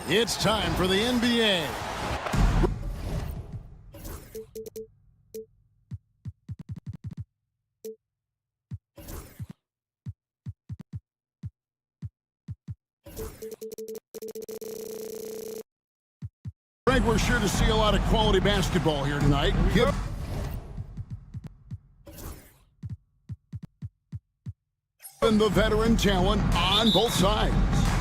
It's time for the NBA. Greg, we're sure to see a lot of quality basketball here tonight. And the veteran talent on both sides.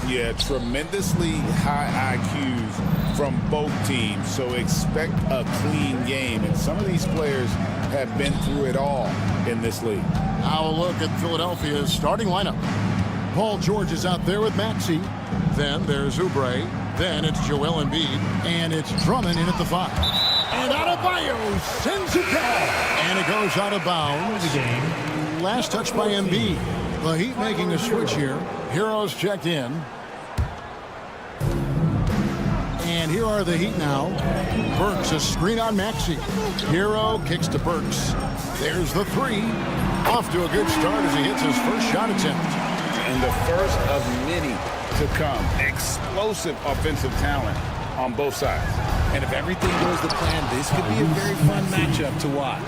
Yeah, tremendously high IQs from both teams, so expect a clean game. And some of these players have been through it all in this league. Now a look at Philadelphia's starting lineup. Paul George is out there with Maxey. Then there's Oubre. Then it's Joel Embiid. And it's Drummond in at the 5. And Adebayo sends it down. And it goes out of bounds. The game. Last touch by Embiid. The Heat making a switch here. Heroes checked in. And here are the Heat now. Burks, a screen on Maxey. Hero kicks to Burks. There's the 3. Off to a good start as he hits his first shot attempt. And the first of many to come. Explosive offensive talent on both sides. And if everything goes to plan, this could be a very fun matchup to watch.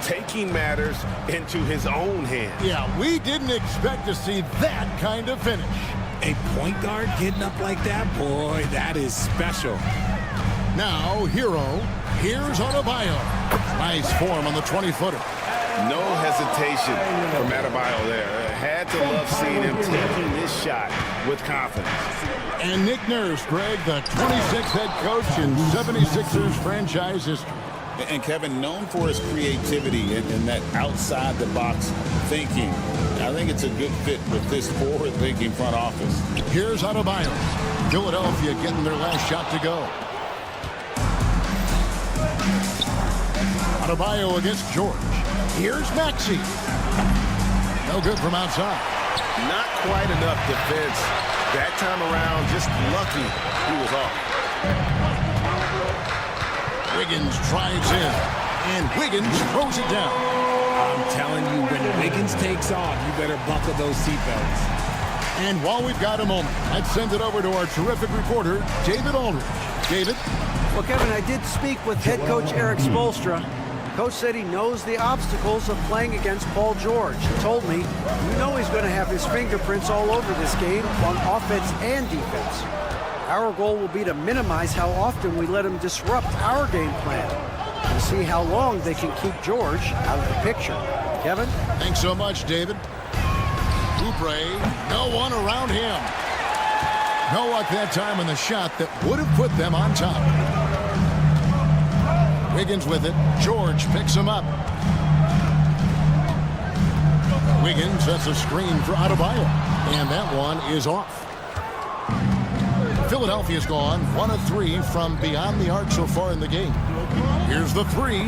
Taking matters into his own hands. Yeah, we didn't expect to see that kind of finish. A point guard getting up like that, boy, that is special. Now, Hero. Here's Adebayo. Nice form on the 20-footer. No hesitation from Adebayo there. Had to love seeing him taking this shot with confidence. And Nick Nurse, Greg, the 26th head coach in 76ers franchise history. And Kevin, known for his creativity and that outside-the-box thinking. I think it's a good fit with this forward-thinking front office. Here's Adebayo. Philadelphia getting their last shot to go. Adebayo against George. Here's Maxey. No good from outside. Not quite enough defense. That time around, just lucky he was off. Wiggins drives in, and Wiggins throws it down. I'm telling you, when Wiggins takes off, you better buckle those seatbelts. And while we've got a moment, I'd send it over to our terrific reporter, David Aldridge. David? Well, Kevin, I did speak with head coach Eric Spoelstra. Coach said he knows the obstacles of playing against Paul George. He told me, you know he's going to have his fingerprints all over this game on offense and defense. Our goal will be to minimize how often we let him disrupt our game plan and see how long they can keep George out of the picture. Kevin? Thanks so much, David. Oubre, no one around him. No luck that time on the shot that would have put them on top. Wiggins with it. George picks him up. Wiggins sets a screen for Adebayo. And that one is off. Philadelphia's gone 1 of 3 from beyond the arc so far in the game. Here's the 3.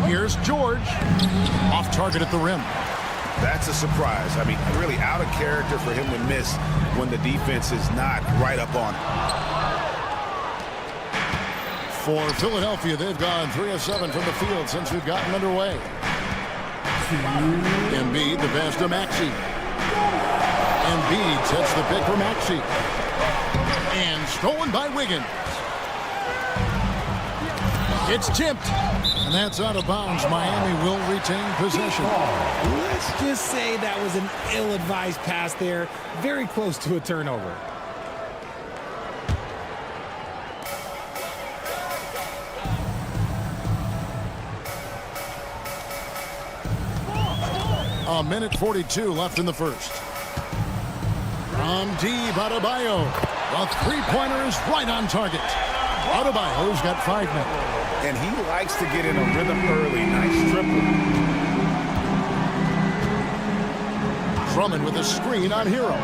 Here's George. Off target at the rim. That's a surprise. I mean, really out of character for him to miss when the defense is not right up on him. For Philadelphia, they've gone 3 of 7 from the field since we've gotten underway. Embiid, the pass to Maxey. Embiid sets the pick for Maxey. And stolen by Wiggins. It's tipped. And that's out of bounds. Miami will retain possession. Let's just say that was an ill-advised pass there. Very close to a turnover. A minute 42 left in the first. From deep, Adebayo. The three-pointer is right on target. Adebayo's got 5 now. And he likes to get in a rhythm early. Nice triple. Drummond with a screen on Hero.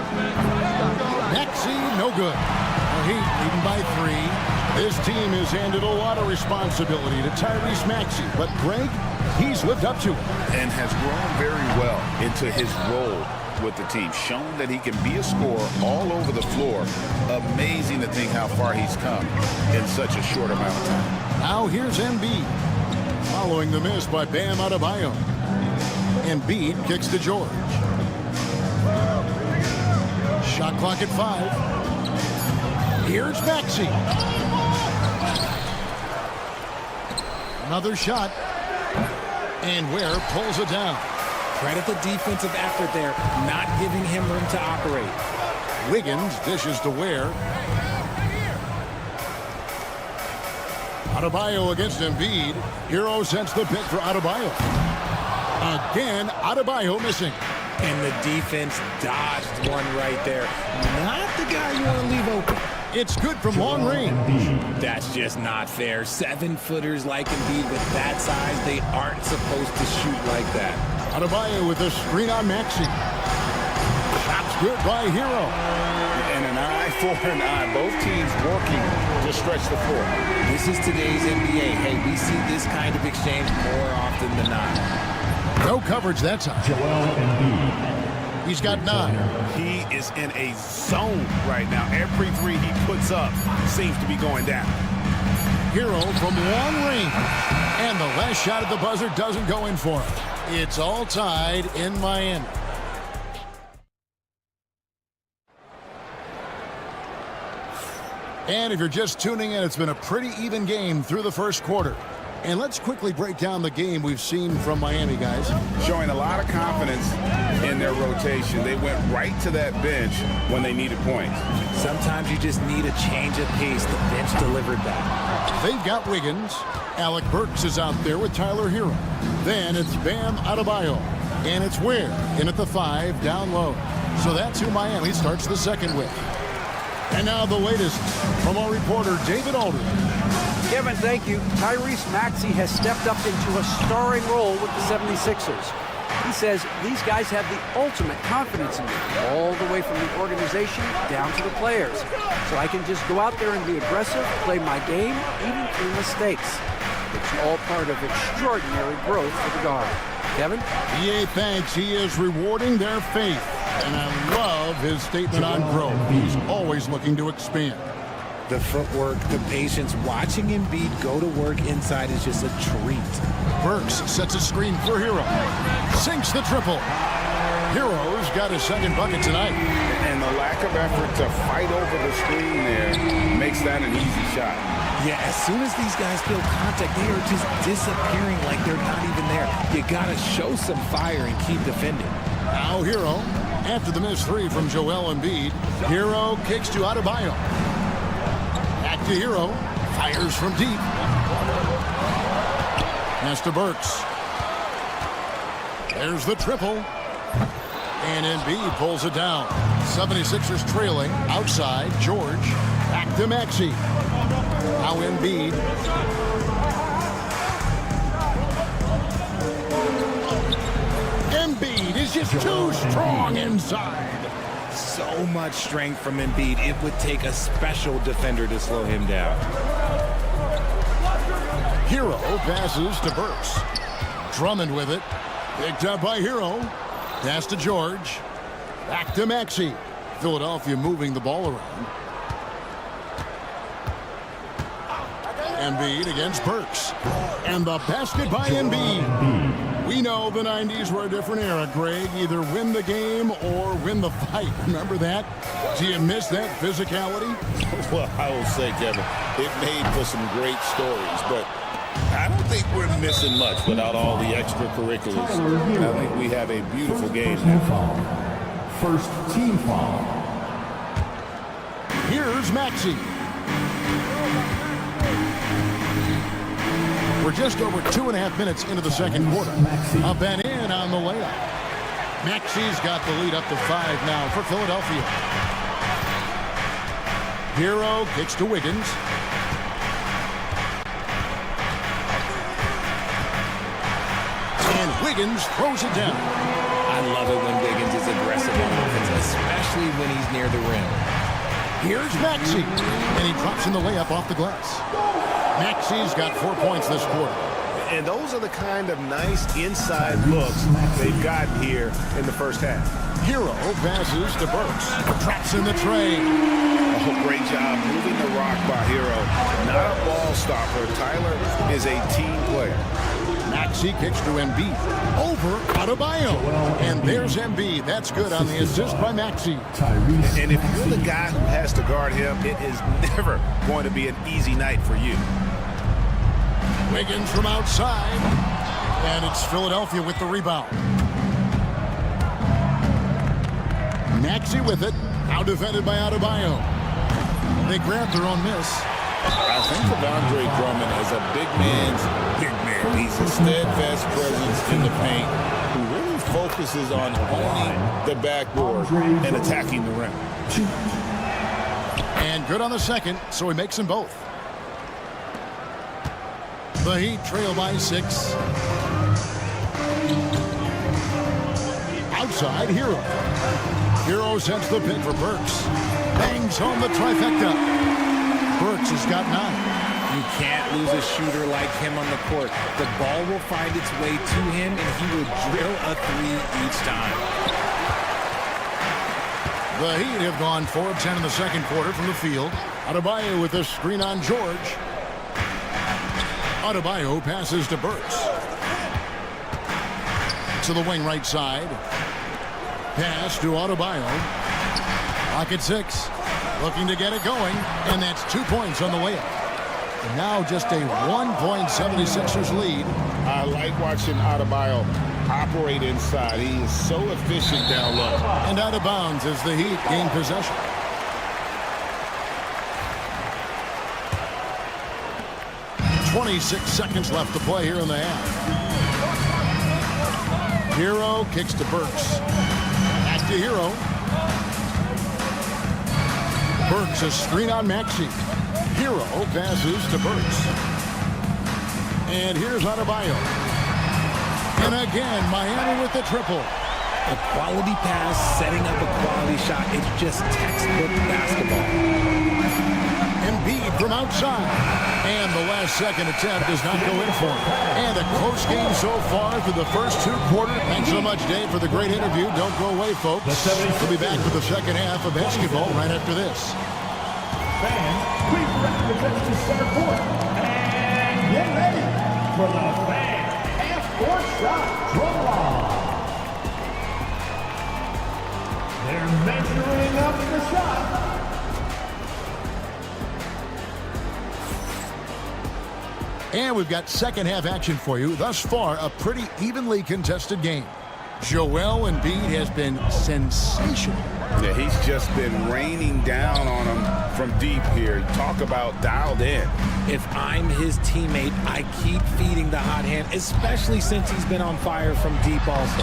Maxey, no good. The Heat leading by 3. This team has handed a lot of responsibility to Tyrese Maxey, but Greg, he's lived up to it. And has grown very well into his role with the team. Shown that he can be a scorer all over the floor. Amazing to think how far he's come in such a short amount of time. Now here's Embiid. Following the miss by Bam Adebayo. Embiid kicks to George. Shot clock at 5. Here's Maxey. Another shot. And Ware pulls it down. Credit the defensive effort there, not giving him room to operate. Wiggins dishes to Ware. Adebayo against Embiid. Hero sends the pick for Adebayo. Again, Adebayo missing. And the defense dodged one right there. Not the guy you want to leave open. It's good from long range. That's just not fair. 7-footers like Embiid with that size, they aren't supposed to shoot like that. Adebayo with a screen on Maxey. Shot's good by Hero. And an eye for an eye. Both teams working to stretch the floor. This is today's NBA. Hey, we see this kind of exchange more often than not. No coverage that time. He's got 9. He is in a zone right now. Every three he puts up seems to be going down. Hero from long range. And the last shot at the buzzer doesn't go in for him. It's all tied in Miami. And if you're just tuning in, it's been a pretty even game through the first quarter. And let's quickly break down the game we've seen from Miami, guys. Showing a lot of confidence in their rotation. They went right to that bench when they needed points. Sometimes you just need a change of pace. The bench delivered that. They've got Wiggins. Alec Burks is out there with Tyler Hero. Then it's Bam Adebayo. And it's Ware in at the 5 down low. So that's who Miami starts the second with. And now the latest from our reporter, David Aldridge. Kevin, thank you. Tyrese Maxey has stepped up into a starring role with the 76ers. He says these guys have the ultimate confidence in me, all the way from the organization down to the players. So I can just go out there and be aggressive, play my game, even through mistakes. It's all part of extraordinary growth for the guard. Kevin? EA thanks. He is rewarding their faith. And I love his statement on growth. He's always looking to expand. The footwork, the patience, watching Embiid go to work inside is just a treat. Burks sets a screen for Hero. Sinks the triple. Hero's got his second bucket tonight. And the lack of effort to fight over the screen there makes that an easy shot. Yeah, as soon as these guys feel contact, they are just disappearing like they're not even there. You gotta show some fire and keep defending. Now Hero, after the missed 3 from Joel Embiid, Hero kicks to Adebayo. Back to Hero, fires from deep. Pass to Burks. There's the triple. And Embiid pulls it down. 76ers trailing, outside, George. Back to Maxey. Now Embiid. Embiid is just too strong inside. So much strength from Embiid. It would take a special defender to slow him down. Hero passes to Burks. Drummond with it. Picked up by Hero. Pass to George. Back to Maxey. Philadelphia moving the ball around. Embiid against Burks. And the basket by Embiid. We know the 90s were a different era, Greg. Either win the game or win the fight. Remember that? Do you miss that physicality? Well, I will say, Kevin, it made for some great stories, but I don't think we're missing much without all the extracurriculars. I think we have a beautiful game now. First team foul. Here's Maxey. We're just over 2.5 minutes into the second quarter. Up and in on the layup. Maxey's got the lead up to 5 now for Philadelphia. Hero kicks to Wiggins. And Wiggins throws it down. I love it when Wiggins is aggressive on offense, especially when he's near the rim. Here's Maxey. And he drops in the layup off the glass. Maxey's got 4 points this quarter. And those are the kind of nice inside looks they've gotten here in the first half. Hero passes to Burks. Traps in the tray. Oh, great job moving the rock by Hero. Not a ball stopper. Tyler is a team player. Maxey Maxey kicks to Embiid. Over Adebayo. And there's Embiid. That's good on the assist by Maxey. And if you're the guy who has to guard him, it is never going to be an easy night for you. Wiggins from outside. And it's Philadelphia with the rebound. Maxey with it. Now defended by Adebayo. They grab their own miss. I think of Andre Drummond as a big man's big man. He's a steadfast presence in the paint who really focuses on owning the backboard and attacking the rim. And good on the second, so he makes them both. The Heat trail by 6. Outside, Hero. Hero sends the pick for Burks. Bangs home the trifecta. Burks has got 9. You can't lose a shooter like him on the court. The ball will find its way to him, and he will drill a 3 each time. The Heat have gone 4 of 10 in the second quarter from the field. Adebayo with a screen on George. Adebayo passes to Burks. To the wing right side. Pass to Adebayo. Clock at 6. Looking to get it going, and that's 2 points on the layup. And now just a 1.76ers lead. I like watching Adebayo operate inside. He is so efficient down low. And out of bounds as the Heat gain possession. .26 seconds left to play here in the half. Hero kicks to Burks. Back to Hero. Burks a screen on Maxey. Hero passes to Burks. And here's Adebayo. And again, Miami with the triple. A quality pass, setting up a quality shot. It's just textbook basketball. Embiid from outside. And the last second attempt does not go in for him. And a close game so far through the first 2 quarters. Thanks so much, Dave, for the great interview. Don't go away, folks. We'll be back with the second half of basketball right after this. Fans, please represent to center court. And get ready for the fan half-court shot drum line. They're measuring up the shot. And we've got second half action for you. Thus far, a pretty evenly contested game. Joel Embiid has been sensational. Yeah, he's just been raining down on him from deep here. Talk about dialed in. If I'm his teammate, I keep feeding the hot hand, especially since he's been on fire from deep also.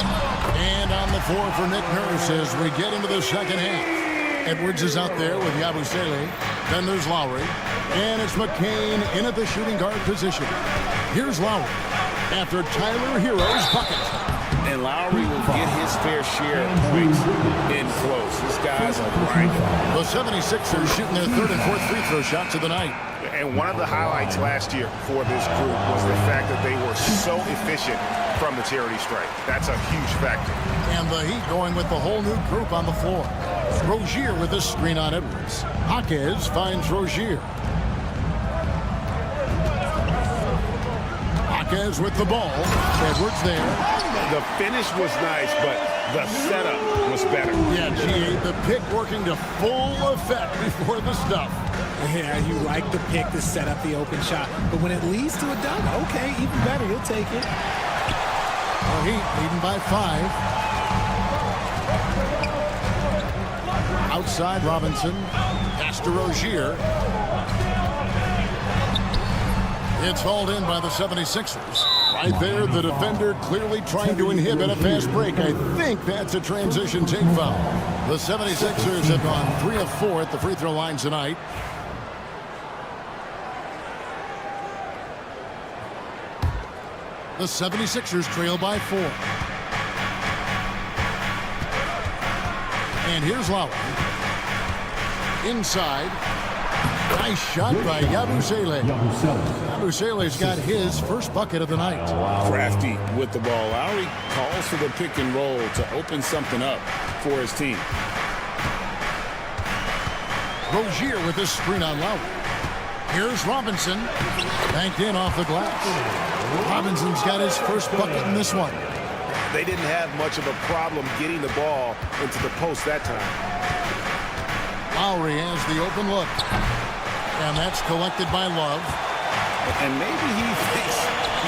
And on the floor for Nick Nurse as we get into the second half. Edwards is out there with Yabusele. Then there's Lowry. And it's McCain in at the shooting guard position. Here's Lowry after Tyler Hero's bucket. And Lowry will get his fair share of points in close. These guys are grinding. The 76ers shooting their 3rd and 4th free throw shots of the night. And one of the highlights last year for this group was the fact that they were so efficient from the charity stripe. That's a huge factor. And the Heat going with the whole new group on the floor. Rozier with a screen on Edwards. Jaquez finds Rozier. Jaquez with the ball. Edwards there. The finish was nice, but the setup was better. Yeah, G8, the pick working to full effect before the stuff. Yeah, you like the pick to set up the open shot. But when it leads to a dunk, okay, even better, you'll take it. The Heat leading by 5. Outside Robinson. Pass to Rozier. It's hauled in by the 76ers. Right there, the defender clearly trying to inhibit a fast break. I think that's a transition take foul. The 76ers have gone 3 of 4 at the free throw line tonight. The 76ers trail by 4. And here's Lowry. Inside. Nice shot by Yabusele. Yabusele's got his first bucket of the night. Crafty with the ball. Lowry calls for the pick and roll to open something up for his team. Rozier with this screen on Lowry. Here's Robinson. Banked in off the glass. Robinson's got his first bucket in this one. They didn't have much of a problem getting the ball into the post that time. Lowry has the open look. And that's collected by Love. And maybe he thinks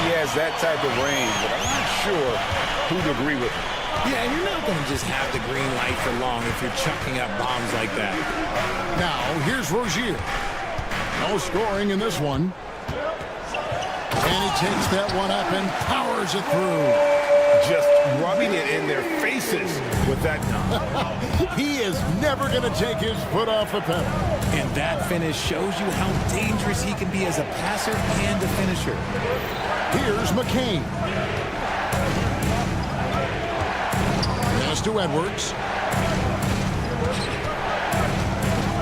he has that type of range, but I'm not sure who'd agree with him. Yeah, and you're not going to just have the green light for long if you're chucking up bombs like that. Now, here's Rozier. No scoring in this one. And he takes that one up and powers it through. Just rubbing it in their faces with that dunk. He is never going to take his foot off the pedal. And that finish shows you how dangerous he can be as a passer and a finisher. Here's McCain. Pass to Edwards.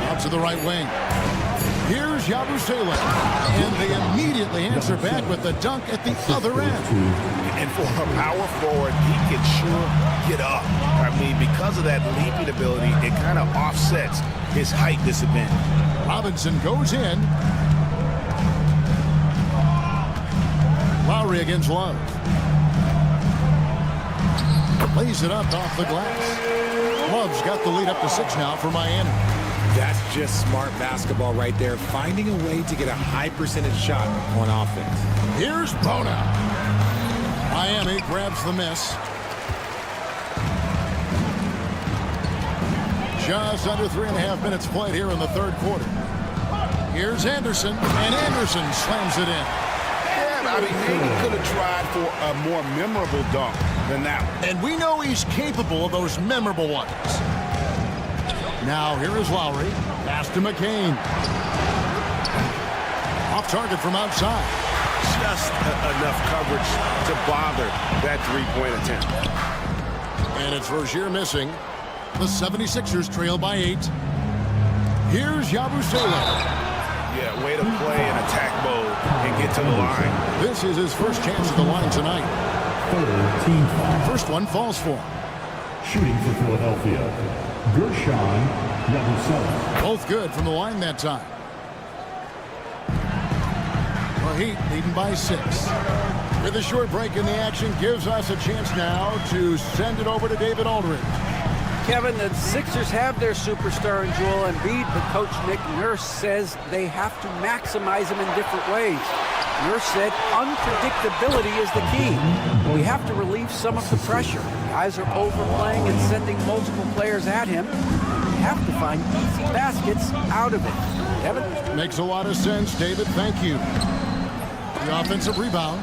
Out to the right wing. Here's Yabusele. And they immediately answer back with the dunk at the other end. And for a power forward, he can sure get up. I mean, because of that leaping ability, it kind of offsets his height disadvantage. Robinson goes in. Lowry against Love. Lays it up off the glass. Love's got the lead up to 6 now for Miami. That's just smart basketball right there, finding a way to get a high percentage shot on offense. Here's Bona. Miami grabs the miss. Just under 3.5 minutes played here in the third quarter. Here's Anderson, and Anderson slams it in. Yeah, I mean, maybe he could have tried for a more memorable dunk than that one. And we know he's capable of those memorable ones. Now here is Lowry. Pass to McCain. Off target from outside. Just enough coverage to bother that three-point attempt. And it's Rozier missing. The 76ers trail by 8. Here's Yabusele. Yeah, way to play in attack mode and get to the line. This is his first chance at the line tonight. Third team foul. First one falls for him. Shooting for Philadelphia, Gershon Yabusele. Both good from the line that time. The Heat leading by 6. With a short break in the action, gives us a chance now to send it over to David Aldridge. Kevin, the Sixers have their superstar in Joel Embiid, but Coach Nick Nurse says they have to maximize him in different ways. Nurse said unpredictability is the key. We have to relieve some of the pressure. Guys are overplaying and sending multiple players at him. We have to find easy baskets out of it. Kevin? Makes a lot of sense, David. Thank you. The offensive rebound.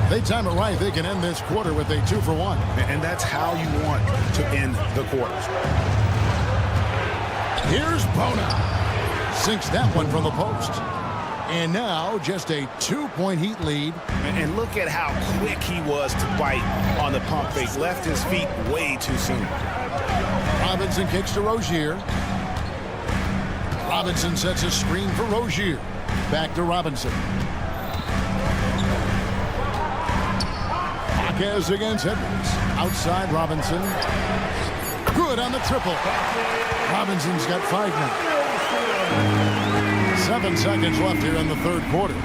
They time it right. They can end this quarter with a 2-for-1. And that's how you want to end the quarters. Here's Bona. Sinks that one from the post. And now just a 2-point Heat lead. And look at how quick he was to bite on the pump fake. Left his feet way too soon. Robinson kicks to Rozier. Robinson sets a screen for Rozier. Back to Robinson. Marquez against Edwards. Outside Robinson. Good on the triple. Robinson's got 5 now. 7 seconds left here in the third quarter.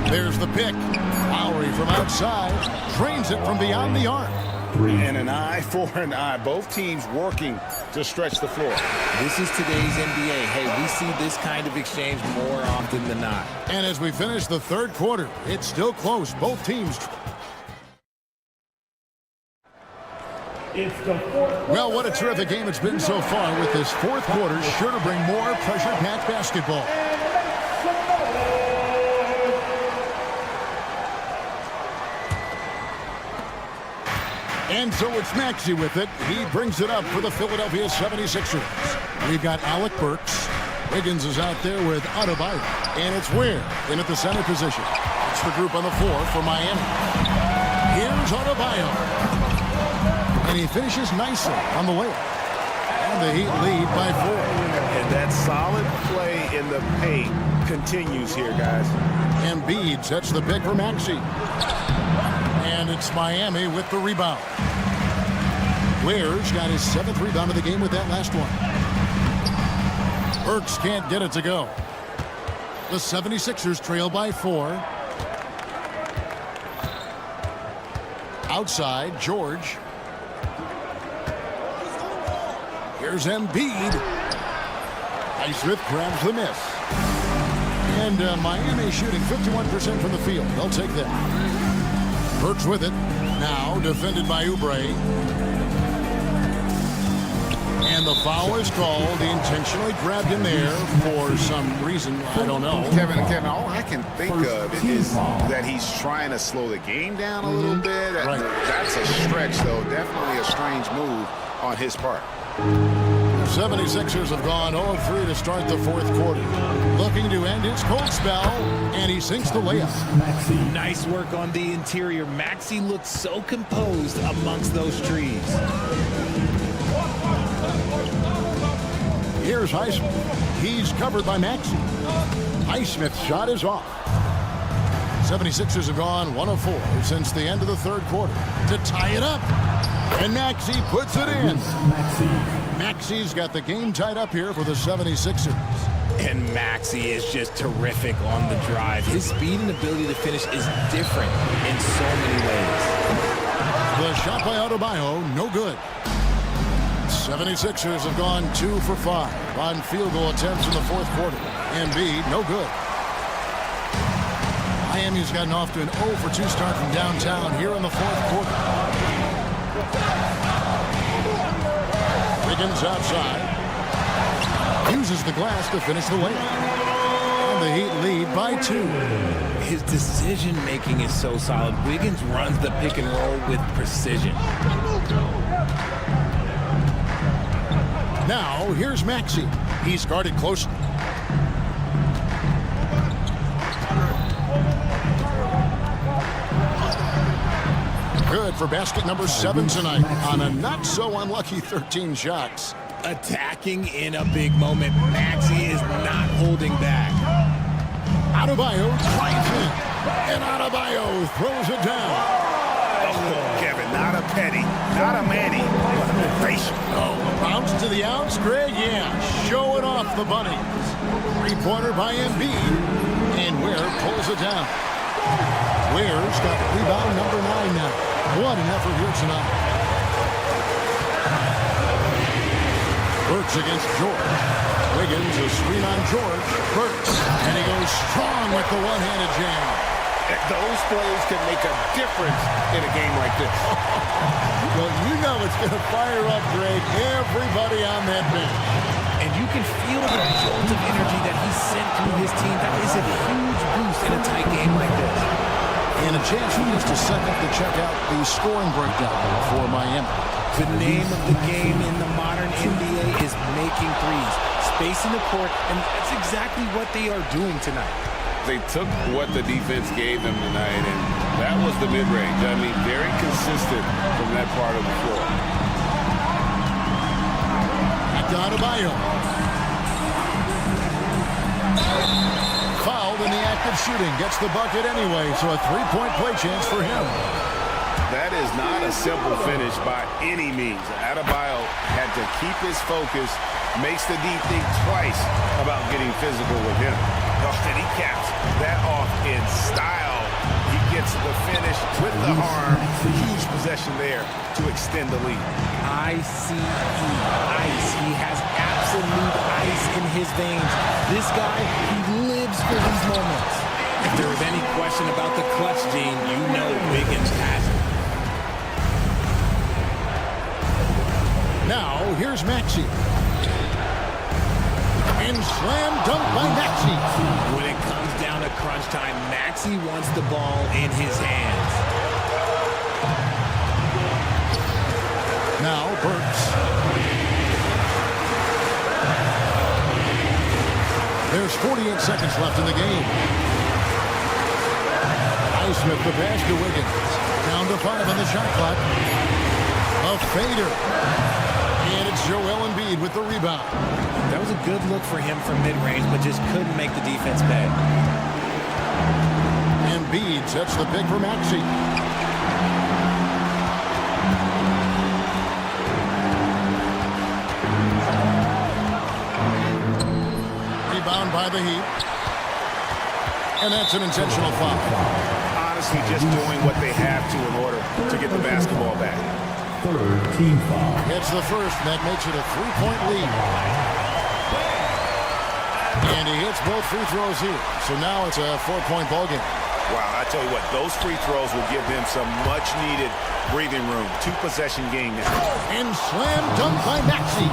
There's the pick. Lowry from outside. Drains it from beyond the arc. And an eye for an eye. Both teams working to stretch the floor. This is today's NBA. Hey, we see this kind of exchange more often than not. And as we finish the third quarter, it's still close. Both teams. It's the fourth. Well, what a terrific game it's been so far, with this fourth quarter sure to bring more pressure-packed basketball. And so it's Maxey with it. He brings it up for the Philadelphia 76ers. We've got Alec Burks. Wiggins is out there with Adebayo. And it's Ware in at the center position. It's the group on the floor for Miami. Here's Adebayo. And he finishes nicely on the layup. And the Heat lead by 4. And that solid play in the paint continues here, guys. Embiid sets the pick for Maxey. And it's Miami with the rebound. Ware's got his 7th rebound of the game with that last one. Burks can't get it to go. The 76ers trail by 4. Outside, George. Here's Embiid. Highsmith grabs the miss. And Miami shooting 51% from the field. They'll take that. Burks with it. Now defended by Oubre. And the foul is called. He intentionally grabbed him there for some reason. I don't know. Kevin, all I can think of is that he's trying to slow the game down a little bit. Right. That's a stretch, though. Definitely a strange move on his part. The 76ers have gone 0-3 to start the fourth quarter. Looking to end his cold spell, and he sinks the layup. Nice work on the interior. Maxey looked so composed amongst those trees. Here's Highsmith. He's covered by Maxey. Highsmith's shot is off. 76ers have gone 1 of 4 since the end of the third quarter to tie it up. And Maxey puts it in. Maxey's got the game tied up here for the 76ers. And Maxey is just terrific on the drive. His speed and ability to finish is different in so many ways. The shot by Adebayo, no good. 76ers have gone 2 for 5 on field goal attempts in the fourth quarter. Embiid, no good. Miami's gotten off to an 0 for 2 start from downtown here in the fourth quarter. Wiggins outside. Uses the glass to finish the layup. And the Heat lead by 2. His decision-making is so solid. Wiggins runs the pick and roll with precision. Now, here's Maxey. He's guarded closely. Good for basket number 7 tonight on a not-so-unlucky 13 shots. Attacking in a big moment. Maxey is not holding back. Adebayo drives in, and Adebayo throws it down. Oh, Kevin, not a petty, not a Manny, but a motivation. Oh, bounce to the outs, Greg, yeah, showing off the bunnies. Three-pointer by Embiid, and Ware pulls it down. Ware's got rebound number 9 now. What an effort here tonight. Burks against George. Wiggins, a screen on George. Burks, and he goes strong with the one-handed jam. Those plays can make a difference in a game like this. Well, you know it's going to fire up, Greg, everybody on that bench. And you can feel the jolt of energy that he sent through his team. That is a huge boost in a tight game like this. And a chance for just a second to check out the scoring breakdown for Miami. The name of the game in the modern NBA is making threes, spacing the court, and that's exactly what they are doing tonight. They took what the defense gave them tonight, and that was the mid-range. I mean, very consistent from that part of the floor. Back to Adebayo. Fouled in the act of shooting. Gets the bucket anyway, so a three-point play chance for him. That is not a simple finish by any means. Adebayo had to keep his focus, makes the D think twice about getting physical with him. And he caps that off in style. He gets the finish with the arm. Huge possession there to extend the lead. ICE, ice. He has absolute ice in his veins. This guy, he lives for these moments. If there was any question about the clutch gene, you know Wiggins has it. Now, here's Maxey. And slam dunk by Maxey. When it comes down to crunch time, Maxey wants the ball in his hands. Now, Burks. There's 48 seconds left in the game. Highsmith the pass to Wiggins. Down to 5 on the shot clock. A fader. And it's Joel Embiid with the rebound. That was a good look for him from mid-range, but just couldn't make the defense pay. Embiid sets the pick for Maxey. Rebound by the Heat. And that's an intentional foul. Honestly, just doing what they have to in order to get the basketball back. Third team foul. Hits the first, and that makes it a 3-point lead. And he hits both free throws here. So now it's a 4-point ball game. Wow, I tell you what, those free throws will give them some much-needed breathing room. 2-possession game now. And slam dunk by Maxey.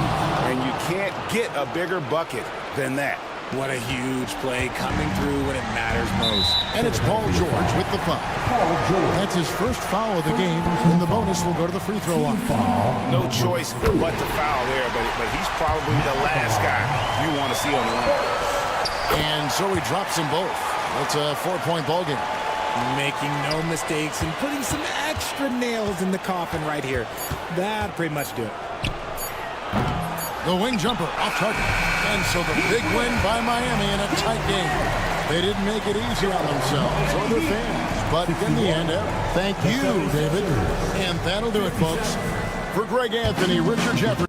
And you can't get a bigger bucket than that. What a huge play coming through when it matters most. And it's Paul George with the foul. Paul George. That's his first foul of the game, and the bonus will go to the free throw line. No choice but to foul there, but he's probably the last guy you want to see on the line. And so he drops them both. It's a 4-point ball game. Making no mistakes and putting some extra nails in the coffin right here. That'll pretty much do it. The wing jumper off target. And so the big win by Miami in a tight game. They didn't make it easy on themselves or their fans. But in the end, thank you, David. And that'll do it, folks. For Greg Anthony, Richard Jeffrey.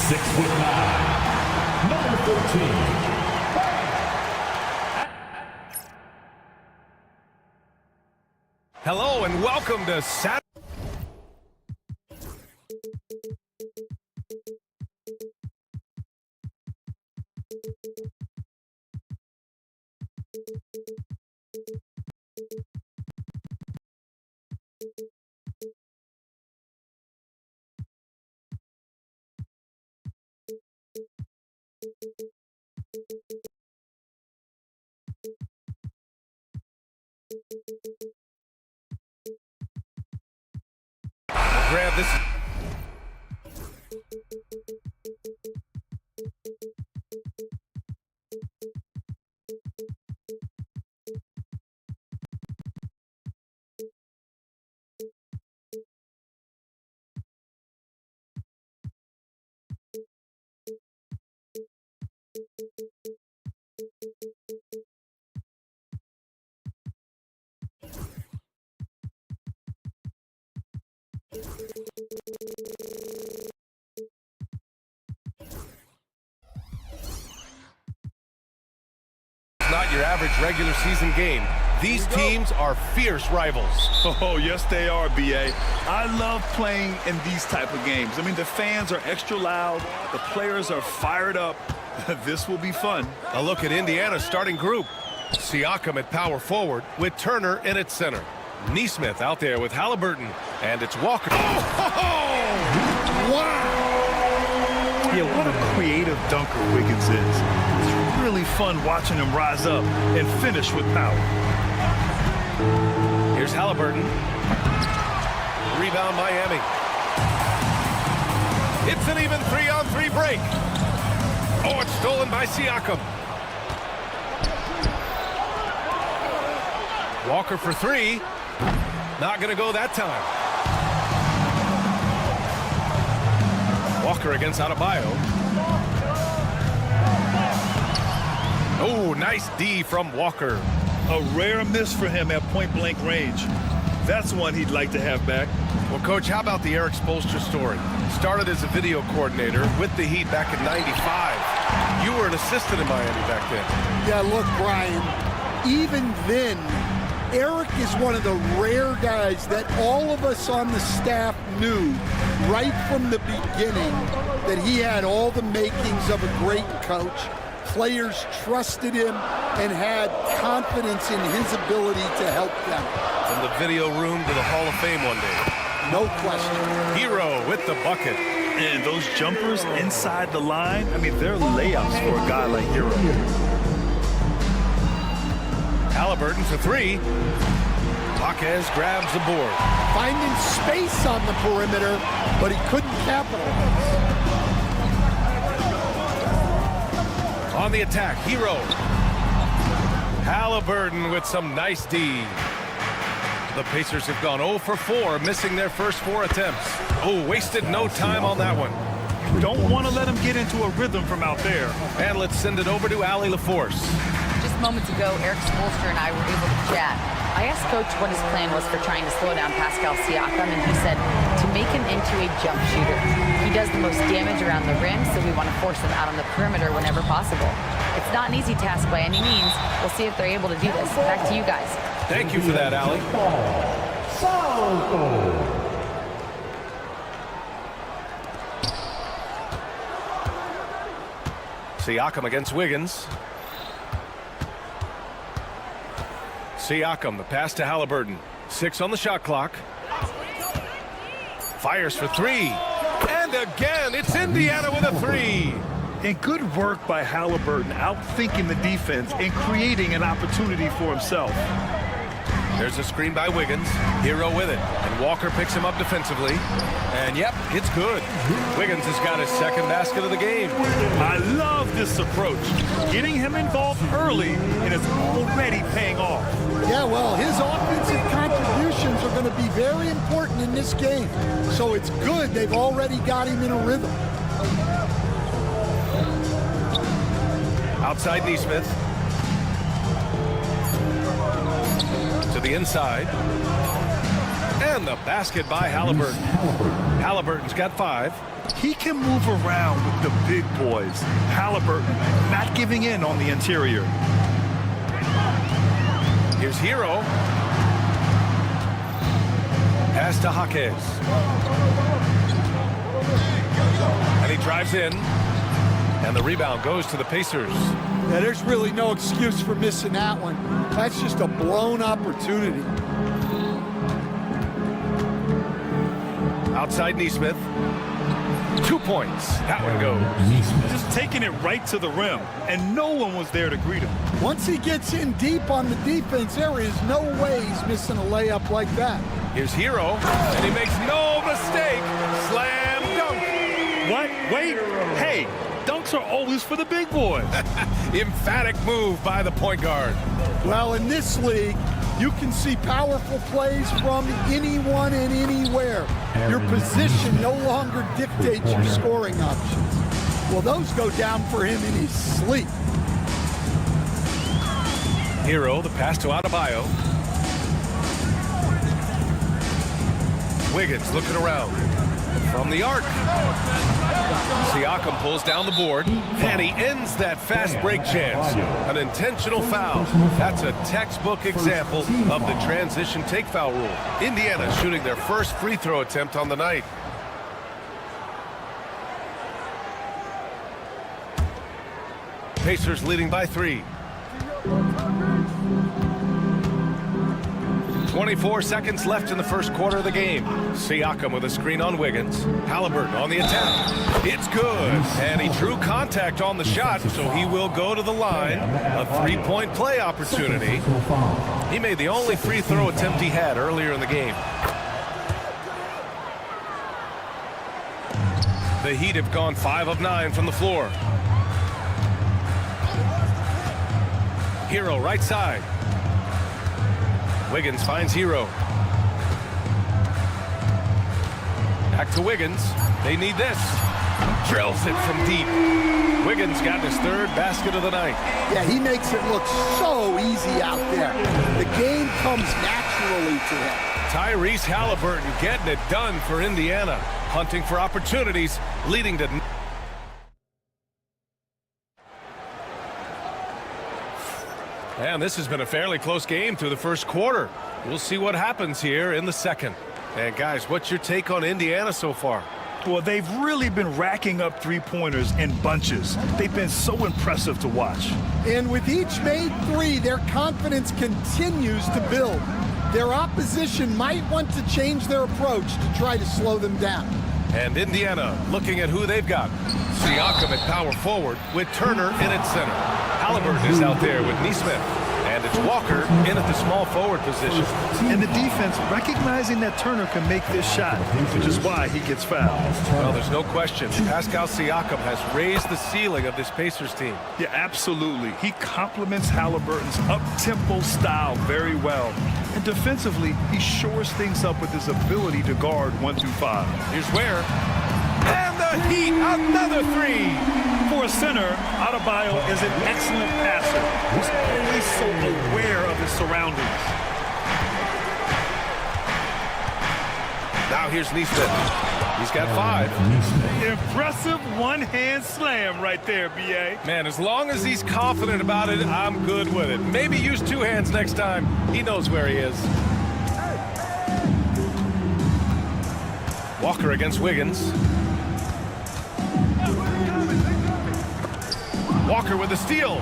6'9", number 13. Hello and welcome to Saturday. Grab this. Not your average regular season game. These teams are fierce rivals. Oh, yes, they are, B.A. I love playing in these type of games. I mean, the fans are extra loud. The players are fired up. This will be fun. A look at Indiana's starting group. Siakam at power forward with Turner in its center. Neesmith out there with Halliburton. And it's Walker. Wow! Yeah, what a creative dunker Wiggins is. It's really fun watching him rise up and finish with power. Here's Halliburton. Rebound Miami. It's an even 3-on-3 break. Oh, it's stolen by Siakam. Walker for three. Not going to go that time. Walker against Adebayo. Oh, nice D from Walker. A rare miss for him at point-blank range. That's one he'd like to have back. Well, Coach, how about the Eric Spoelstra story? Started as a video coordinator with the Heat back in '95. You were an assistant in Miami back then. Yeah, look, Brian, even then, Eric is one of the rare guys that all of us on the staff knew right from the beginning that he had all the makings of a great coach. Players trusted him and had confidence in his ability to help them. From the video room to the Hall of Fame one day. No question. Hero with the bucket. And those jumpers inside the line, I mean, they're layups for a guy like Hero. Halliburton for three. Jaquez grabs the board. Finding space on the perimeter, but he couldn't capitalize. On the attack, Hero. Halliburton with some nice D. The Pacers have gone 0 for 4, missing their first 4 attempts. Oh, wasted no time on that one. Don't want to let him get into a rhythm from out there. And let's send it over to Allie LaForce. Just moments ago, Eric Spoelstra and I were able to chat. I asked Coach what his plan was for trying to slow down Pascal Siakam, and he said to make him into a jump shooter. He does the most damage around the rim, so we want to force him out on the perimeter whenever possible. It's not an easy task by any means. We'll see if they're able to do this. Back to you guys. Thank you for that, Allie. Siakam against Wiggins. Siakam, the pass to Halliburton. 6 on the shot clock. Fires for three. And again, it's Indiana with a three. And good work by Halliburton, outthinking the defense and creating an opportunity for himself. There's a screen by Wiggins. Hero with it. And Walker picks him up defensively. And yep, it's good. Wiggins has got his second basket of the game. I love this approach. Getting him involved early and it's already paying off. Yeah, well, his offensive contributions are going to be very important in this game. So it's good they've already got him in a rhythm. Outside Neesmith. To the inside. And the basket by Halliburton. Halliburton's got 5. He can move around with the big boys. Halliburton not giving in on the interior. Here's Hero. Pass to Jaquez. And he drives in. And the rebound goes to the Pacers. Yeah, there's really no excuse for missing that one. That's just a blown opportunity. Outside Neesmith. 2 points. That one goes. Just taking it right to the rim, and no one was there to greet him. Once he gets in deep on the defense, there is no way he's missing a layup like that. Here's Hero, and he makes no mistake. Slam dunk. What? Wait. Hey, dunks are always for the big boys. Emphatic move by the point guard. Well, in this league, you can see powerful plays from anyone and anywhere. Your position no longer dictates your scoring options. Well, those go down for him in his sleep. Hero, the pass to Adebayo. Wiggins looking around. From the arc. Siakam pulls down the board, and he ends that fast break chance. An intentional foul. That's a textbook example of the transition take foul rule. Indiana shooting their first free throw attempt on the night. Pacers leading by 3. 24 seconds left in the first quarter of the game. Siakam with a screen on Wiggins. Halliburton on the attack. It's good. And he drew contact on the shot, so he will go to the line. A 3-point play opportunity. He made the only free throw attempt he had earlier in the game. The Heat have gone 5 of 9 from the floor. Hero right side. Wiggins finds Hero. Back to Wiggins. They need this. Drills it from deep. Wiggins got his 3rd basket of the night. Yeah, he makes it look so easy out there. The game comes naturally to him. Tyrese Halliburton getting it done for Indiana. Hunting for opportunities, leading to... And this has been a fairly close game through the first quarter. We'll see what happens here in the second. And guys, what's your take on Indiana so far? Well, they've really been racking up three-pointers in bunches. They've been so impressive to watch. And with each made 3, their confidence continues to build. Their opposition might want to change their approach to try to slow them down. And Indiana looking at who they've got. Siakam at power forward with Turner in at center. Halliburton is out there with Neesmith. And it's Walker in at the small forward position. And the defense recognizing that Turner can make this shot, which is why he gets fouled. Well, there's no question. Pascal Siakam has raised the ceiling of this Pacers team. Yeah, absolutely. He complements Halliburton's up-tempo style very well. And defensively, he shores things up with his ability to guard 1 through 5. Here's Ware. And the Heat, another 3. For a center, Adebayo is an excellent passer who's always so aware of his surroundings. Now here's Neesmith. He's got 5. Impressive one-hand slam right there, B.A. Man, as long as he's confident about it, I'm good with it. Maybe use 2 hands next time. He knows where he is. Walker against Wiggins. Walker with a steal.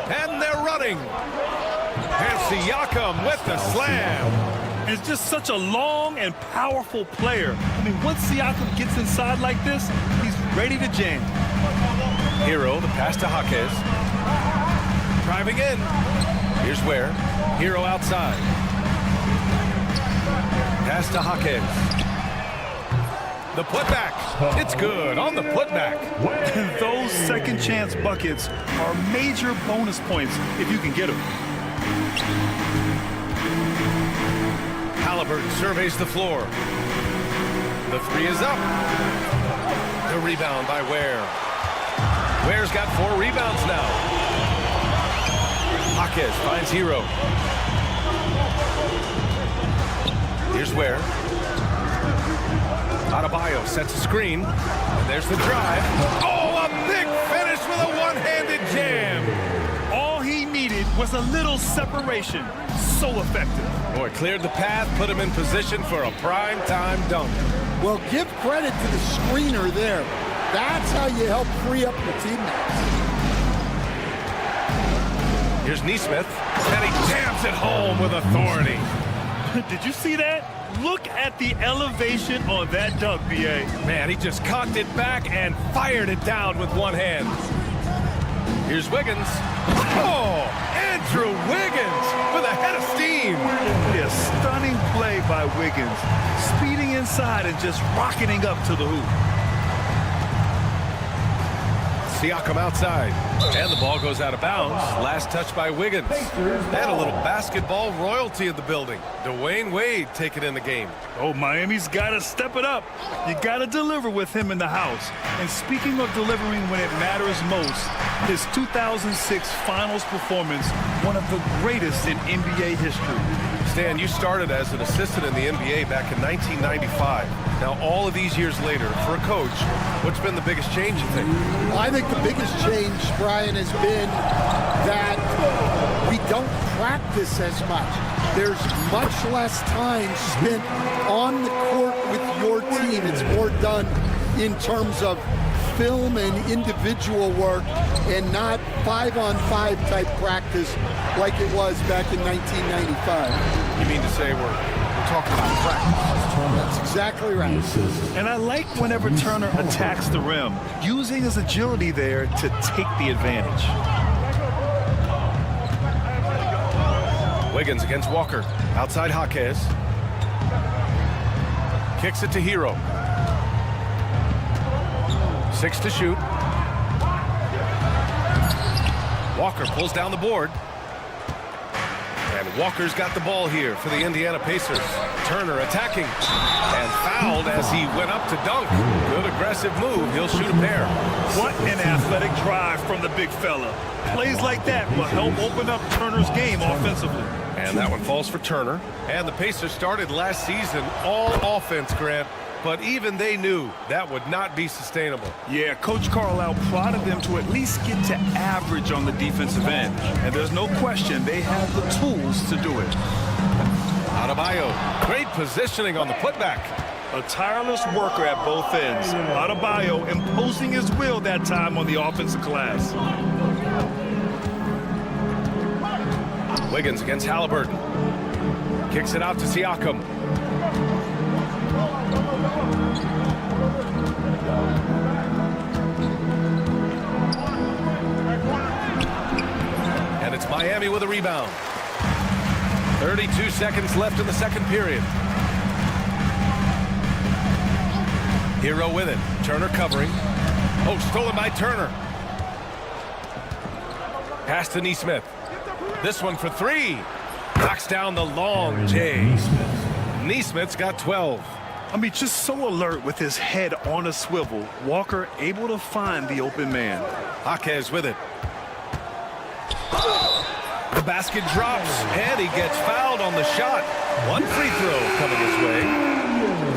And they're running. And Siakam with the slam. It's just such a long and powerful player. I mean, once Siakam gets inside like this, he's ready to jam. Hero, the pass to Jaquez. Driving in. Here's Ware. Hero outside. Pass to Jaquez. The putback. It's good on the putback. Those second chance buckets are major bonus points if you can get them. Halliburton surveys the floor. The 3 is up. The rebound by Ware. Ware's got 4 rebounds now. Jaquez finds Hero. Here's Ware. Adebayo sets a screen, and there's the drive. Oh, a big finish with a one-handed jam. All he needed was a little separation. So effective. Boy, cleared the path, put him in position for a prime-time dunk. Well, give credit to the screener there. That's how you help free up your teammates. Here's Nesmith, and he jams it home with authority. Did you see that? Look at the elevation on that dunk, B.A. Man, he just cocked it back and fired it down with one hand. Here's Wiggins. Oh, Andrew Wiggins with a head of steam. Yeah, stunning play by Wiggins. Speeding inside and just rocketing up to the hoop. Siakam outside, and the ball goes out of bounds. Last touch by Wiggins. And a little basketball royalty in the building. Dwayne Wade taking in the game. Oh, Miami's got to step it up. You got to deliver with him in the house. And speaking of delivering when it matters most, his 2006 Finals performance, one of the greatest in NBA history. Stan, you started as an assistant in the NBA back in 1995. Now, all of these years later, for a coach, what's been the biggest change, you think? Well, I think the biggest change, Brian, has been that we don't practice as much. There's much less time spent on the court with your team. It's more done in terms of film and individual work and not 5-on-5 type practice like it was back in 1995. You mean to say we're talking about practice? That's exactly right. And I like whenever Turner attacks the rim, using his agility there to take the advantage. Wiggins against Walker. Outside Jaquez. Kicks it to Hero. 6 to shoot. Walker pulls down the board. And Walker's got the ball here for the Indiana Pacers. Turner attacking. And fouled as he went up to dunk. Good aggressive move. He'll shoot a pair. What an athletic drive from the big fella. Plays like that will help open up Turner's game offensively. And that one falls for Turner. And the Pacers started last season all offense, Grant. But even they knew that would not be sustainable. Yeah, Coach Carlisle prodded them to at least get to average on the defensive end. And there's no question they have the tools to do it. Adebayo, great positioning on the putback. A tireless worker at both ends. Adebayo imposing his will that time on the offensive glass. Wiggins against Halliburton. Kicks it out to Siakam. And it's Miami with a rebound. 32 seconds left in the second period. Hero with it. Turner covering. Oh, stolen by Turner. Pass to Nesmith. This one for three. Knocks down the long J. Nesmith's got 12. I mean, just so alert with his head on a swivel. Walker able to find the open man. Jaquez with it. The basket drops, and he gets fouled on the shot. One free throw coming his way.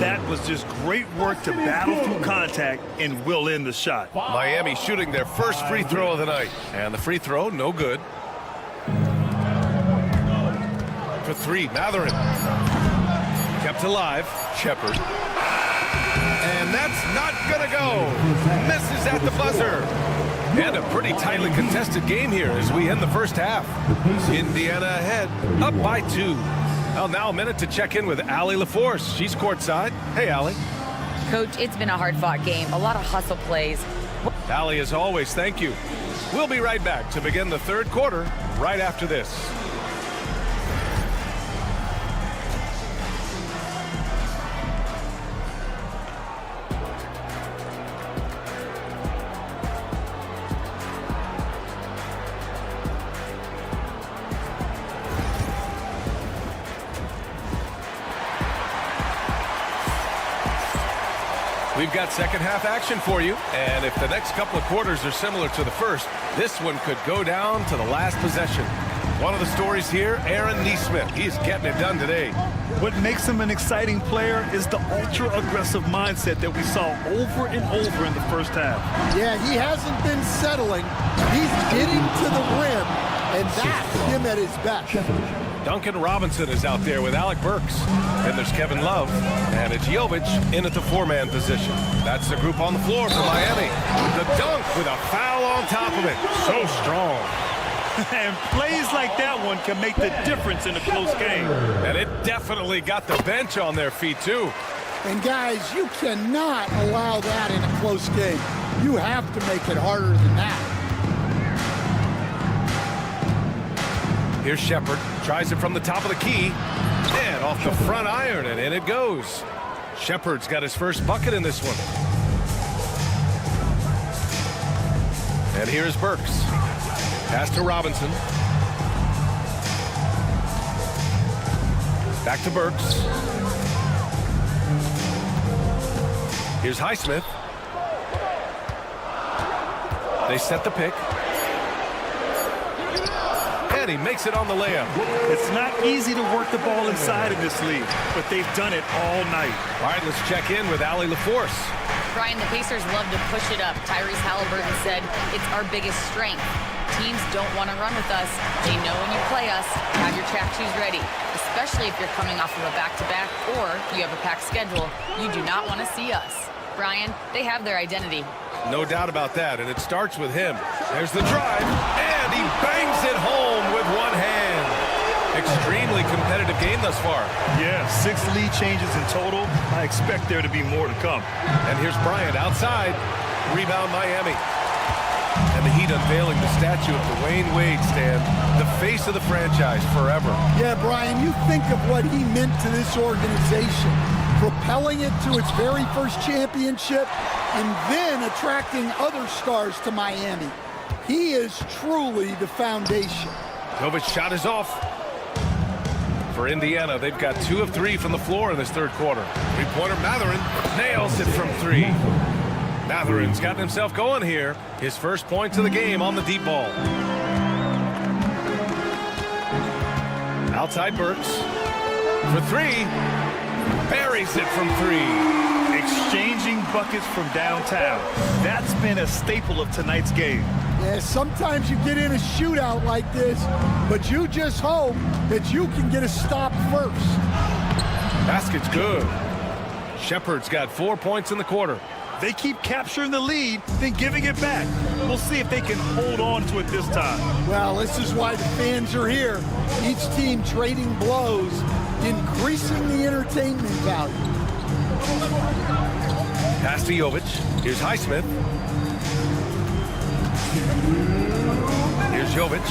That was just great work to battle through contact and will end the shot. Miami shooting their first free throw of the night. And the free throw, no good. For three, Matherin. Kept alive, Shepard. And that's not gonna go. Misses at the buzzer. And a pretty tightly contested game here as we end the first half. Indiana ahead, up by 2. Well, now a minute to check in with Allie LaForce. She's courtside. Hey, Allie. Coach, it's been a hard-fought game. A lot of hustle plays. Allie, as always, thank you. We'll be right back to begin the third quarter right after this. We've got second half action for you, and if the next couple of quarters are similar to the first, this one could go down to the last possession. One of the stories here, Aaron Nesmith. He's getting it done today. What makes him an exciting player is the ultra-aggressive mindset that we saw over and over in the first half. Yeah, he hasn't been settling. He's getting to the rim, and that's him at his best. Duncan Robinson is out there with Alec Burks. Then there's Kevin Love, and it's Jovic in at the four-man position. That's the group on the floor for Miami. The dunk with a foul on top of it. So strong. And plays like that one can make the difference in a close game. And it definitely got the bench on their feet, too. And guys, you cannot allow that in a close game. You have to make it harder than that. Here's Shepard. Tries it from the top of the key. And off the front iron, and in it goes. Shepard's got his first bucket in this one. And here's Burks. Pass to Robinson. Back to Burks. Here's Highsmith. They set the pick. And he makes it on the layup. It's not easy to work the ball inside in this league, but they've done it all night. All right, let's check in with Allie LaForce. Brian, the Pacers love to push it up. Tyrese Halliburton said, it's our biggest strength. Teams don't want to run with us. They know when you play us, have your track shoes ready, especially if you're coming off of a back-to-back or you have a packed schedule. You do not want to see us. Brian, they have their identity. No doubt about that, and it starts with him. There's the drive, and he bangs it home with one hand. Extremely competitive game thus far. Yeah, 6 lead changes in total. I expect there to be more to come. And here's Bryant outside. Rebound Miami. And the Heat unveiling the statue of Dwayne Wade, Stan, the face of the franchise forever. Yeah, Brian, you think of what he meant to this organization, propelling it to its very first championship and then attracting other stars to Miami. He is truly the foundation. Jovic shot is off. For Indiana, they've got 2 of 3 from the floor in this third quarter. Three-pointer Mathurin nails it from 3. Mathurin's gotten himself going here. His first points of the game on the deep ball. Outside Burks. For 3. Buries it from 3. Exchanging buckets from downtown. That's been a staple of tonight's game. Yeah, sometimes you get in a shootout like this, but you just hope that you can get a stop first. Basket's good. Shepard's got 4 points in the quarter. They keep capturing the lead, then giving it back. We'll see if they can hold on to it this time. Well, this is why the fans are here. Each team trading blows, increasing the entertainment value. Pass to Jovic. Here's Highsmith. Here's Jovic.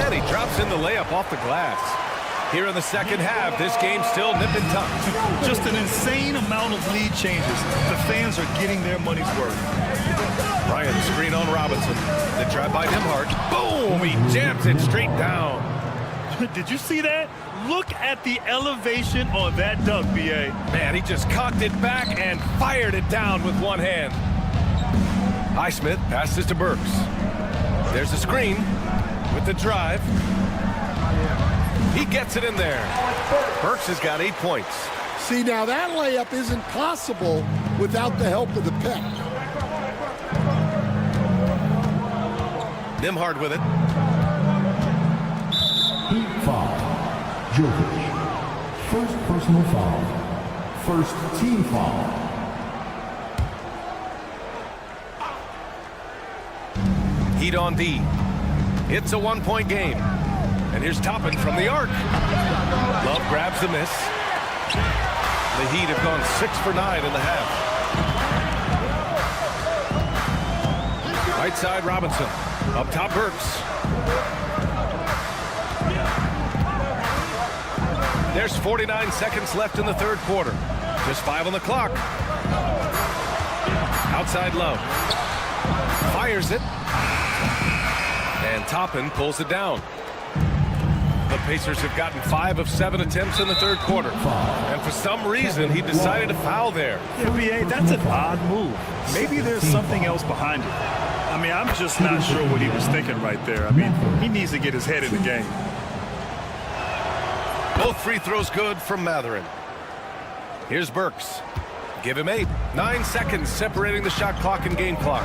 And he drops in the layup off the glass. Here in the second half, this game's still nip and tuck. Just an insane amount of lead changes. The fans are getting their money's worth. Bryant screen on Robinson. The drive by Nembhard. Boom! He jams it straight down. Did you see that? Look at the elevation on that dunk, B.A. Man, he just cocked it back and fired it down with one hand. Highsmith passes to Burks. There's the screen with the drive. He gets it in there. Burks has got 8 points. See, now that layup isn't possible without the help of the pick. Nembhard with it. Heat foul. Jovic. First personal foul. First team foul. Heat on D. It's a 1-point game. And here's Toppin from the arc. Love grabs the miss. The Heat have gone 6 for 9 in the half. Right side Robinson. Up top Burks. There's 49 seconds left in the third quarter. Just 5 on the clock. Outside Love. Fires it. And Toppin pulls it down. The Pacers have gotten 5 of 7 attempts in the third quarter. And for some reason, he decided to foul there. Yeah, B.A., that's an odd move. Maybe there's something else behind it. I mean, I'm just not sure what he was thinking right there. I mean, he needs to get his head in the game. Both free throws good from Matherin. Here's Burks. Give him 8. 9 seconds separating the shot clock and game clock.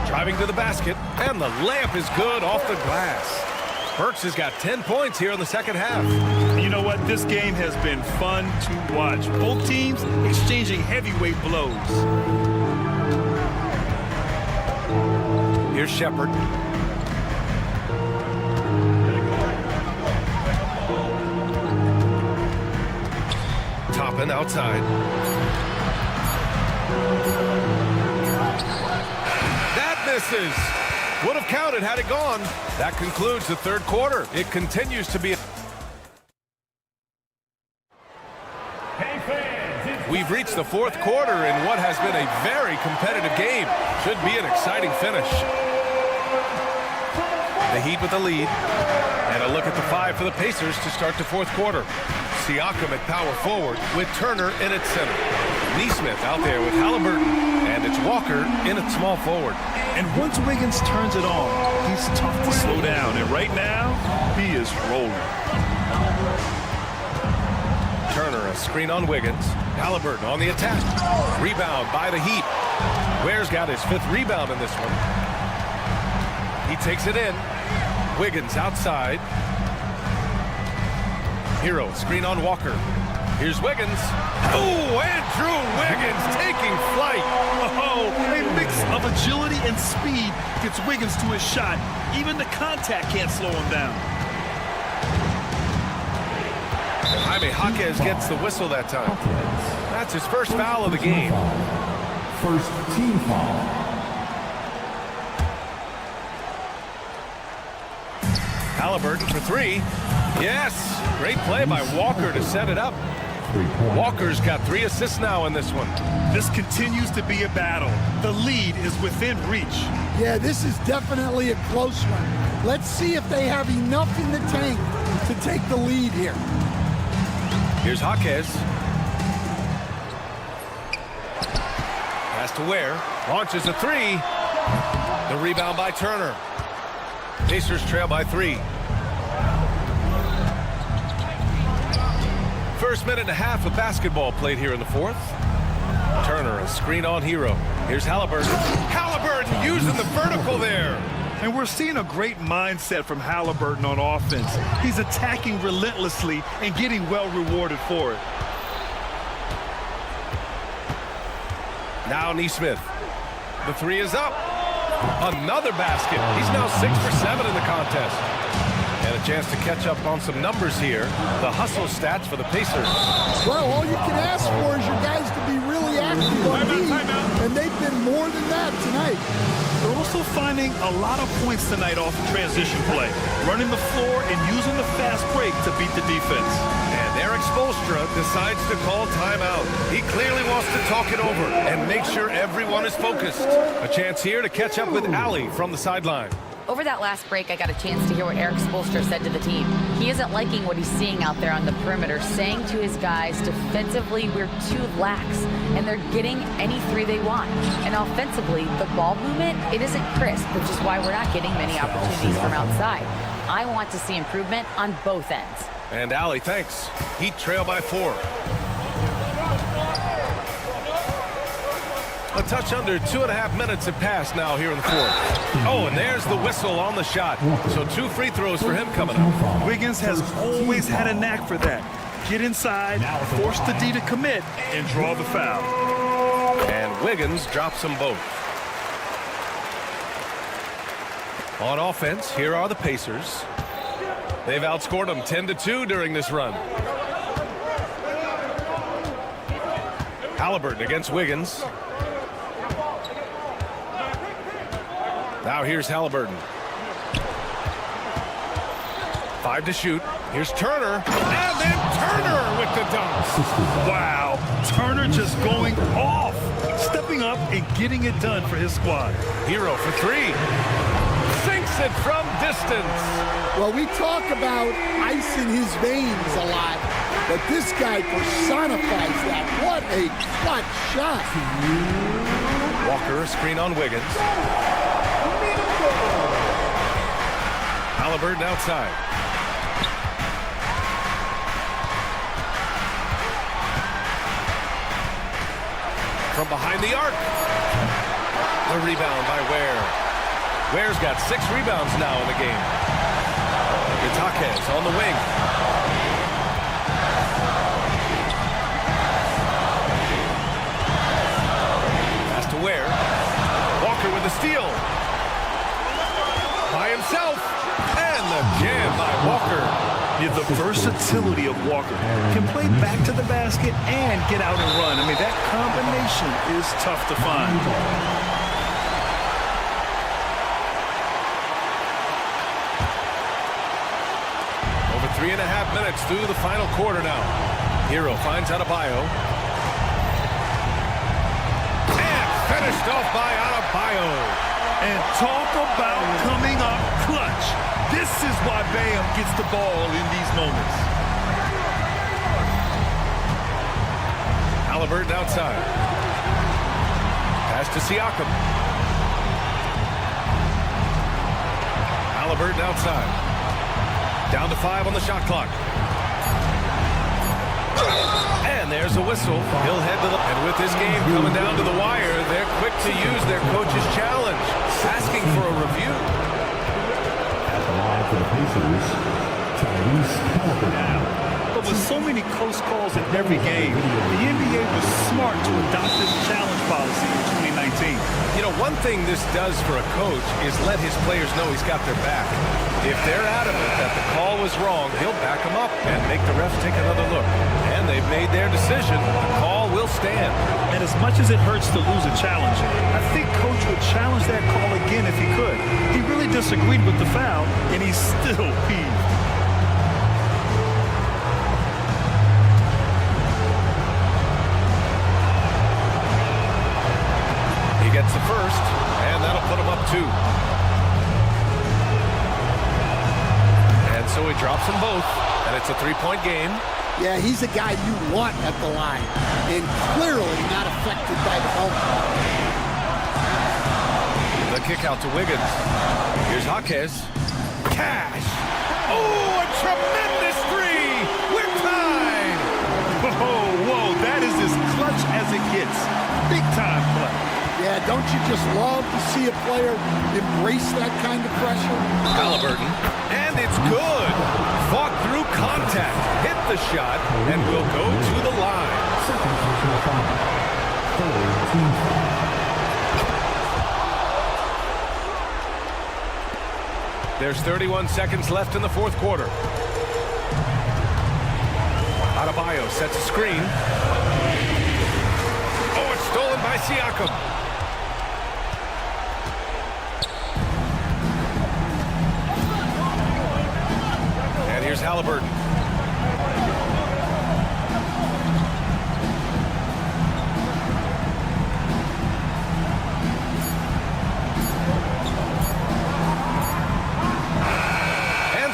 Driving to the basket, and the layup is good off the glass. Burks has got 10 points here in the second half. You know what? This game has been fun to watch. Both teams exchanging heavyweight blows. Here's Shepard. Toppin outside. That misses. Would have counted had it gone. That concludes the third quarter. It continues to be. We've reached the fourth quarter in what has been a very competitive game. Should be an exciting finish. The Heat with the lead. And a look at the 5 for the Pacers to start the fourth quarter. Siakam at power forward with Turner in at center. Nesmith out there with Halliburton. And it's Walker in at small forward. And once Wiggins turns it on, he's tough to slow down. And right now, he is rolling. Turner, a screen on Wiggins. Halliburton on the attack. Rebound by the Heat. Ware's got his 5th rebound in this one. He takes it in. Wiggins outside. Hero, screen on Walker. Here's Wiggins. Oh, Andrew Wiggins taking flight. Oh, a mix of agility and speed gets Wiggins to his shot. Even the contact can't slow him down. Jaime Jaquez gets the whistle that time. That's his first foul of the game. First team foul. Halliburton for 3. Yes, great play by Walker to set it up. Walker's got 3 assists now in this one. This continues to be a battle. The lead is within reach. Yeah, this is definitely a close one. Let's see if they have enough in the tank to take the lead here. Here's Jaquez. Pass to Ware. Launches a 3. The rebound by Turner. Pacers trail by 3. First minute and a half of basketball played here in the fourth. Turner, a screen on Hero. Here's Halliburton. Halliburton using the vertical there. And we're seeing a great mindset from Halliburton on offense. He's attacking relentlessly and getting well rewarded for it. Now Nesmith. The 3 is up. Another basket. He's now 6 for 7 in the contest. And a chance to catch up on some numbers here. The hustle stats for the Pacers. Well, all you can ask for is your guys to be really active on D, and they've been more than that tonight. They're also finding a lot of points tonight off the transition play, running the floor and using the fast break to beat the defense. And Eric Spoelstra decides to call timeout. He clearly wants to talk it over and make sure everyone is focused. A chance here to catch up with Allie from the sideline. Over that last break, I got a chance to hear what Eric Spoelstra said to the team. He isn't liking what he's seeing out there on the perimeter, saying to his guys, defensively, we're too lax, and they're getting any 3 they want. And offensively, the ball movement, it isn't crisp, which is why we're not getting many opportunities from outside. I want to see improvement on both ends. And Allie, thanks. Heat trail by 4. A touch under 2.5 minutes have passed now here in the fourth. Oh, and there's the whistle on the shot. So 2 free throws for him coming up. Wiggins has always had a knack for that. Get inside, force the D to commit, and draw the foul. And Wiggins drops them both. On offense, here are the Pacers. They've outscored them 10-2 during this run. Halliburton against Wiggins. Now here's Halliburton. 5 to shoot. Here's Turner. And then Turner with the dunk. Wow. Turner just going off. Stepping up and getting it done for his squad. Hero for 3. Sinks it from distance. Well, we talk about ice in his veins a lot. but this guy personifies that. What a clutch shot. Walker, screen on Wiggins. Halliburton outside. From behind the arc. The rebound by Ware. Ware's got 6 rebounds now in the game. Itaquez on the wing. Pass to Ware. Walker with the steal. By himself. And the jam by Walker. Yeah, the versatility of Walker. Can play back to the basket and get out and run. I mean, that combination is tough to find. Over 3.5 minutes through the final quarter now. Hero finds Adebayo. And finished off by Adebayo. And talk about coming up clutch. This is why Bam gets the ball in these moments. Halliburton outside. Pass to Siakam. Halliburton outside. Down to 5 on the shot clock. And there's a whistle. He'll head to the... And with this game coming down to the wire, they're quick to use their coach's challenge. Asking for a review. At the line for the Pacers, Tyrese Halliburton. But with so many close calls in every game, the NBA was smart to adopt this challenge policy in 2019. You know, one thing this does for a coach is let his players know he's got their back. If they're adamant that the call was wrong, he'll back them up and make the refs take another look. And they've made their decision. The call will stand. And as much as it hurts to lose a challenge, I think Coach would challenge that call again if he could. He really disagreed with the foul, and he's still peeved. He gets the first, and that'll put him up 2. And so he drops them both, and it's a 3-point game. Yeah, he's a guy you want at the line, and clearly not affected by the help. The kick out to Wiggins. Here's Jaquez. Cash. Oh, a tremendous 3. We're tied. Whoa, that is as clutch as it gets. Big time play. Yeah, don't you just love to see a player embrace that kind of pressure? Halliburton. And it's good. Fought through contact. Hit the shot and will go to the line. Second personal foul. Third team foul. There's 31 seconds left in the fourth quarter. Adebayo sets a screen. Oh, it's stolen by Siakam. And here's Halliburton.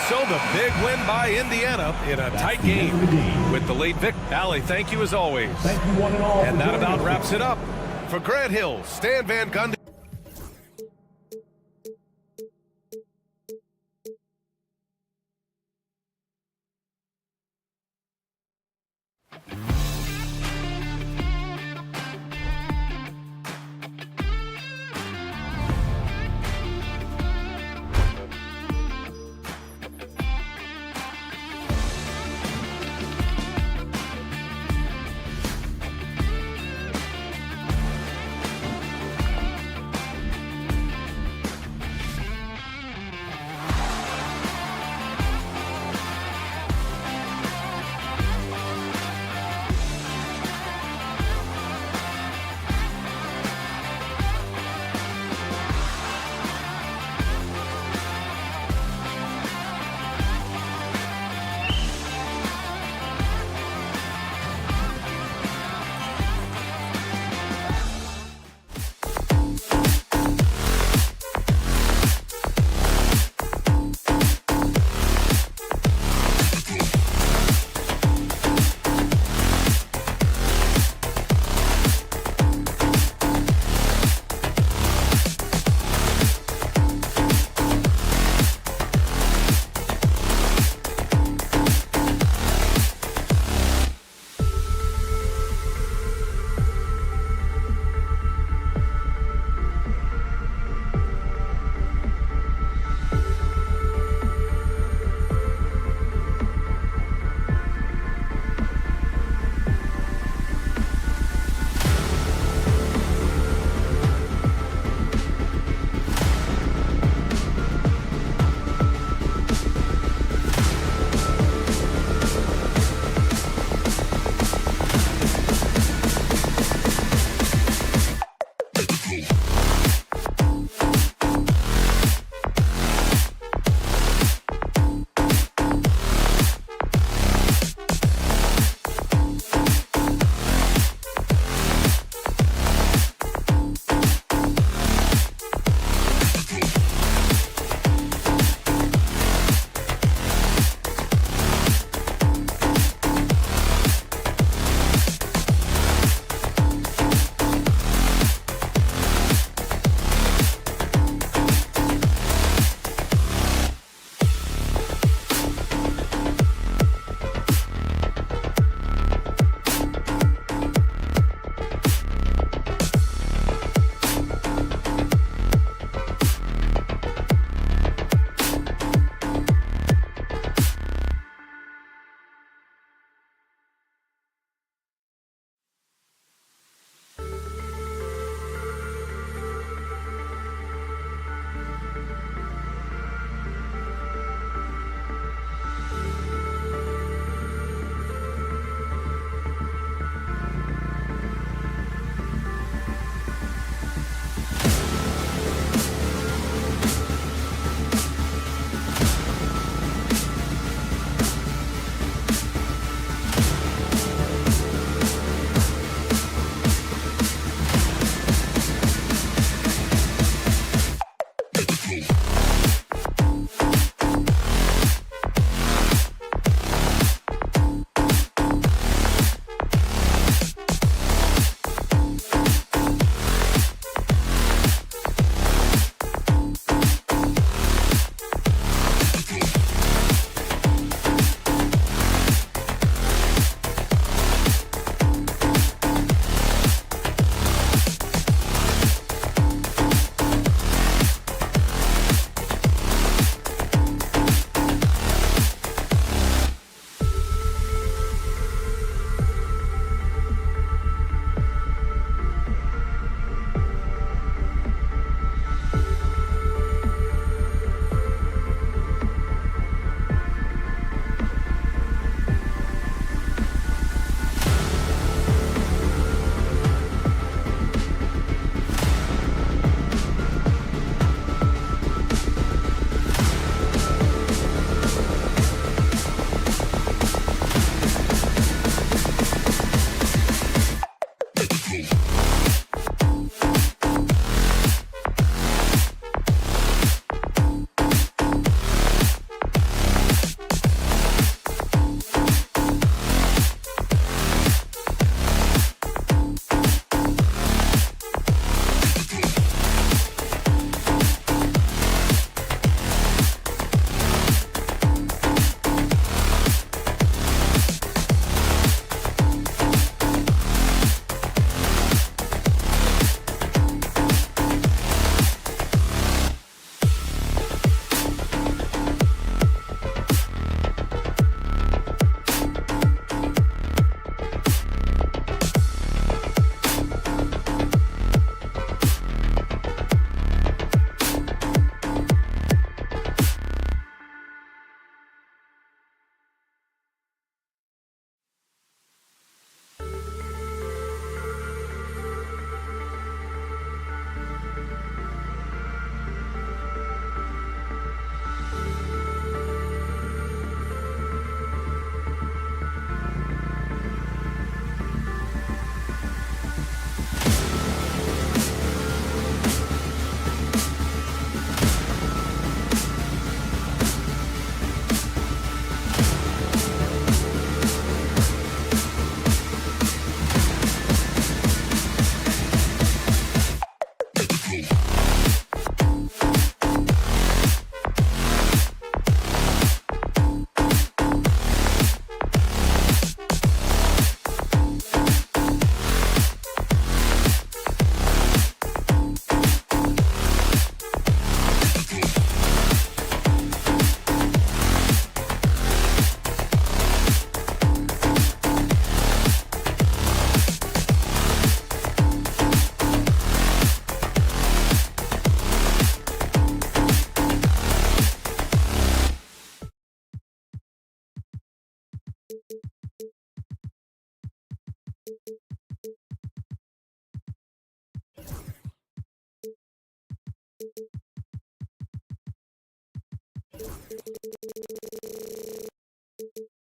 So the big win by Indiana in a tight game with the late Vic. Allie, thank you as always. Thank you one and all. And that about wraps it up. For Grant Hill, Stan Van Gundy.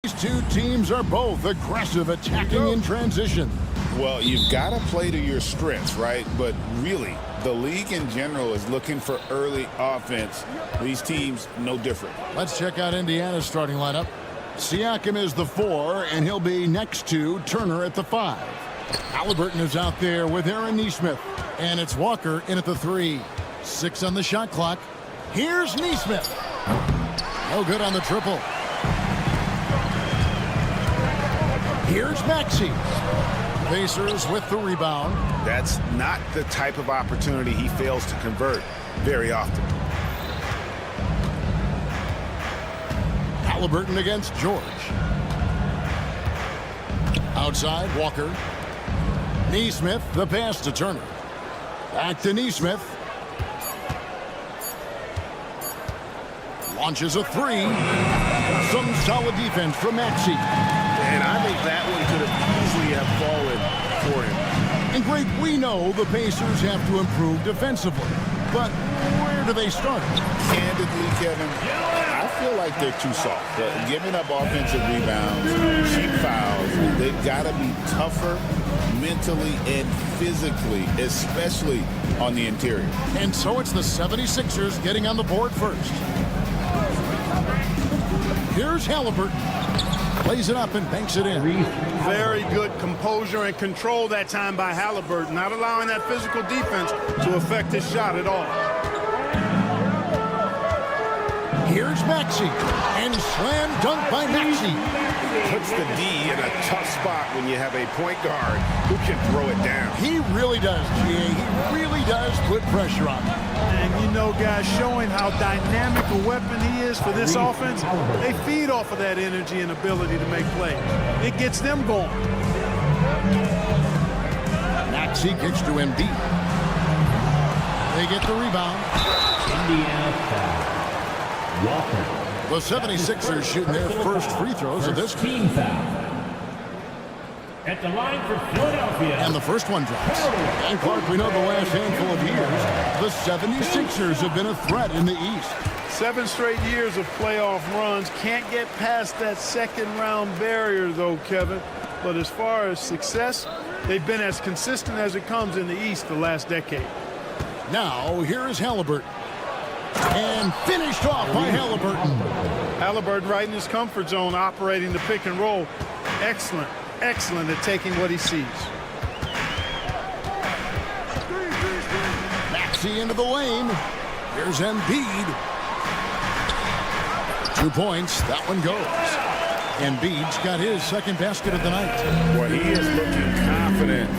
These two teams are both aggressive, attacking in transition. Well, you've got to play to your strengths, right? But really, the league in general is looking for early offense. These teams, no different. Let's check out Indiana's starting lineup. Siakam is the 4, and he'll be next to Turner at the 5. Halliburton is out there with Aaron Nesmith, and it's Walker in at the 3. 6 on the shot clock. Here's Nesmith. No good on the triple. Here's Maxey. Pacers with the rebound. That's not the type of opportunity he fails to convert very often. Halliburton against George. Outside, Walker. Nesmith, the pass to Turner. Back to Nesmith. Launches a 3. Some solid defense from Maxey. And I think that one could have easily have fallen for him. And Greg, we know the Pacers have to improve defensively. But where do they start? Candidly, Kevin, I feel like they're too soft. Giving up offensive rebounds, cheap fouls, they've got to be tougher mentally and physically, especially on the interior. And so it's the 76ers getting on the board first. Here's Halliburton. Plays it up and banks it in. Very good composure and control that time by Halliburton, not allowing that physical defense to affect his shot at all. Here's Maxey, and slam dunk by Maxey. Puts the D in a tough spot when you have a point guard who can throw it down. He really does, G.A. He really does put pressure on him. And you know, guys, showing how dynamic a weapon he is for this offense, they feed off of that energy and ability to make plays. It gets them going. Maxey kicks to Embiid. They get the rebound. Indiana foul. Walker. The 76ers shooting their first free throws of this game. Team foul. At the line for Philadelphia. And the first one drops. And Clark, we know the last handful of years, the 76ers have been a threat in the East. 7 straight years of playoff runs. Can't get past that second-round barrier, though, Kevin. But as far as success, they've been as consistent as it comes in the East the last decade. Now, here is Halliburton. And finished off by Halliburton. Halliburton right in his comfort zone, operating the pick and roll. Excellent, excellent at taking what he sees. Maxey into the lane. Here's Embiid. 2 points. That one goes. Embiid's got his second basket of the night. Well, he is looking confident.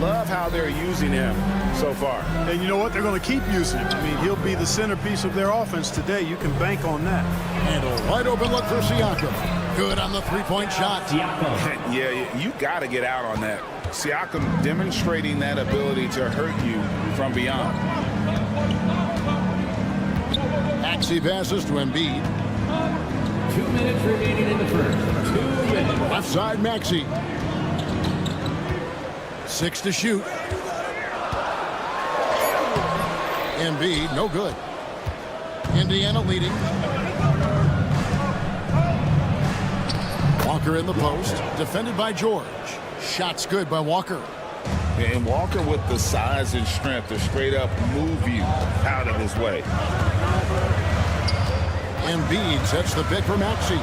Love how they're using him so far. And you know what? They're going to keep using him. I mean, he'll be the centerpiece of their offense today. You can bank on that. And a wide open look for Siakam. Good on the three-point shot. Yeah, you got to get out on that. Siakam demonstrating that ability to hurt you from beyond. Maxey passes to Embiid. 2 minutes remaining in the first. 2 minutes. Left side, Maxey. 6 to shoot. Embiid, no good. Indiana leading. Walker in the post, defended by George. Shots good by Walker. And Walker with the size and strength to straight up move you out of his way. Embiid sets the pick for Maxey.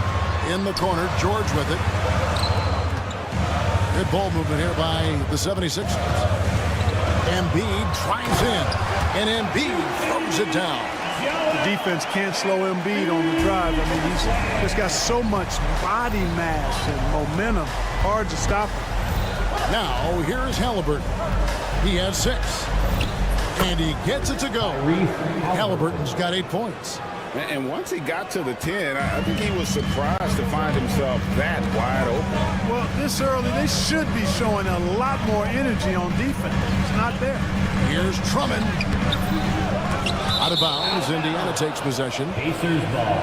In the corner, George with it. Good ball movement here by the 76ers. Embiid drives in, and Embiid throws it down. The defense can't slow Embiid on the drive. I mean, he's just got so much body mass and momentum. Hard to stop him. Now, here is Halliburton. He has 6. And he gets it to go. Halliburton's got 8 points. And once he got to the 10, I think he was surprised to find himself that wide open. Well, this early, they should be showing a lot more energy on defense. It's not there. Here's Drummond. Out of bounds. Indiana takes possession. Pacers ball.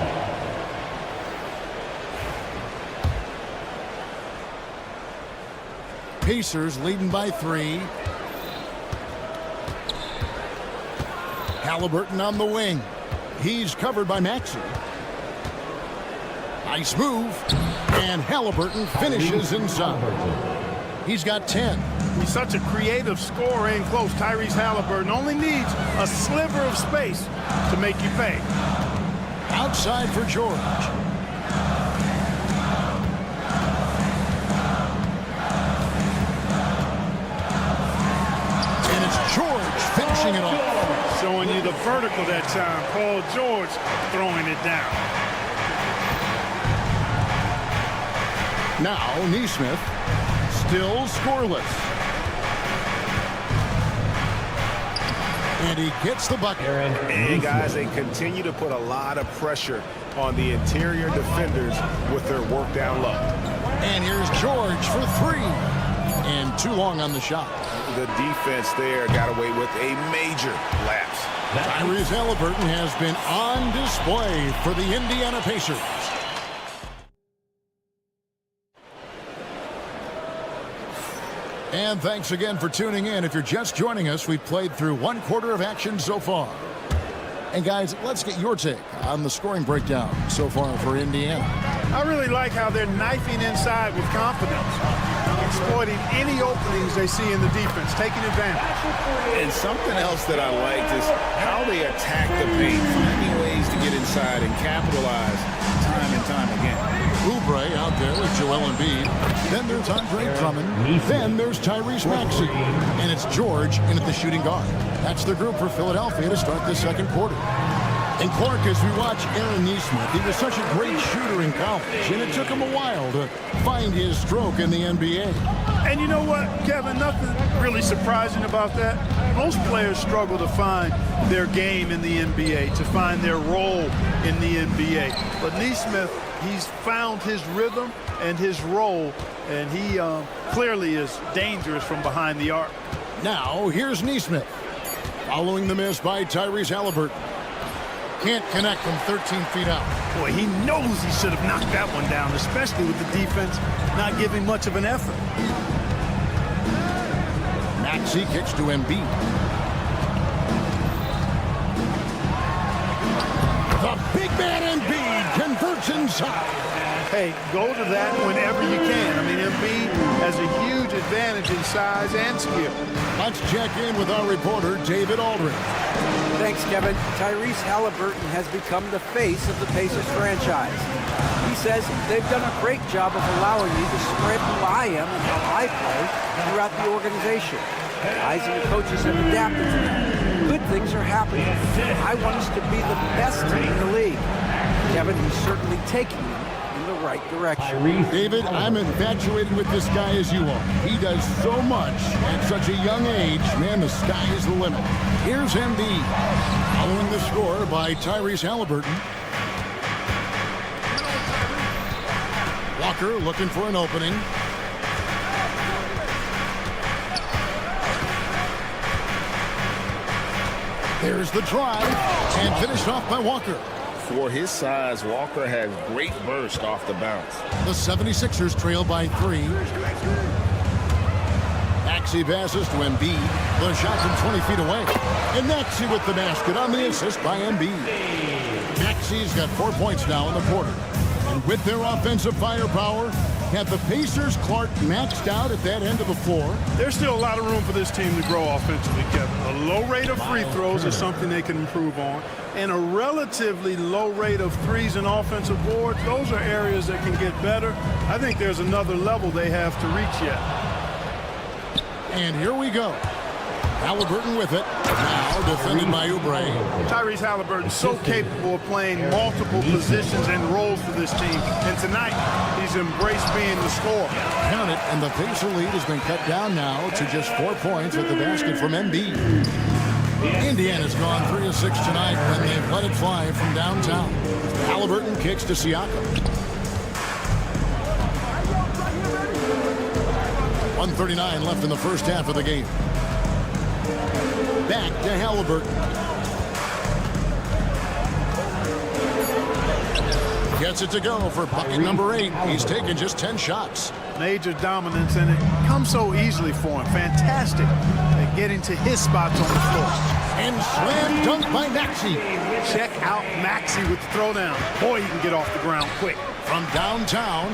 Pacers leading by 3. Halliburton on the wing. He's covered by Maxey. Nice move. And Halliburton finishes inside. He's got 10. He's such a creative scorer in close. Tyrese Halliburton only needs a sliver of space to make you pay. Outside for George. And it's George finishing it off. Showing you the vertical that time. Paul George throwing it down. Now Nesmith still scoreless. And he gets the bucket. And guys, they continue to put a lot of pressure on the interior defenders with their work down low. And here's George for three. And too long on the shot. The defense there got away with a major lapse. Tyrese Halliburton has been on display for the Indiana Pacers. And thanks again for tuning in. If you're just joining us, we've played through one quarter of action so far. And guys, let's get your take on the scoring breakdown so far for Indiana. I really like how they're knifing inside with confidence, exploiting any openings they see in the defense, taking advantage. And something else that I liked is how they attack the paint, finding ways to get inside and capitalize time and time again. Oubre out there with Joel Embiid. Then there's Andre Drummond. Then there's Tyrese Maxey. And it's George in at the shooting guard. That's the group for Philadelphia to start the second quarter. And Clark, as we watch Aaron Nesmith, he was such a great shooter in college, and it took him a while to find his stroke in the NBA. And you know what, Kevin, nothing really surprising about that. Most players struggle to find their game in the NBA, to find their role in the NBA. But Nesmith, he's found his rhythm and his role, and he clearly is dangerous from behind the arc. Now, here's Nesmith. Following the miss by Tyrese Halliburton. Can't connect from 13 feet out. Boy, he knows he should have knocked that one down, especially with the defense not giving much of an effort. Maxey kicks to Embiid. The big man Embiid converts inside. Hey, go to that whenever you can. I mean, Embiid has a huge advantage in size and skill. Let's check in with our reporter, David Aldridge. Thanks, Kevin. Tyrese Halliburton has become the face of the Pacers franchise. He says they've done a great job of allowing me to spread who I am and how I play throughout the organization. Guys and the coaches have adapted to that. Good things are happening. I want us to be the best team in the league. Kevin, he's certainly taking them in the right direction. David, I'm infatuated with this guy as you are. He does so much at such a young age. Man, the sky is the limit. Here's Embiid, following the score by Tyrese Halliburton. Walker looking for an opening. There's the drive, and finished off by Walker. For his size, Walker has great burst off the bounce. The 76ers trail by 3. Maxey passes to Embiid. The shot from 20 feet away. And Maxey with the basket on the assist by Embiid. Maxey's got 4 points now in the quarter. And with their offensive firepower, have the Pacers, Clark, maxed out at that end of the floor? There's still a lot of room for this team to grow offensively, Kevin. A low rate of free throws is something they can improve on. And a relatively low rate of threes and offensive boards, those are areas that can get better. I think there's another level they have to reach yet. And here we go. Halliburton with it. Now defended by Oubre. Tyrese Halliburton so capable of playing multiple positions and roles for this team. And tonight, he's embraced being the scorer. Count it, and the Pacer lead has been cut down now to just 4 points with the basket from Embiid. Indiana's gone 3 of 6 tonight when they've let it fly from downtown. Halliburton kicks to Siakam. 1:39 left in the first half of the game. Back to Halliburton. Gets it to go for bucket number 8. He's taken just 10 shots. Major dominance, and it comes so easily for him. Fantastic at getting to his spots on the floor. And slam dunk by Maxey. Check out Maxey with the throwdown. Boy, he can get off the ground quick. from downtown.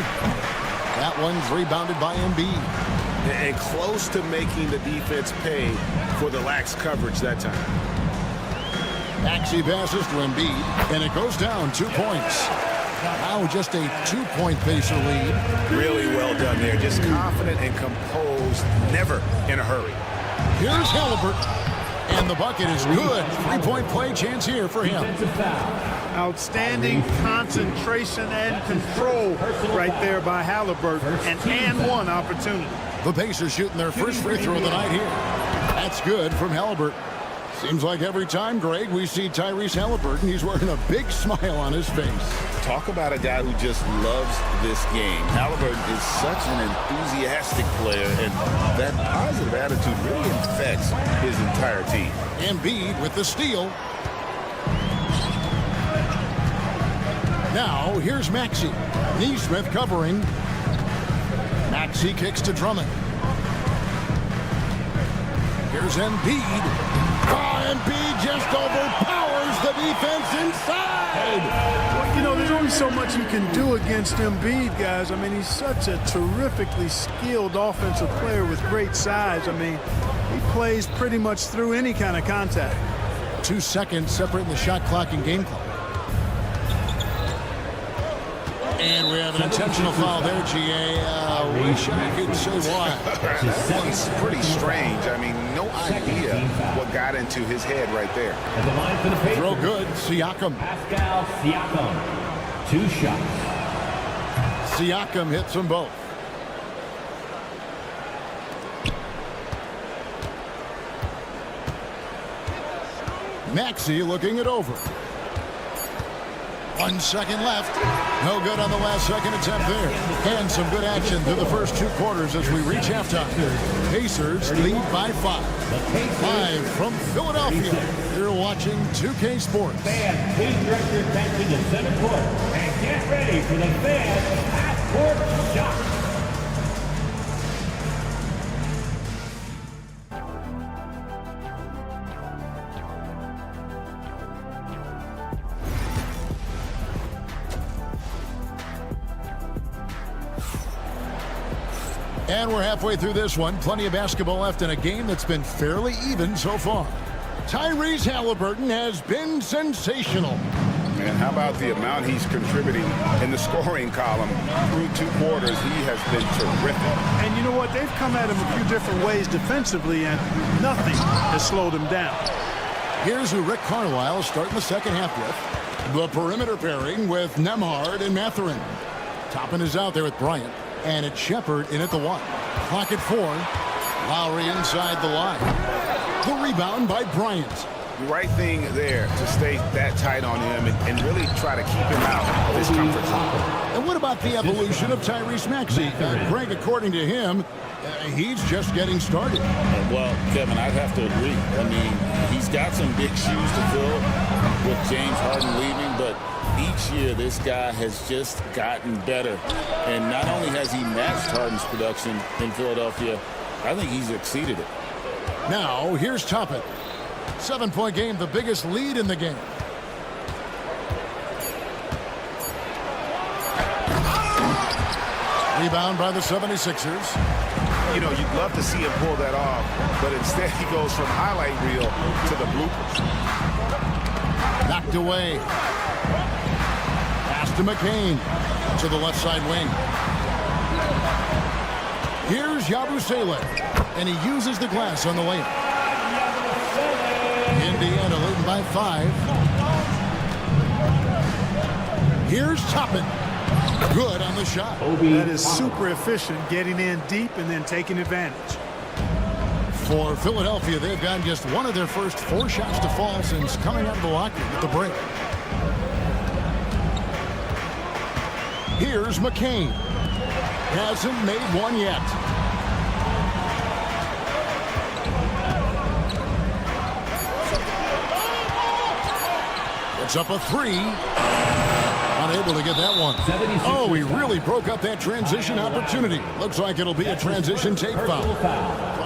That one's rebounded by Embiid. And close to making the defense pay for the lax coverage that time. Maxey passes to Embiid, and it goes down 2 points. Now just a 2-point Pacer lead. Really well done there. Just confident and composed, never in a hurry. Here's Halliburton, and the bucket is good. 3-point play chance here for him. Outstanding concentration and control right there by Halliburton. And one opportunity. The Pacers shooting their first free throw of the night here. That's good from Halliburton. Seems like every time, Greg, we see Tyrese Halliburton, he's wearing a big smile on his face. Talk about a guy who just loves this game. Halliburton is such an enthusiastic player, and that positive attitude really infects his entire team. Embiid with the steal. Now, here's Maxey. Neesmith covering. Maxey kicks to Drummond. Here's Embiid. Embiid just overpowers the defense inside. Well, you know, there's only so much you can do against Embiid, guys. I mean, he's such a terrifically skilled offensive player with great size. I mean, he plays pretty much through any kind of contact. 2 seconds separating the shot clock and game clock. And we have an intentional foul there, GA. Wish I could say why. That one's pretty strange. I mean, no idea what got into his head right there. At the line for the Pacers. Throw good, Siakam. Pascal Siakam. 2 shots. Siakam hits them both. Maxey looking it over. 1 second left. No good on the last second attempt there. And some good action through the first 2 quarters as we reach halftime. Pacers lead by 5. Live from Philadelphia, you're watching 2K Sports. Fans, please direct your attention to center court and get ready for the fans half-court shot. And we're halfway through this one. Plenty of basketball left in a game that's been fairly even so far. Tyrese Halliburton has been sensational. And how about the amount he's contributing in the scoring column through 2 quarters? He has been terrific. And you know what? They've come at him a few different ways defensively, and nothing has slowed him down. Here's who Rick Carlisle is starting the second half with. The perimeter pairing with Nembhard and Mathurin. Toppin is out there with Bryant. And it's Shepard in at the 1. Clock at 4. Lowry inside the line. The rebound by Bryant. The right thing there to stay that tight on him and really try to keep him out of his comfort zone. And what about the evolution of Tyrese Maxey? Greg, according to him, he's just getting started. Well, Kevin, I'd have to agree. I mean, he's got some big shoes to fill with James Harden leaving, but each year this guy has just gotten better. And not only has he matched Harden's production in Philadelphia, I think he's exceeded it. Now, here's Toppin. 7-point game, the biggest lead in the game. Rebound by the 76ers. You know, you'd love to see him pull that off, but instead he goes from highlight reel to the bloopers. Knocked away. Pass to McCain to the left side wing. Here's Yabusele, and he uses the glass on the layup. Indiana leading by 5. Here's Toppin. Good on the shot. That is super efficient, getting in deep and then taking advantage. For Philadelphia, they've gotten just one of their first 4 shots to fall since coming out of the locker room at the break. Here's McCain. Hasn't made one yet. It's up a 3. Unable to get that one. Oh, he really broke up that transition opportunity. Looks like it'll be a transition take foul.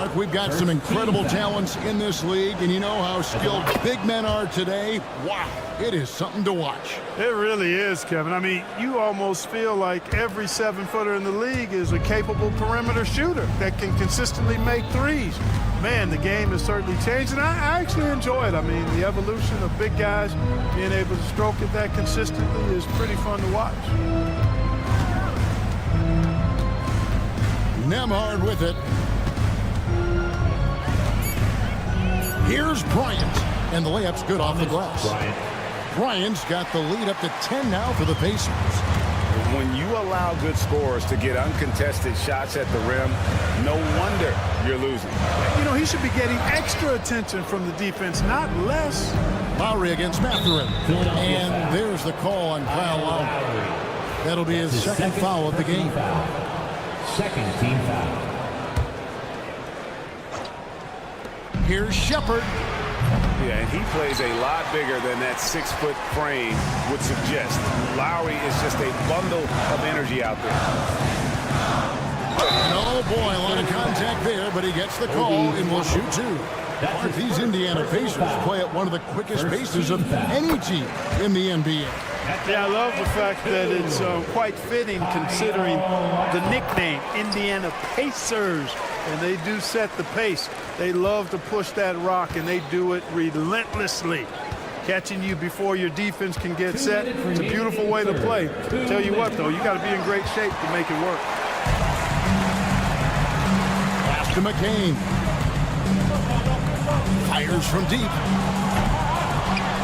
Clark, we've got some incredible talents in this league, and you know how skilled big men are today. Wow, it is something to watch. It really is, Kevin. I mean, you almost feel like every 7-footer in the league is a capable perimeter shooter that can consistently make threes. Man, the game has certainly changed, and I actually enjoy it. I mean, the evolution of big guys being able to stroke it that consistently is pretty fun to watch. Nemhard with it. Here's Bryant, and the layup's good off the glass. Bryant's got the lead up to 10 now for the Pacers. When you allow good scorers to get uncontested shots at the rim, no wonder you're losing. You know, he should be getting extra attention from the defense, not less. Lowry against Mathurin. And there's the call on Kyle Lowry. That'll be his second foul of the game. Second team foul. Here's Shepard. Yeah, and he plays a lot bigger than that 6-foot frame would suggest. Lowry is just a bundle of energy out there. Oh boy, a lot of contact there, but he gets the call and will shoot two. Clark, these Indiana Pacers play at one of the quickest paces of any team in the NBA. Yeah, I love the fact that it's quite fitting considering the nickname, Indiana Pacers. And they do set the pace. They love to push that rock, and they do it relentlessly. Catching you before your defense can get set. It's a beautiful way to play. Tell you what, though, you got to be in great shape to make it work. Pass to McCain. Fires from deep.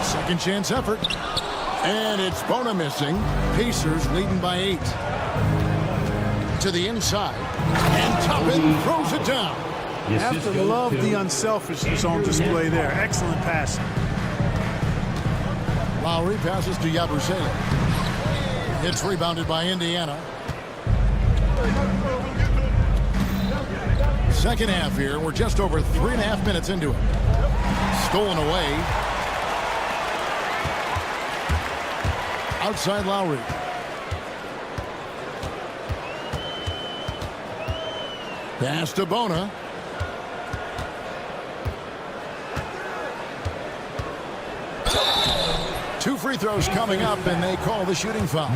Second chance effort. And it's Bona missing. Pacers leading by 8. To the inside. And Toppin throws it down. You have to love the unselfishness on display there. Excellent passing. Lowry passes to Yabusele. It's rebounded by Indiana. Second half here. We're just over 3.5 minutes into it. Stolen away. Outside Lowry. Pass to Bona. Two free throws coming up, and they call the shooting foul.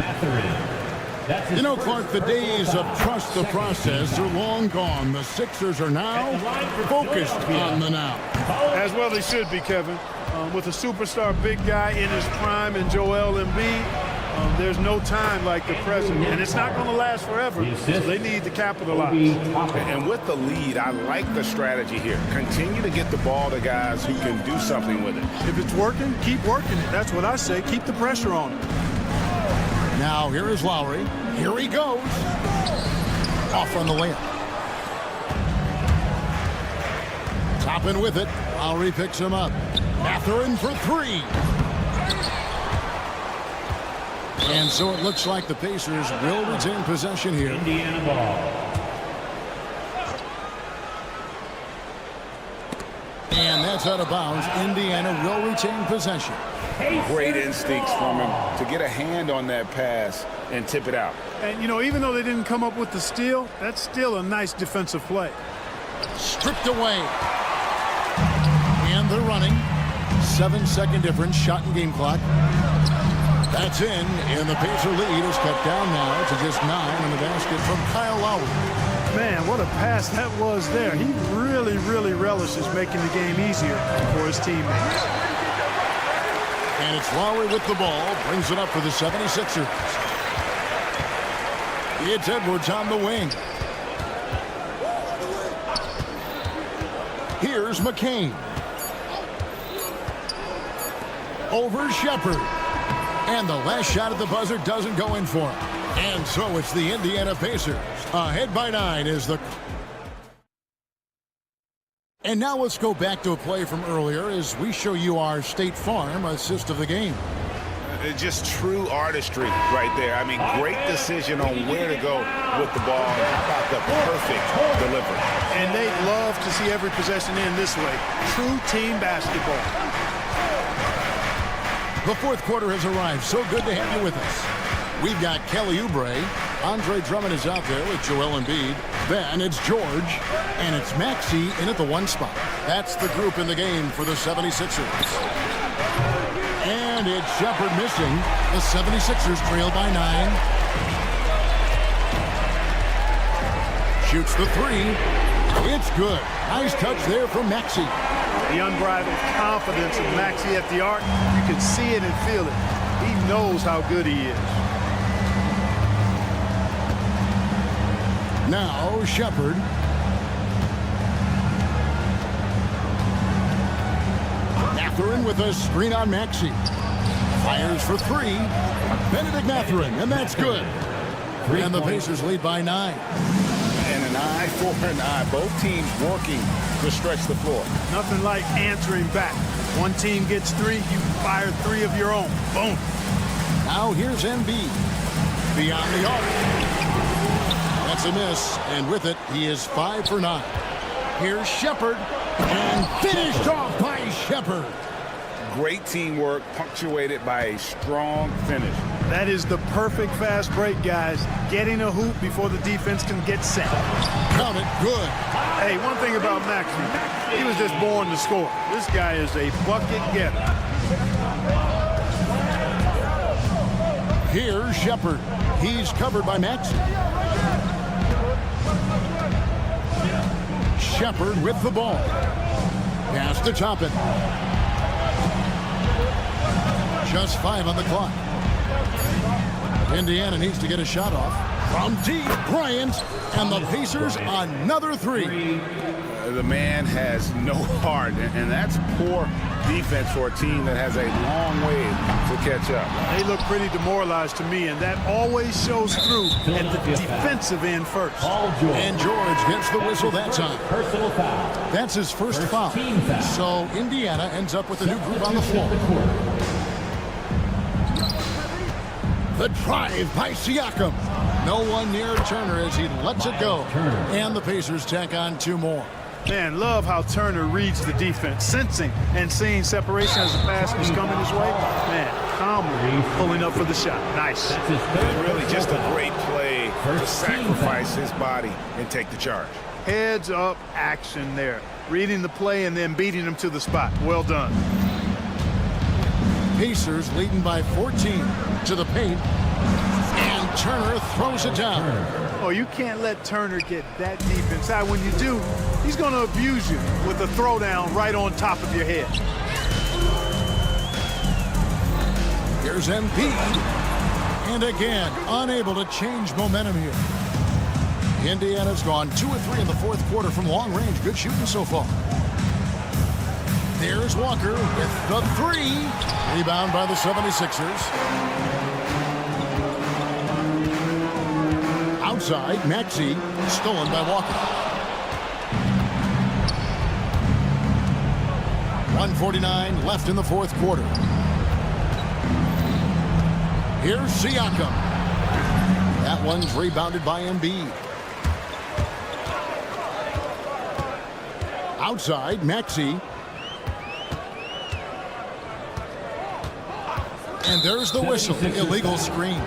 You know, Clark, the days of trust the process are long gone. The Sixers are now focused on the now. As well they should be, Kevin. With a superstar big guy in his prime and Joel Embiid, there's no time like the present, and it's not going to last forever, so they need to capitalize. And with the lead, I like the strategy here. Continue to get the ball to guys who can do something with it. If it's working, keep working it. That's what I say. Keep the pressure on it. Now here is Lowry. Here he goes. Off on the layup. Toppin with it. Lowry picks him up. Mathurin for three. And so it looks like the Pacers will retain possession here. Indiana ball. And that's out of bounds. Indiana will retain possession. Great instincts from him to get a hand on that pass and tip it out. And, you know, even though they didn't come up with the steal, that's still a nice defensive play. Stripped away. And they're running. 7-second difference, shot and game clock. That's in, and the Pacer lead is cut down now to just 9 on the basket from Kyle Lowry. Man, what a pass that was there. He really, really relishes making the game easier for his teammates. And it's Lowry with the ball, brings it up for the 76ers. It's Edwards on the wing. Here's McCain. Over Shepard. And the last shot at the buzzer doesn't go in for him. And so it's the Indiana Pacers. Ahead by 9 is the... And now let's go back to a play from earlier as we show you our State Farm assist of the game. Just true artistry right there. I mean, great decision on where to go with the ball. And how about the perfect delivery? And they love to see every possession in this way. True team basketball. The fourth quarter has arrived. So good to have you with us. We've got Kelly Oubre Andre Drummond is out there with Joel Embiid. Then it's George, and it's Maxey in at the 1 spot. That's the group in the game for the 76ers. And it's Shepherd missing. The 76ers trail by 9. Shoots the 3. It's good. Nice touch there from Maxey. The unbridled confidence of Maxey at the arc, you can see it and feel it. He knows how good he is. Now Shepherd. Mathurin with a screen on Maxey. Fires for 3. Benedict Mathurin, and that's good. And the Pacers lead by 9. And an eye for an eye. Both teams working to stretch the floor. Nothing like answering back. One team gets 3, you fire 3 of your own. Boom. Now here's Embiid. Beyond the arc. That's a miss, and with it, he is 5 for 9. Here's Shepherd, and finished off by Shepherd. Great teamwork, punctuated by a strong finish. That is the perfect fast break, guys. Getting a hoop before the defense can get set. Count it, good. Hey, one thing about Maxey, he was just born to score. This guy is a bucket getter. Here's Shepherd. He's covered by Maxey. Shepherd with the ball. Pass to Toppin. Just 5 on the clock. Indiana needs to get a shot off. From deep, Bryant, and the Pacers another 3. The man has no heart, and that's poor defense for a team that has a long way to catch up. They look pretty demoralized to me, and that always shows through at the defensive end first. And George gets the whistle that time. Personal foul. That's his first foul. So Indiana ends up with a new group on the floor. The drive by Siakam. No one near Turner as he lets it go. And the Pacers tack on 2 more. Man, love how Turner reads the defense, sensing and seeing separation as the pass was coming his way. Man, calmly pulling up for the shot. Nice. Really just a great play to sacrifice his body and take the charge. Heads up action there. Reading the play and then beating him to the spot. Well done. Pacers leading by 14 to the paint. And Turner throws it down. Oh, you can't let Turner get that deep inside. When you do, he's going to abuse you with a throwdown right on top of your head. Here's Embiid. And again, unable to change momentum here. Indiana's gone 2 of 3 in the 4th quarter from long range. Good shooting so far. There's Walker with the 3. Rebound by the 76ers. Outside, Maxey, stolen by Walker. 1:49 left in the 4th quarter. Here's Siakam. That one's rebounded by Embiid. Outside, Maxey. And there's the whistle. Illegal screen.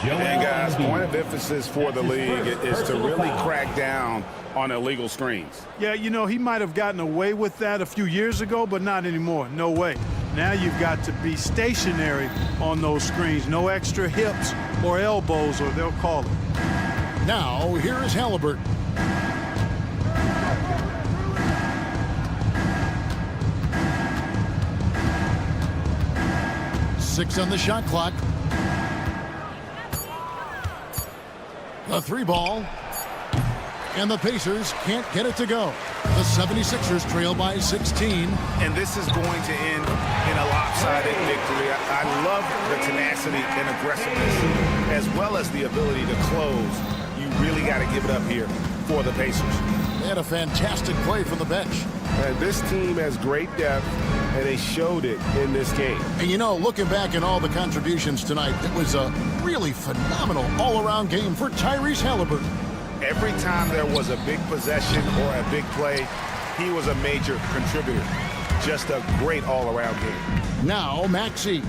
And guys, point of emphasis for the league is to really crack down on illegal screens. Yeah, you know, he might have gotten away with that a few years ago, but not anymore. No way. Now you've got to be stationary on those screens. No extra hips or elbows, or they'll call it. Now, here is Halliburton. Six on the shot clock. The 3 ball. And the Pacers can't get it to go. The 76ers trail by 16. And this is going to end in a lopsided victory. I love the tenacity and aggressiveness, as well as the ability to close. You really got to give it up here for the Pacers. They had a fantastic play from the bench. This team has great depth, and they showed it in this game. And you know, looking back at all the contributions tonight, it was a really phenomenal all-around game for Tyrese Halliburton. Every time there was a big possession or a big play, he was a major contributor. Just a great all-around game. Now, Maxey.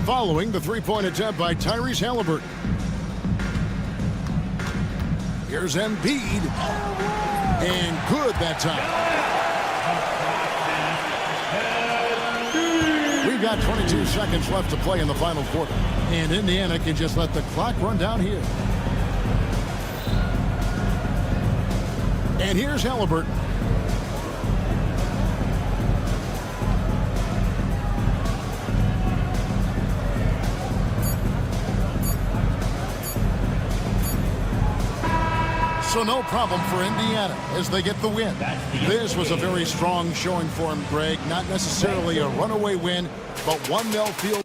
Following the 3-point attempt by Tyrese Halliburton. Here's Embiid. And good that time. We've got 22 seconds left to play in the final quarter. And Indiana can just let the clock run down here. And here's Halliburton. So no problem for Indiana as they get the win. This was a very strong showing for him, Greg. Not necessarily a runaway win, but one they'll feel.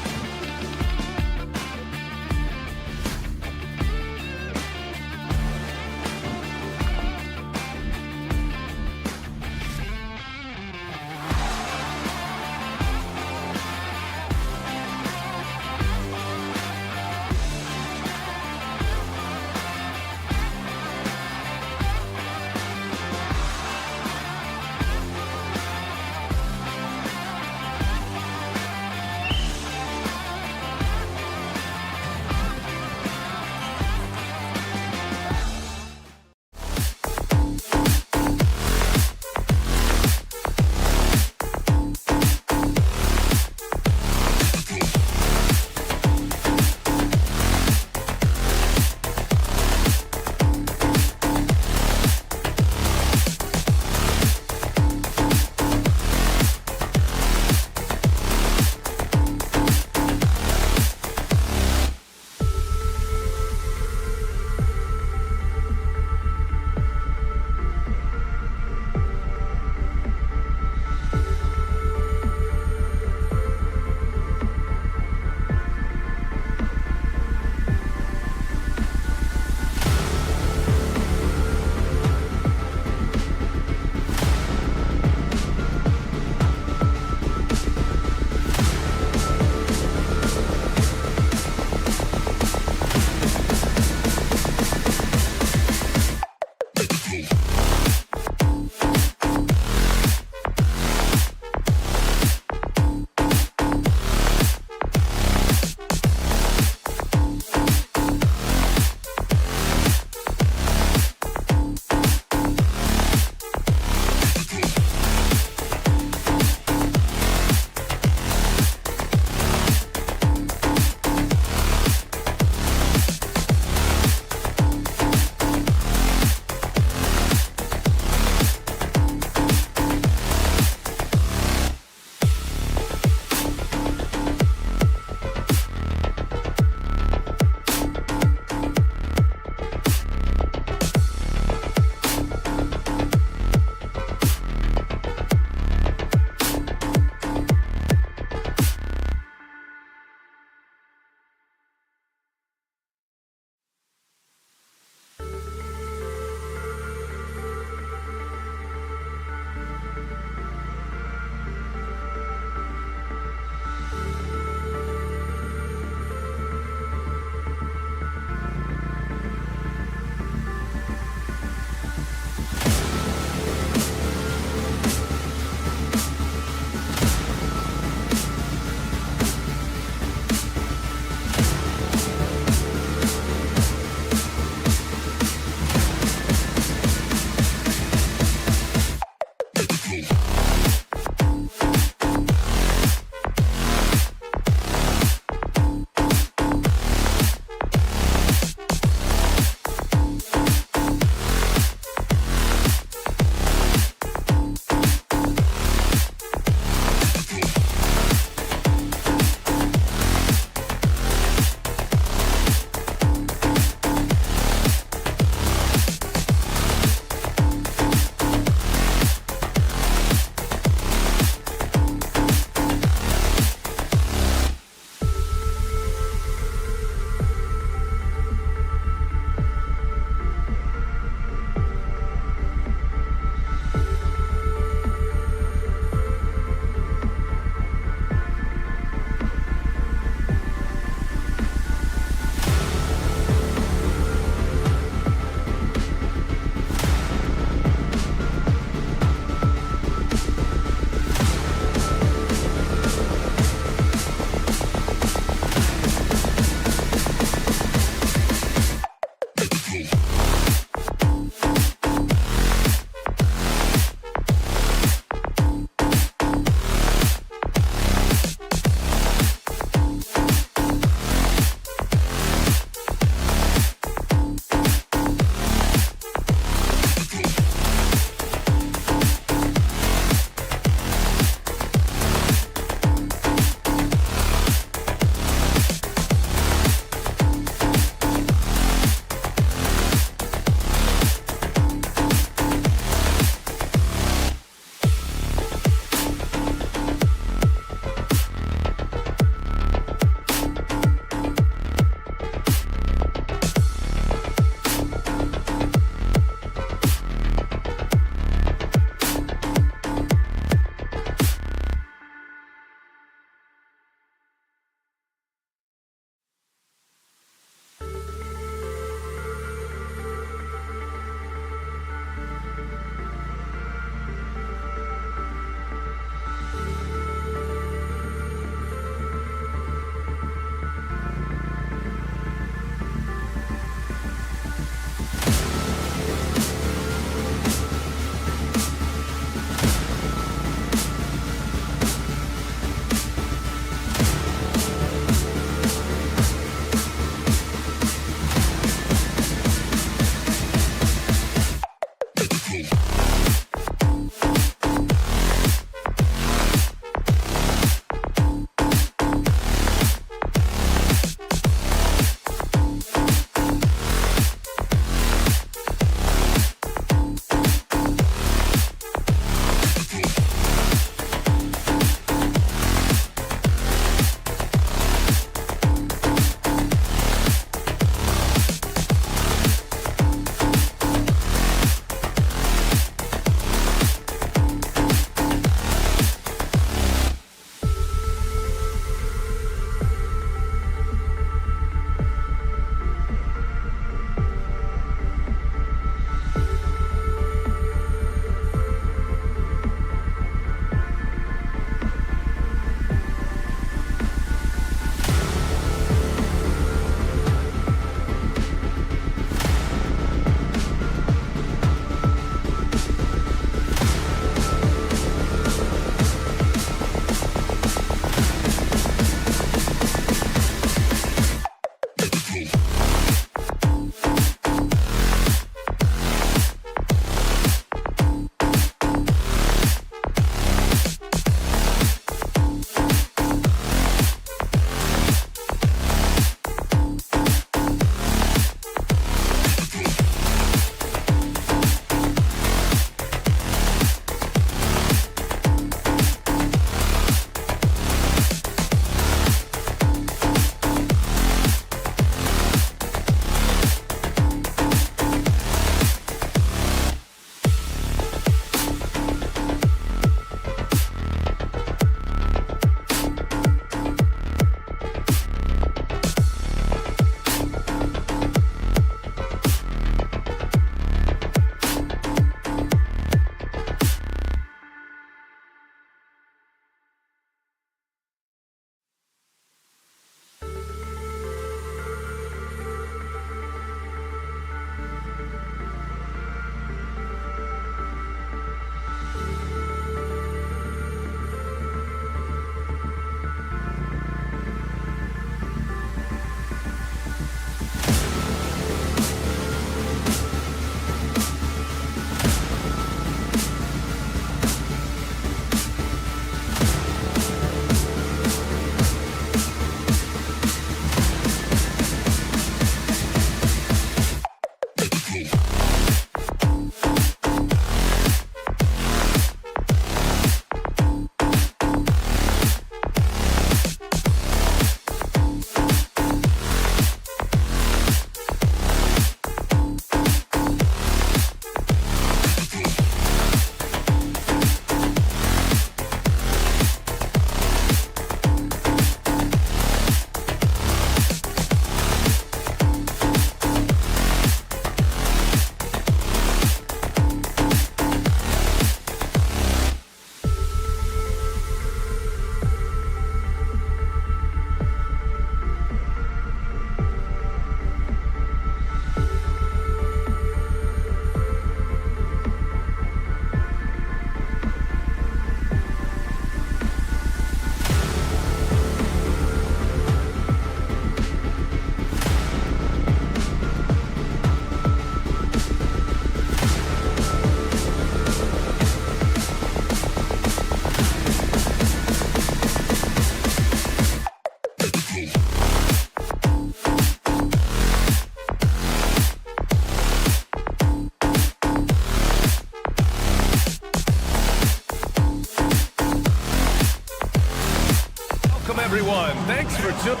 resume.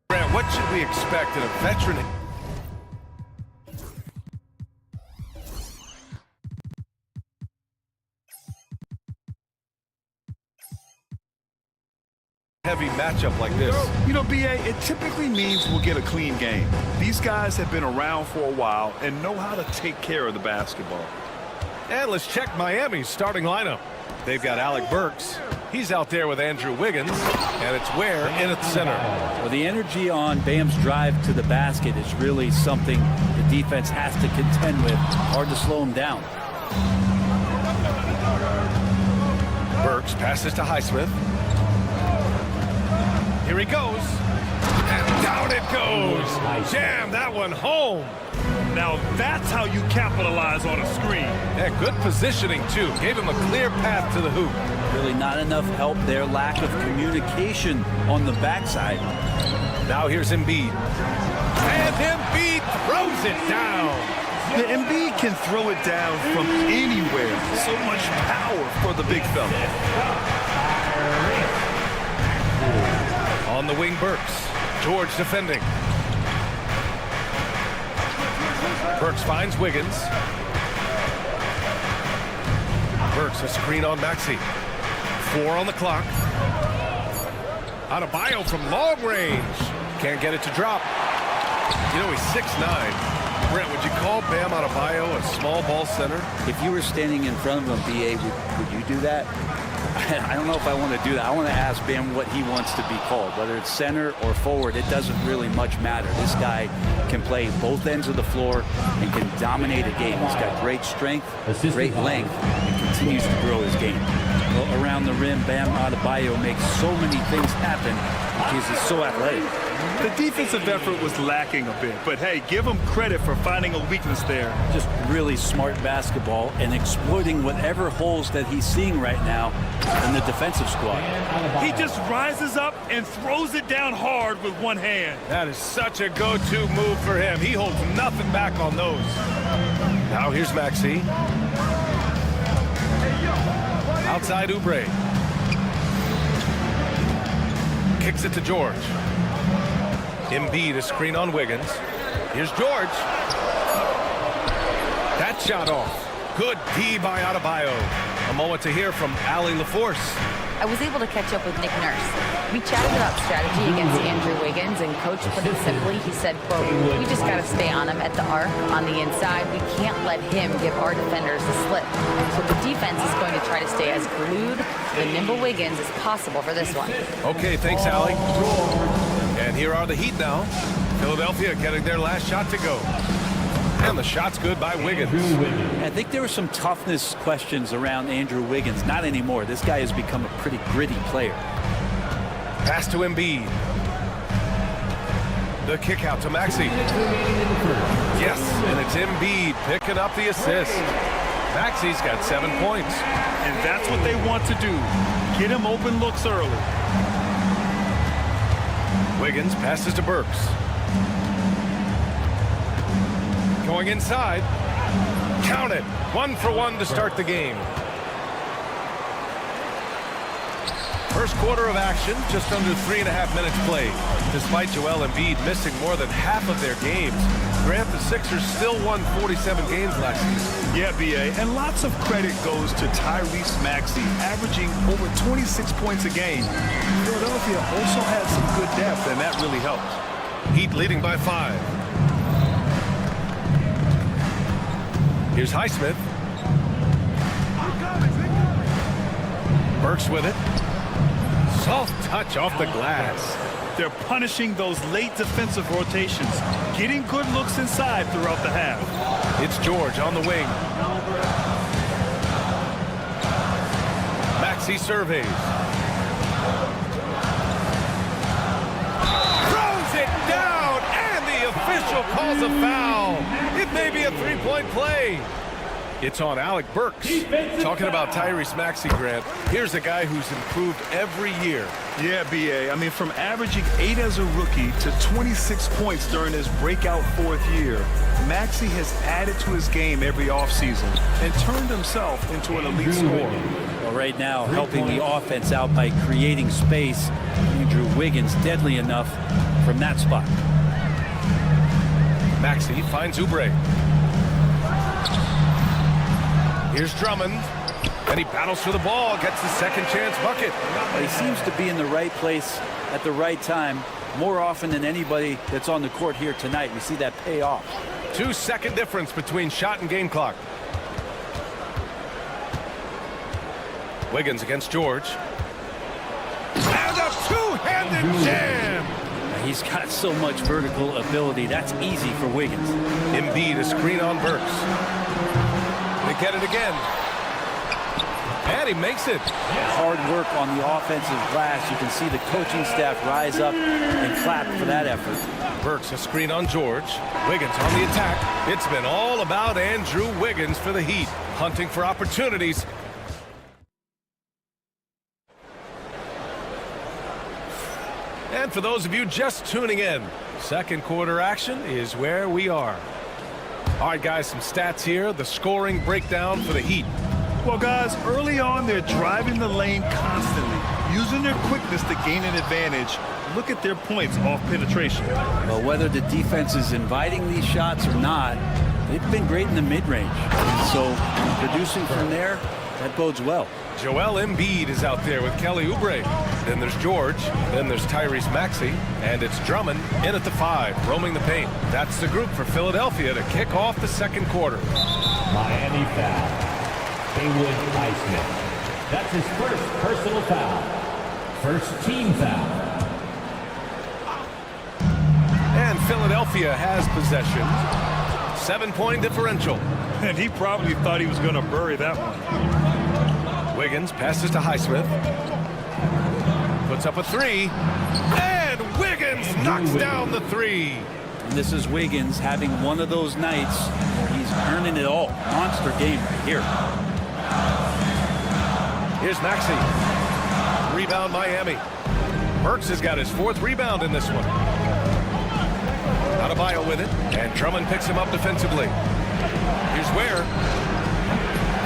Grant, what should we expect in a veteran? Heavy matchup like this. You know, BA, it typically means we'll get a clean game. These guys have been around for a while and know how to take care of the basketball. And let's check Miami's starting lineup. They've got Alec Burks. He's out there with Andrew Wiggins. And it's Ware in at the center. Well, the energy on Bam's drive to the basket is really something the defense has to contend with. Hard to slow him down. Burks passes to Highsmith. Here he goes. And down it goes. Jam that one home. Now that's how you capitalize on a screen. Yeah, good positioning, too. Gave him a clear path to the hoop. Really not enough help there. Lack of communication on the backside. Now here's Embiid. And Embiid throws it down. The Embiid can throw it down from anywhere. So much power for the big fella. On the wing, Burks. George defending. Burks finds Wiggins. Burks a screen on Maxey. 4 on the clock. Adebayo from long range. Can't get it to drop. You know, he's 6'9". Brent, would you call Bam Adebayo a small ball center? If you were standing in front of him, BA, would you do that? I don't know if I want to do that. I want to ask Bam what he wants to be called. Whether it's center or forward, it doesn't really much matter. This guy can play both ends of the floor and can dominate a game. He's got great strength, great length, and continues to grow his game. Well, around the rim, Bam Adebayo makes so many things happen because he's so athletic. The defensive effort was lacking a bit, but hey, give him credit for finding a weakness there. Just really smart basketball and exploiting whatever holes that he's seeing right now in the defensive squad. He just rises up and throws it down hard with one hand. That is such a go-to move for him. He holds nothing back on those. Now here's Maxey. Outside Oubre. Kicks it to George. Embiid a screen on Wiggins. Here's George. That shot off. Good D by Adebayo. A moment to hear from Allie LaForce. I was able to catch up with Nick Nurse. We chatted about strategy against Andrew Wiggins, and Coach put it simply. He said, quote, we just got to stay on him at the arc on the inside. We can't let him give our defenders a slip. So the defense is going to try to stay as glued to the nimble Wiggins as possible for this one. Okay, thanks, Allie. And here are the Heat now. Philadelphia getting their last shot to go. And the shot's good by Wiggins. I think there were some toughness questions around Andrew Wiggins. Not anymore. This guy has become a pretty gritty player. Pass to Embiid. The kick out to Maxey. Yes, and it's Embiid picking up the assist. Maxey's got 7 points. And that's what they want to do. Get him open looks early. Wiggins passes to Burks. Going inside. Count it. 1 for 1 to start the game. First quarter of action, just under 3.5 minutes played. Despite Joel Embiid missing more than half of their games, Grant, the Sixers still won 47 games last season. Yeah, BA, and lots of credit goes to Tyrese Maxey, averaging over 26 points a game. Philadelphia also had some good depth, and that really helped. Heat leading by 5. Here's Highsmith. Burks with it. Soft touch off the glass. They're punishing those late defensive rotations, getting good looks inside throughout the half. It's George on the wing. Maxey surveys. Throws it down, and the official calls a foul. It may be a three-point play. It's on Alec Burks. Talking about Tyrese Maxey, Grant, here's a guy who's improved every year. Yeah, BA. I mean, from averaging 8 as a rookie to 26 points during his breakout 4th year, Maxey has added to his game every offseason and turned himself into an elite scorer. Well, Well, right now, helping the offense out by creating space. Andrew Wiggins, deadly enough from that spot. Maxey finds Oubre. Here's Drummond. And he battles for the ball, gets the second chance bucket. He seems to be in the right place at the right time more often than anybody that's on the court here tonight. We see that pay off. 2-second difference between shot and game clock. Wiggins against George. And a two-handed jam. He's got so much vertical ability. That's easy for Wiggins. Embiid a screen on Burks. They get it again. And he makes it. Hard work on the offensive glass. You can see the coaching staff rise up and clap for that effort. Burks a screen on George. Wiggins on the attack. It's been all about Andrew Wiggins for the Heat. Hunting for opportunities. And for those of you just tuning in, second quarter action is where we are. All right, guys, some stats here. The scoring breakdown for the Heat. Well, guys, early on, they're driving the lane constantly, using their quickness to gain an advantage. Look at their points off penetration. Well, whether the defense is inviting these shots or not, they've been great in the mid-range. And so producing from there, that bodes well. Joel Embiid is out there with Kelly Oubre. Then there's George. Then there's Tyrese Maxey. And it's Drummond in at the 5, roaming the paint. That's the group for Philadelphia to kick off the second quarter. Miami foul. Haywood Highsmith. That's his first personal foul. First team foul. And Philadelphia has possession. 7-point differential. And he probably thought he was going to bury that one. Wiggins passes to Highsmith. Puts up a 3. And Wiggins knocks down the 3. And this is Wiggins having one of those nights where he's earning it all. Monster game right here. Here's Maxey. Rebound Miami. Burks has got his 4th rebound in this one. Adebayo with it. And Drummond picks him up defensively. Here's Ware.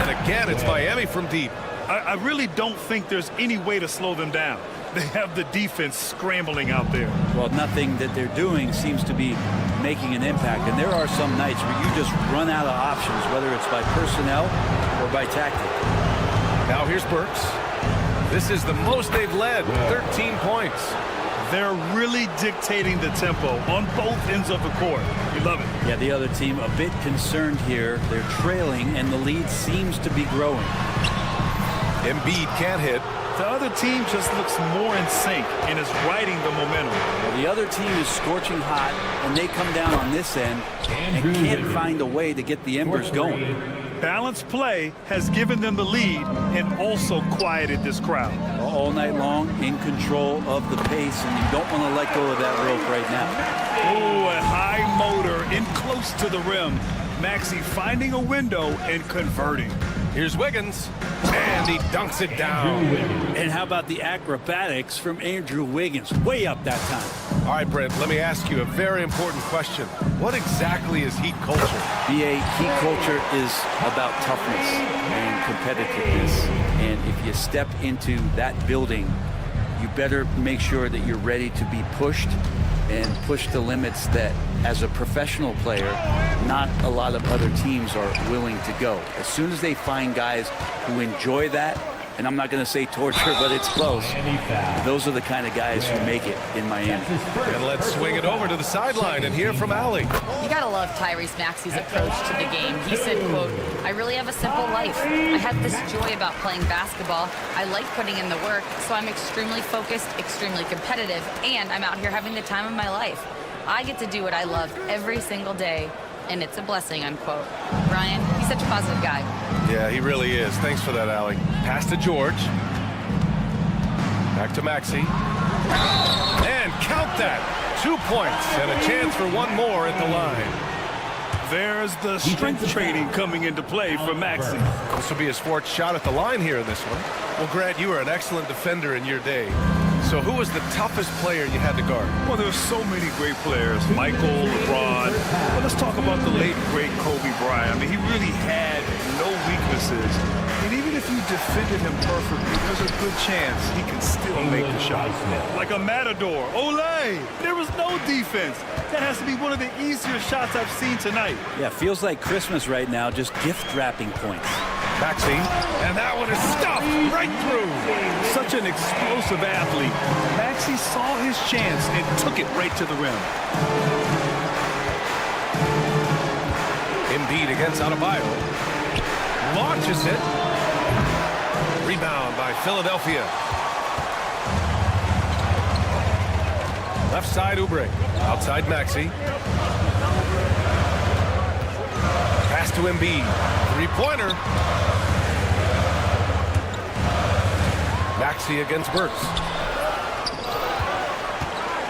And again, it's Miami from deep. I really don't think there's any way to slow them down. They have the defense scrambling out there. Well, nothing that they're doing seems to be making an impact. And there are some nights where you just run out of options, whether it's by personnel or by tactic. Now here's Burks. This is the most they've led, 13 points. They're really dictating the tempo on both ends of the court. You love it. Yeah, the other team a bit concerned here. They're trailing, and the lead seems to be growing. Embiid can't hit. The other team just looks more in sync and is riding the momentum. Well, the other team is scorching hot, and they come down on this end and can't find a way to get the embers going. Balanced play has given them the lead and also quieted this crowd. All night long, in control of the pace, and you don't want to let go of that rope right now. Oh, a high motor in close to the rim. Maxey finding a window and converting. Here's Wiggins, and he dunks it down. And how about the acrobatics from Andrew Wiggins? Way up that time. All right, Brent, let me ask you a very important question. What exactly is Heat culture? BA, Heat culture is about toughness and competitiveness. And if you step into that building, you better make sure that you're ready to be pushed and push the limits that, as a professional player, not a lot of other teams are willing to go. As soon as they find guys who enjoy that, and I'm not going to say torture, but it's close, those are the kind of guys who make it in Miami. And let's swing it over to the sideline and hear from Allie. You gotta love Tyrese Maxey's approach to the game. He said, quote, "I really have a simple life. I have this joy about playing basketball. I like putting in the work, so I'm extremely focused, extremely competitive, and I'm out here having the time of my life. I get to do what I love every single day, and it's a blessing," unquote. Brian, he's such a positive guy. Yeah, he really is. Thanks for that, Allie. Pass to George. Back to Maxey. And count that. 2 points and a chance for one more at the line. There's the strength training coming into play for Maxey. This will be his 4th shot at the line here in this one. Well, Grant, you were an excellent defender in your day. So So who was the toughest player you had to guard? Well, there's so many great players. Michael, LeBron. Well, let's talk about the late, great Kobe Bryant. I mean, he really had no weaknesses. And even if you defended him perfectly, there's a good chance he can still make the shot. Like a matador. Olay! There was no defense. That has to be one of the easier shots I've seen tonight. Yeah, feels like Christmas right now, just gift wrapping points. Maxey, and that one is stuffed right through. Such an explosive athlete. Maxey saw his chance and took it right to the rim. Embiid against Adebayo. Launches it. Rebound by Philadelphia. Left side, Oubre. Outside, Maxey. Pass to Embiid. Three-pointer. Maxey against Burks.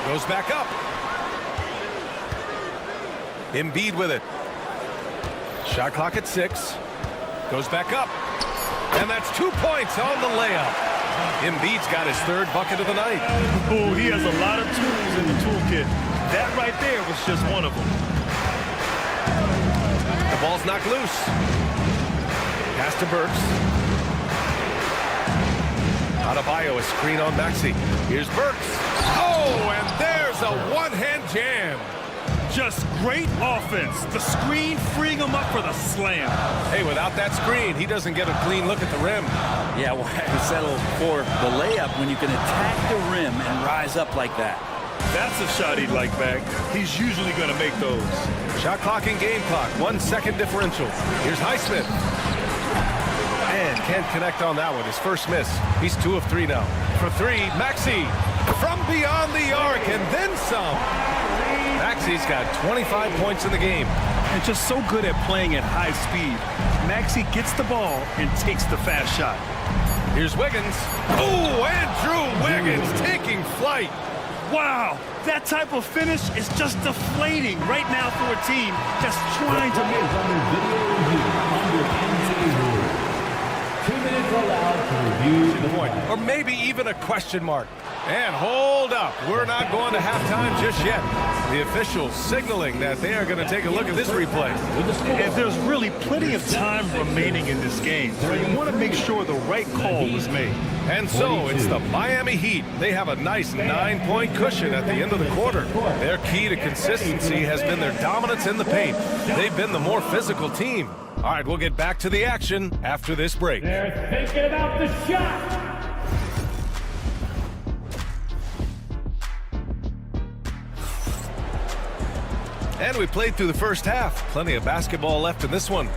Goes back up. Embiid with it. Shot clock at 6. Goes back up. And that's 2 points on the layup. Embiid's got his third bucket of the night. Oh, he has a lot of tools in the toolkit. That right there was just one of them. The ball's knocked loose. Pass to Burks. Adebayo, a screen on Maxey. Here's Burks. Oh, and there's a one-hand jam. Just great offense. The screen freeing him up for the slam. Hey, without that screen, he doesn't get a clean look at the rim. Yeah, why settle for the layup when you can attack the rim and rise up like that? That's a shot he'd like back. He's usually going to make those. Shot clock and game clock. 1 second differential. Here's Highsmith. And can't connect on that one. His first miss. He's 2 of 3 now. For 3, Maxey from beyond the arc and then some. Maxey's got 25 points in the game. And just so good at playing at high speed. Maxey gets the ball and takes the fast shot. Here's Wiggins. Oh, Andrew Wiggins taking flight. Wow, that type of finish is just deflating right now for a team just trying to make. 2 minutes allowed to review the point. Or maybe even a question mark. And hold up, we're not going to halftime just yet. The officials signaling that they are going to take a look at this replay. And there's really plenty of time remaining in this game, so you want to make sure the right call was made. And so it's the Miami Heat. They have a nice 9-point cushion at the end of the quarter. Their key to consistency has been their dominance in the paint. They've been the more physical team. All right, we'll get back to the action after this break. They're thinking about the shot. And we played through the first half. Plenty of basketball left in this one.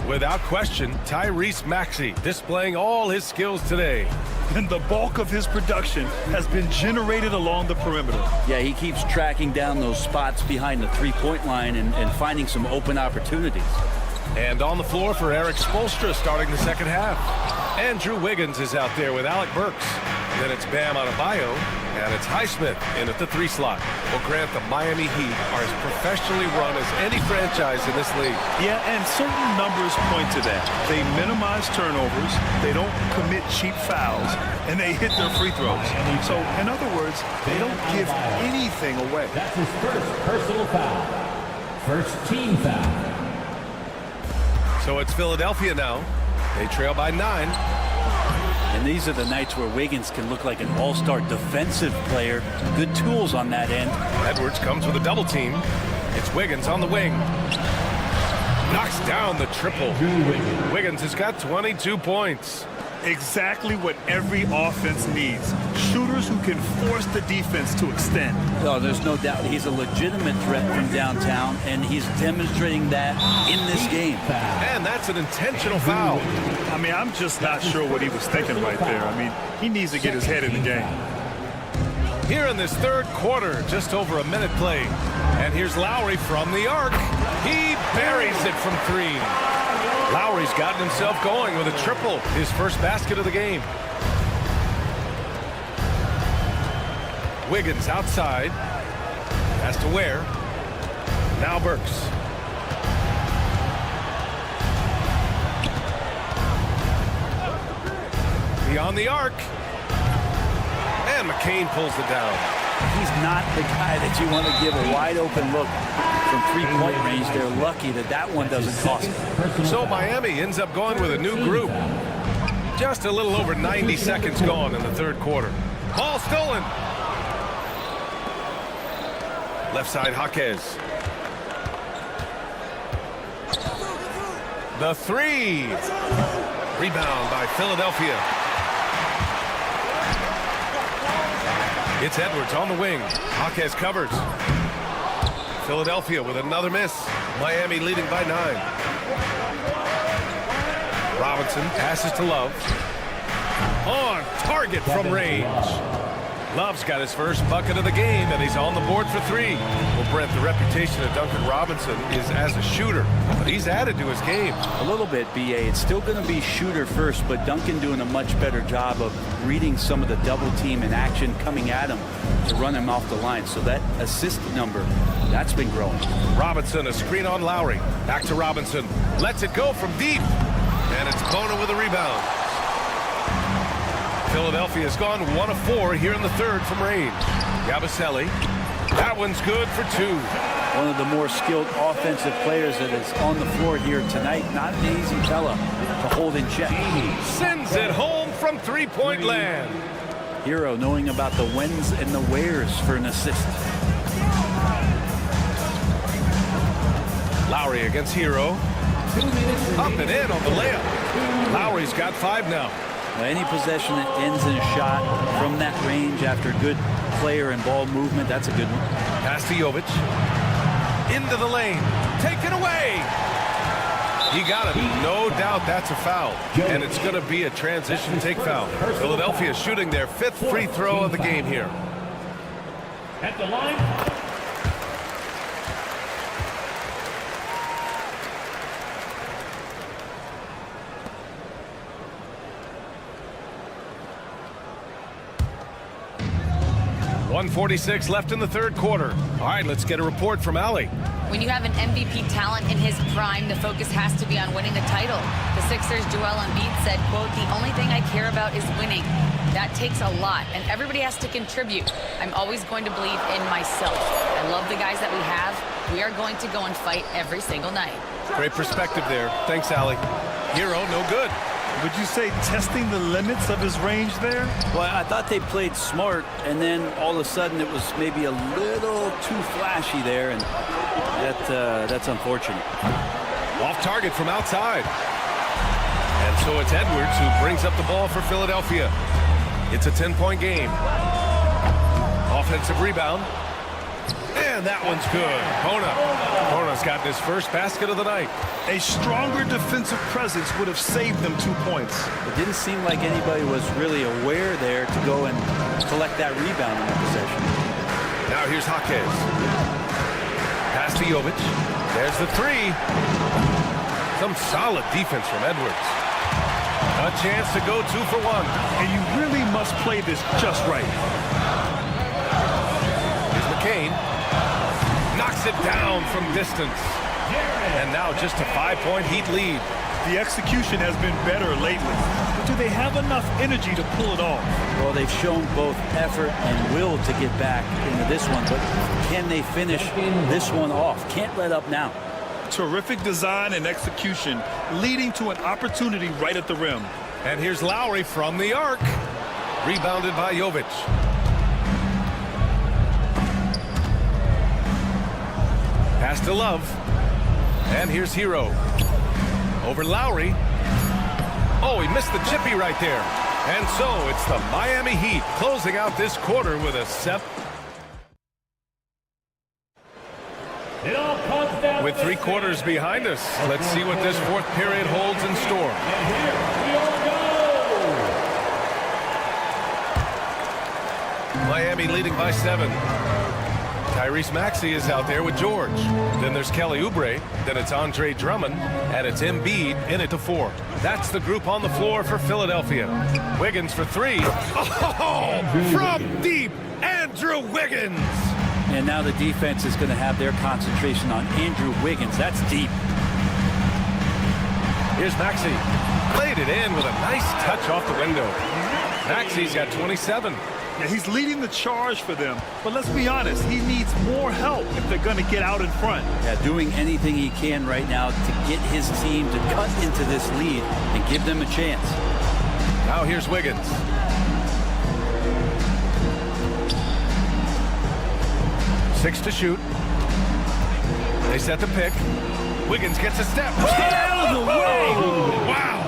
Without question, Tyrese Maxey displaying all his skills today. And the bulk of his production has been generated along the perimeter. Yeah, he keeps tracking down those spots behind the three-point line and finding some open opportunities. And on the floor for Eric Spoelstra starting the second half. Andrew Wiggins is out there with Alec Burks. Then it's Bam Adebayo, and it's Highsmith in at the 3 slot. Well, Grant, the Miami Heat are as professionally run as any franchise in this league. Yeah, and certain numbers point to that. They minimize turnovers, they don't commit cheap fouls, and they hit their free throws. So, in other words, they don't give anything away. That's his first personal foul. First team foul. So it's Philadelphia now. They trail by 9. And these are the nights where Wiggins can look like an all-star defensive player. Good tools on that end. Edwards comes with a double team. It's Wiggins on the wing. Knocks down the triple. Wiggins has got 22 points. Exactly what every offense needs. Shooters who can force the defense to extend. Oh, there's no doubt he's a legitimate threat from downtown, and he's demonstrating that in this game. And that's an intentional foul. I mean, I'm just not sure what he was thinking right there. I mean, he needs to get his head in the game. Here in this third quarter, just over a minute played. And here's Lowry from the arc. He buries it from 3. Lowry's gotten himself going with a triple, his first basket of the game. Wiggins outside. Has to Ware. Now Burks. Beyond the arc. And McCain pulls it down. He's not the guy that you want to give a wide open look from three-point range. They're lucky that that one doesn't cost them. So Miami ends up going with a new group. Just a little over 90 seconds gone in the third quarter. Ball stolen. Left side, Jaquez. The three. Rebound by Philadelphia. It's Edwards on the wing. Jaquez covers. Philadelphia with another miss. Miami leading by 9. Robinson passes to Love. On target from range. Love's got his first bucket of the game, and he's on the board for 3. Well, Brent, the reputation of Duncan Robinson is as a shooter, but he's added to his game. A little bit, BA. It's still going to be shooter first, but Duncan doing a much better job of reading some of the double team in action coming at him to run him off the line. So that assist number, that's been growing. Robinson, a screen on Lowry. Back to Robinson. Lets it go from deep. And it's Bona with a rebound. Philadelphia's gone 1 of 4 here in the third from range. Yabusele. That one's good for 2. One of the more skilled offensive players that is on the floor here tonight. Not an easy fella to hold in check. Sends it home from three-point land. Hero knowing about the whens and the wheres for an assist. Lowry against Hero. Up and in on the layup. Lowry's got 5 now. Any possession that ends in a shot from that range after good player and ball movement, that's a good one. Pass to Jovic. Into the lane. Taken away. You got it. No doubt that's a foul. And it's going to be a transition take foul. Philadelphia shooting their 5th free throw of the game here. At the line. .146 left in the third quarter. All right, let's get a report from Allie. When you have an MVP talent in his prime, the focus has to be on winning the title. The Sixers' Joel Embiid said, quote, "The only thing I care about is winning. That takes a lot, and everybody has to contribute. I'm always going to believe in myself. I love the guys that we have. We are going to go and fight every single night." Great perspective there. Thanks, Allie. Hero, no good. Would you say testing the limits of his range there? Well, I thought they played smart, and then all of a sudden it was maybe a little too flashy there, and that's unfortunate. Off target from outside. And so it's Edwards who brings up the ball for Philadelphia. It's a 10-point game. Offensive rebound. And that one's good. Bona's gotten his first basket of the night. A stronger defensive presence would have saved them 2 points. It didn't seem like anybody was really aware there to go and collect that rebound in the possession. Now here's Jaquez. Pass to Jovic. There's the 3. Some solid defense from Edwards. A chance to go 2 for 1. And you really must play this just right. Here's McCain. Knocks it down from distance. And now just a 5-point Heat lead. The execution has been better lately. But do they have enough energy to pull it off? Well, they've shown both effort and will to get back into this one, but can they finish this one off? Can't let up now. Terrific design and execution, leading to an opportunity right at the rim. And here's Lowry from the arc. Rebounded by Jovic. Pass to Love. And here's Hero. Over Lowry. Oh, he missed the chippy right there. And so it's the Miami Heat closing out this quarter with a 7. With 3 quarters behind us, let's see what this 4th period holds in store. And here we all go. Miami leading by 7. Tyrese Maxey is out there with George. Then there's Kelly Oubre. Then it's Andre Drummond. And it's Embiid in it to 4. That's the group on the floor for Philadelphia. Wiggins for 3. Oh, from deep, Andrew Wiggins. And now the defense is going to have their concentration on Andrew Wiggins. That's deep. Here's Maxey. Played it in with a nice touch off the window. Maxey's got 27. Yeah, he's leading the charge for them. But let's be honest, he needs more help if they're going to get out in front. Yeah, doing anything he can right now to get his team to cut into this lead and give them a chance. Now here's Wiggins. Six to shoot. They set the pick. Wiggins gets a step. Get out of the way! Wow!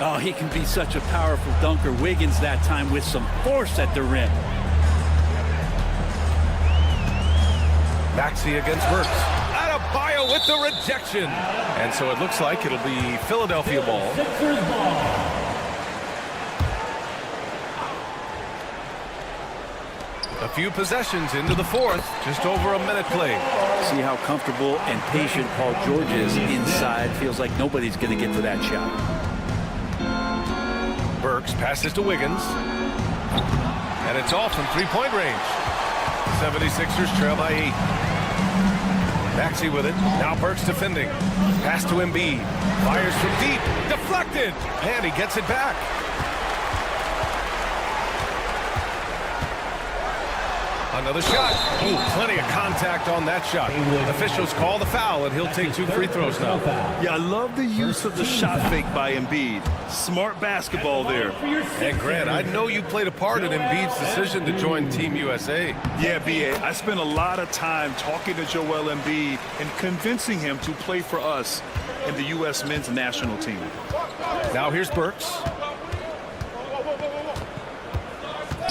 Oh, he can be such a powerful dunker. Wiggins that time with some force at the rim. Maxey against Burks. Adebayo with the rejection. And so it looks like it'll be Philadelphia ball. A few possessions into the fourth. Just over a minute played. See how comfortable and patient Paul George is inside. Feels like nobody's going to get to that shot. Burks passes to Wiggins. And it's off from three-point range. 76ers trail by 8. Maxey with it. Now Burks defending. Pass to Embiid. Fires from deep. Deflected. And he gets it back. Another shot. Ooh, plenty of contact on that shot. Officials call the foul, and he'll take 2 free throws now. Yeah, I love the use of the shot fake by Embiid. Smart basketball there. And Grant, I know you played a part in Embiid's decision to join Team USA. Yeah, B.A., I spent a lot of time talking to Joel Embiid and convincing him to play for us in the U.S. men's national team. Now here's Burks.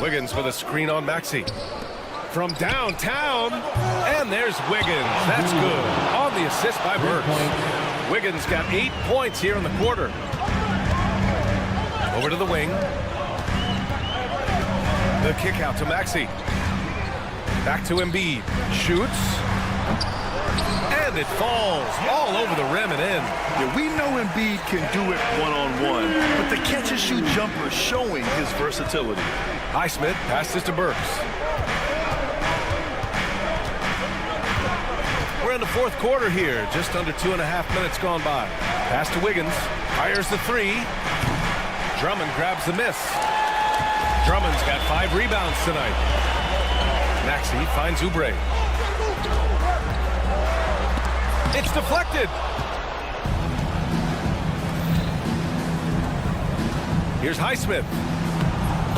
Wiggins with a screen on Maxey. From downtown, and there's Wiggins. That's good. On the assist by Burks. Wiggins got 8 points here in the quarter. Over to the wing. The kick out to Maxey. Back to Embiid. Shoots. And it falls all over the rim and in. Yeah, we know Embiid can do it one-on-one, but the catch-and-shoot jumper is showing his versatility. Highsmith passes to Burks. We're in the fourth quarter here. Just under 2.5 minutes gone by. Pass to Wiggins. Fires the three. Drummond grabs the miss. Drummond's got 5 rebounds tonight. Maxey finds Oubre. It's deflected. Here's Highsmith.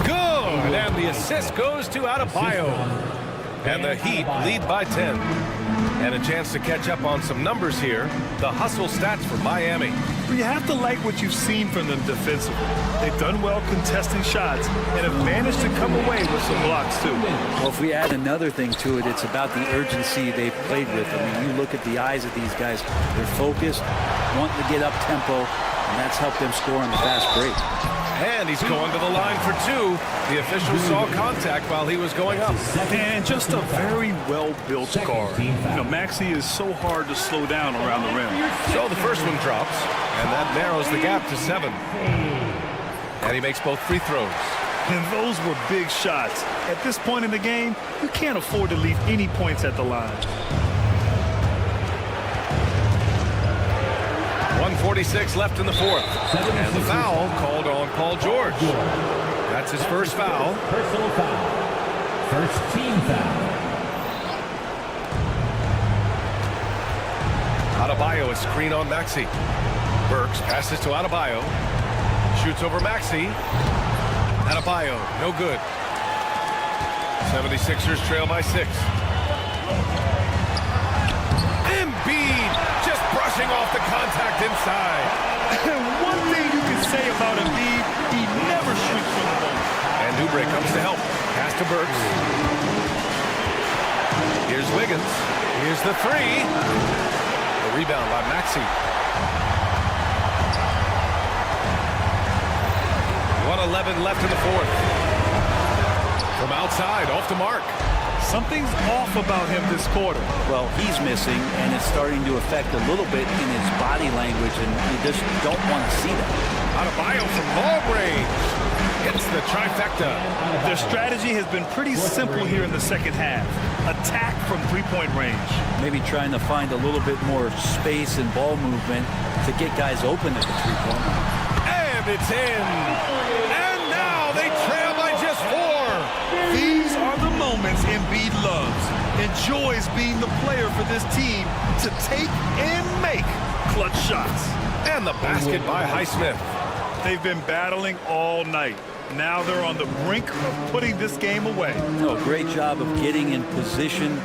Good. And the assist goes to Adebayo. And the Heat lead by 10. And a chance to catch up on some numbers here. The hustle stats for Miami. You have to like what you've seen from them defensively. They've done well contesting shots and have managed to come away with some blocks, too. Well, if we add another thing to it, it's about the urgency they've played with. I mean, you look at the eyes of these guys. They're focused, wanting to get up tempo, and that's helped them score on the fast break. And he's going to the line for 2. The official saw contact while he was going up. And just a very well-built guard. You know, Maxey is so hard to slow down around the rim. So the first one drops, and that narrows the gap to 7. And he makes both free throws. And those were big shots. At this point in the game, you can't afford to leave any points at the line. 1:46 left in the fourth. And the foul called on Paul George. That's his first foul. Personal foul. First team foul. Adebayo, a screen on Maxey. Burks passes to Adebayo. Shoots over Maxey. Adebayo, no good. 76ers trail by 6. Embiid just brushing off the contact inside. One thing you can say about Embiid, he never shrinks from the ball. And Oubre comes to help. Pass to Burks. Here's Wiggins. Here's the 3. The rebound by Maxey. 1:11 left in the fourth. From outside, off the mark. Something's off about him this quarter. Well, he's missing, and it's starting to affect a little bit in his body language, and you just don't want to see that. Adebayo from ball range. Hits the trifecta. Their strategy has been pretty simple here in the second half. Attack from three-point range. Maybe trying to find a little bit more space and ball movement to get guys open at the three-point line. And it's in. And now they trail by just 4. enjoys being the player for this team to take and make clutch shots. And the basket by Highsmith. They've been battling all night. Now they're on the brink of putting this game away. No, great job of getting in position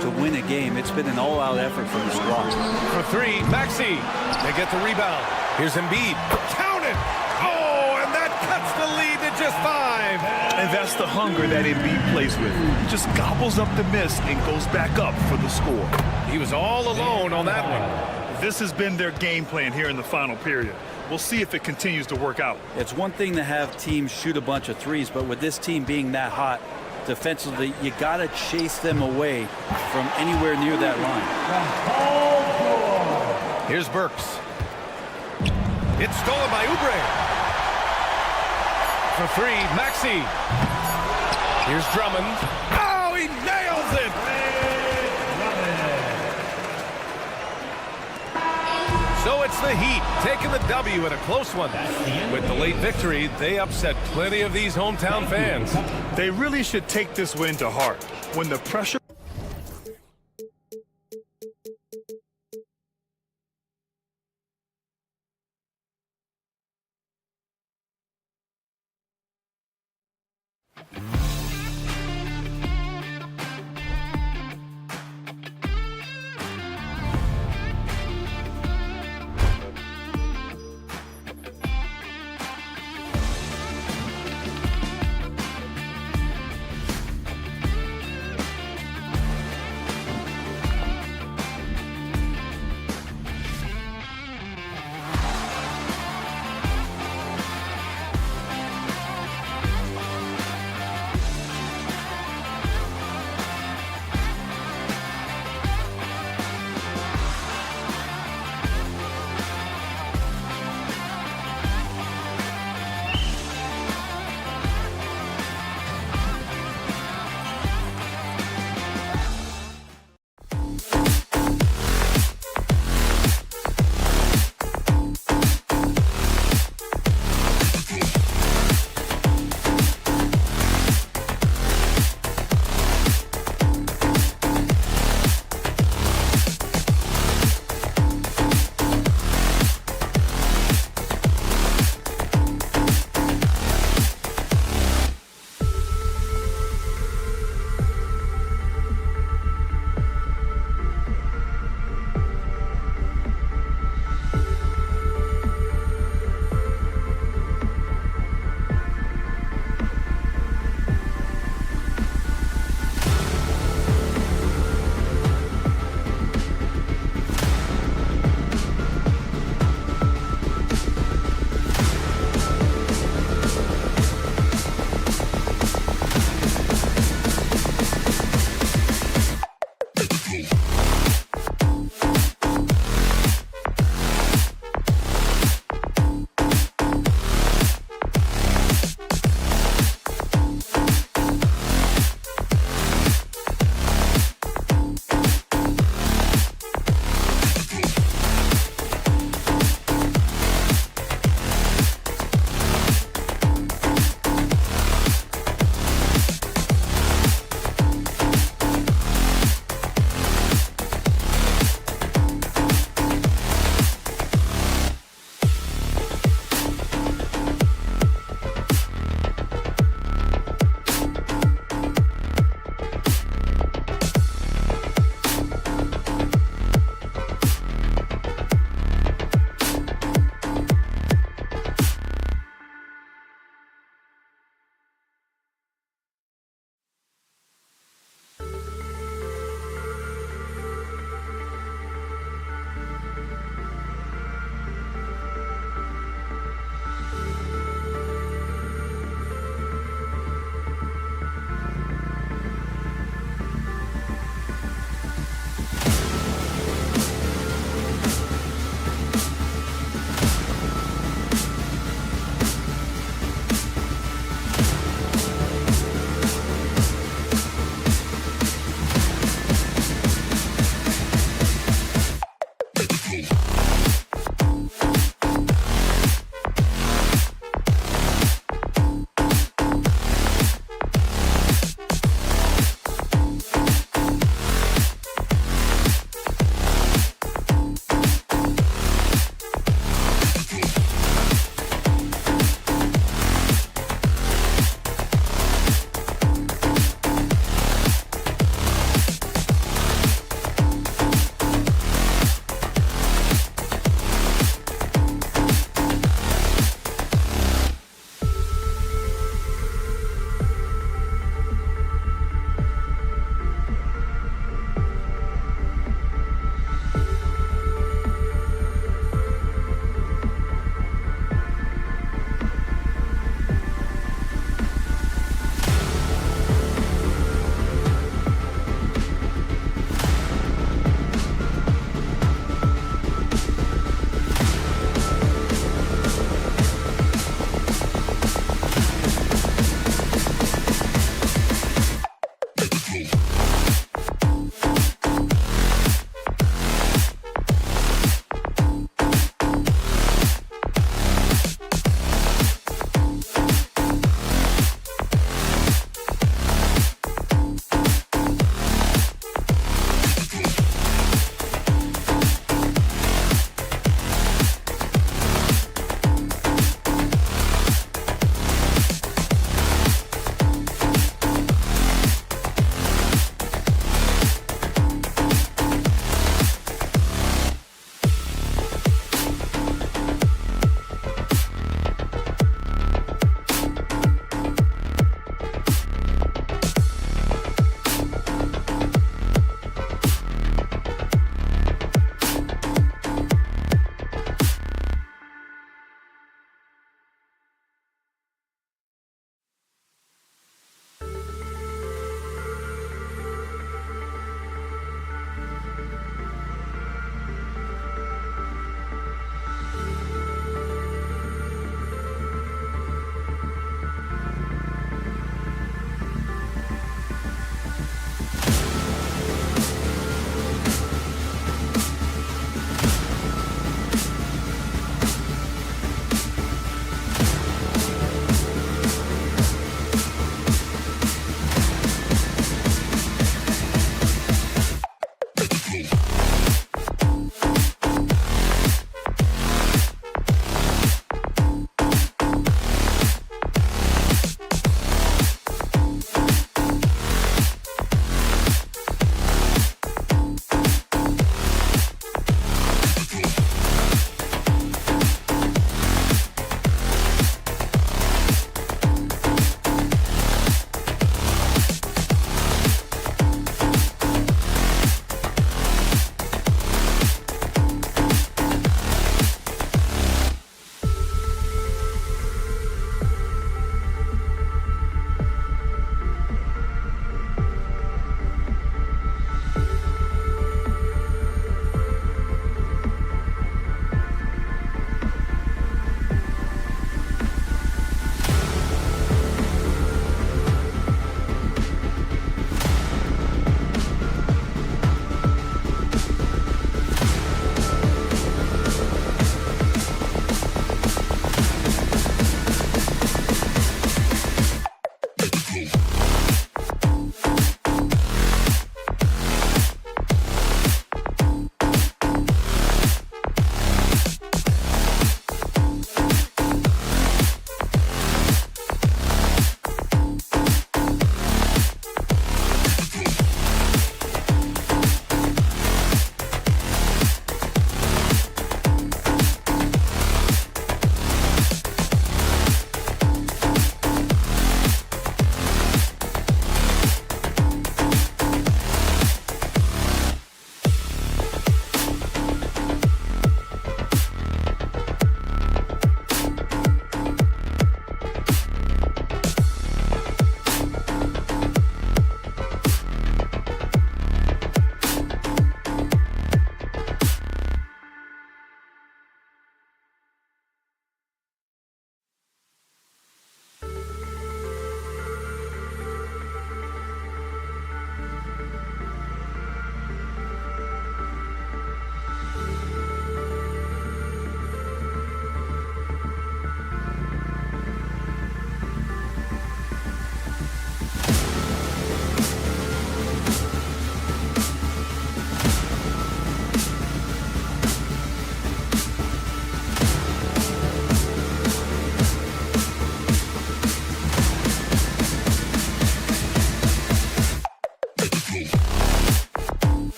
to win a game. It's been an all-out effort from the squad. For three, Maxey. They get the rebound. Here's Embiid. Count it! Oh, and that cuts the lead to just 5. And that's the hunger that Embiid plays with. Just gobbles up the miss and goes back up for the score. He was all alone on that one. This has been their game plan here in the final period. We'll see if it continues to work out. It's one thing to have teams shoot a bunch of threes, but with this team being that hot defensively, you got to chase them away from anywhere near that line. Here's Burks. It's stolen by Oubre. For three, Maxey. Here's Drummond. Oh, he nails it! So it's the Heat taking the W in a close one. With the late victory, they upset plenty of these hometown fans. They really should take this win to heart. When the pressure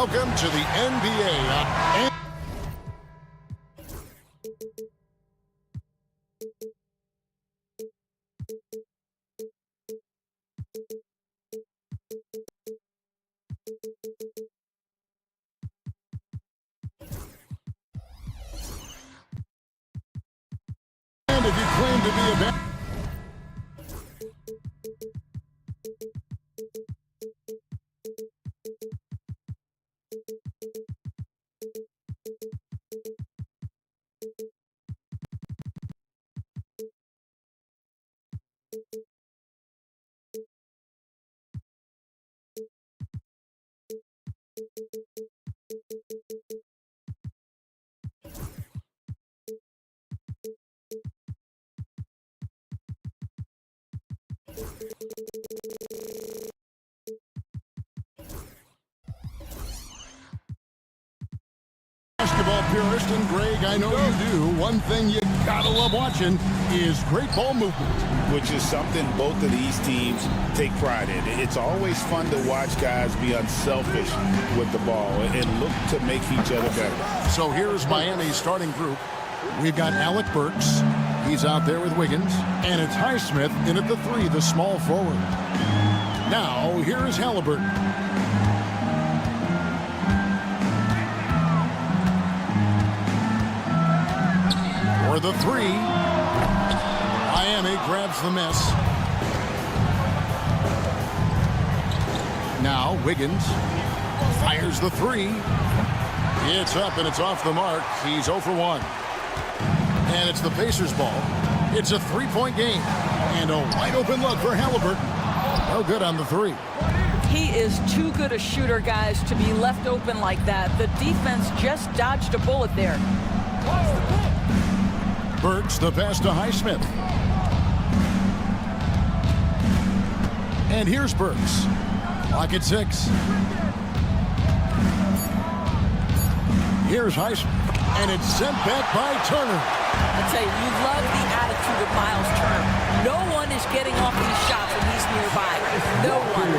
Welcome to the NBA. And if you claim to be a bad basketball purist, and Greg, I know you do. One thing you gotta love watching is great ball movement, which is something both of these teams take pride in. It's always fun to watch guys be unselfish with the ball and look to make each other better. So here's Miami's starting group. We've got Alec Burks. He's out there with Wiggins. And it's Highsmith in at the 3, the small forward. Now, here's Halliburton. For the 3. Miami grabs the miss. Now, Wiggins fires the 3. It's up and it's off the mark. He's 0 for 1. And it's the Pacers ball. It's a 3-point game. And a wide open look for Halliburton. No good on the 3. He is too good a shooter, guys, to be left open like that. The defense just dodged a bullet there. Burks the pass to Highsmith. And here's Burks. Clock at 6. Here's Highsmith. And it's sent back by Turner. I tell you love the attitude of Miles Turner. No one is getting off these shots when he's nearby. No one.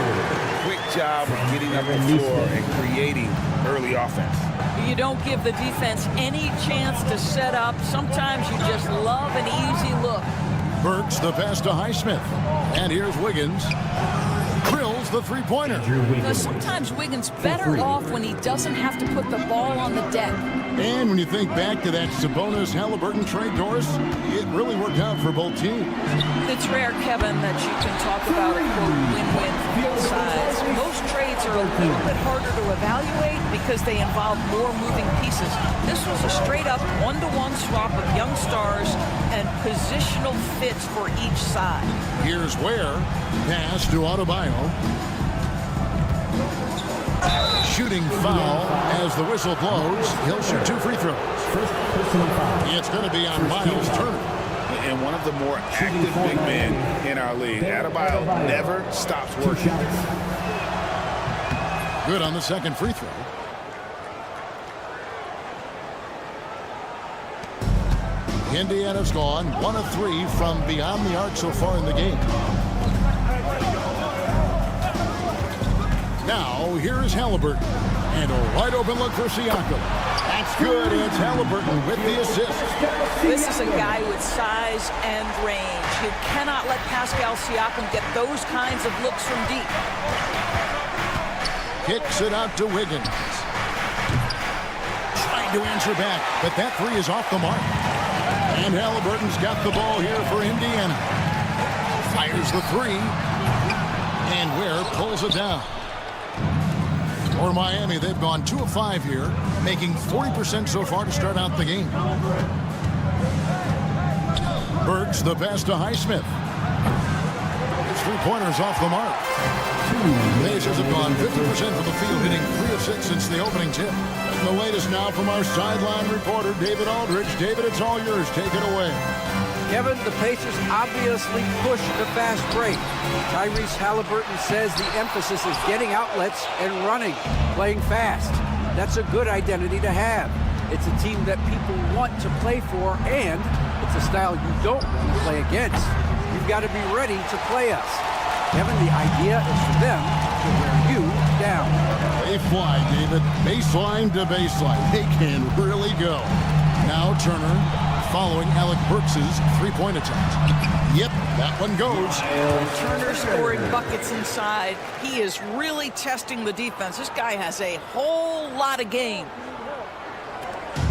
Quick job of getting up the floor and creating early offense. You don't give the defense any chance to set up. Sometimes you just love an easy look. Burks the pass to Highsmith. And here's Wiggins. Drills the 3-pointer. Because sometimes Wiggins better off when he doesn't have to put the ball on the deck. And when you think back to that Sabonis-Halliburton trade, Doris, it really worked out for both teams. It's rare, Kevin, that you can talk about a quote win-win from both sides. Most trades are a little bit harder to evaluate because they involve more moving pieces. This was a straight-up one-to-one swap of young stars and positional fits for each side. Here's Ware. Pass to Adebayo. Shooting foul as the whistle blows. He'll shoot 2 free throws. It's going to be on Miles Turner. And one of the more active big men in our league. Adebayo never stops working. Good on the second free throw. Indiana's gone 1 of 3 from beyond the arc so far in the game. Now, here is Halliburton. And a wide open look for Siakam. That's good. It's Halliburton with the assist. This is a guy with size and range. You cannot let Pascal Siakam get those kinds of looks from deep. Kicks it out to Wiggins. Trying to answer back, but that 3 is off the mark. And Halliburton's got the ball here for Indiana. Fires the 3. And Ware pulls it down. For Miami, they've gone 2 of 5 here, making 40% so far to start out the game. Burks the pass to Highsmith. His 3-pointers off the mark. Pacers have gone 50% from the field, hitting 3 of 6 since the opening tip. And the latest now from our sideline reporter, David Aldridge. David, it's all yours. Take it away. Kevin, the Pacers obviously pushed the fast break. Tyrese Halliburton says the emphasis is getting outlets and running, playing fast. That's a good identity to have. It's a team that people want to play for, and it's a style you don't want to play against. You've got to be ready to play us. Kevin, the idea is for them to wear you down. They fly, David. Baseline to baseline. They can really go. Now Turner following Alec Burks' 3-point attempt. Yep, that one goes. Turner scoring buckets inside. He is really testing the defense. This guy has a whole lot of game.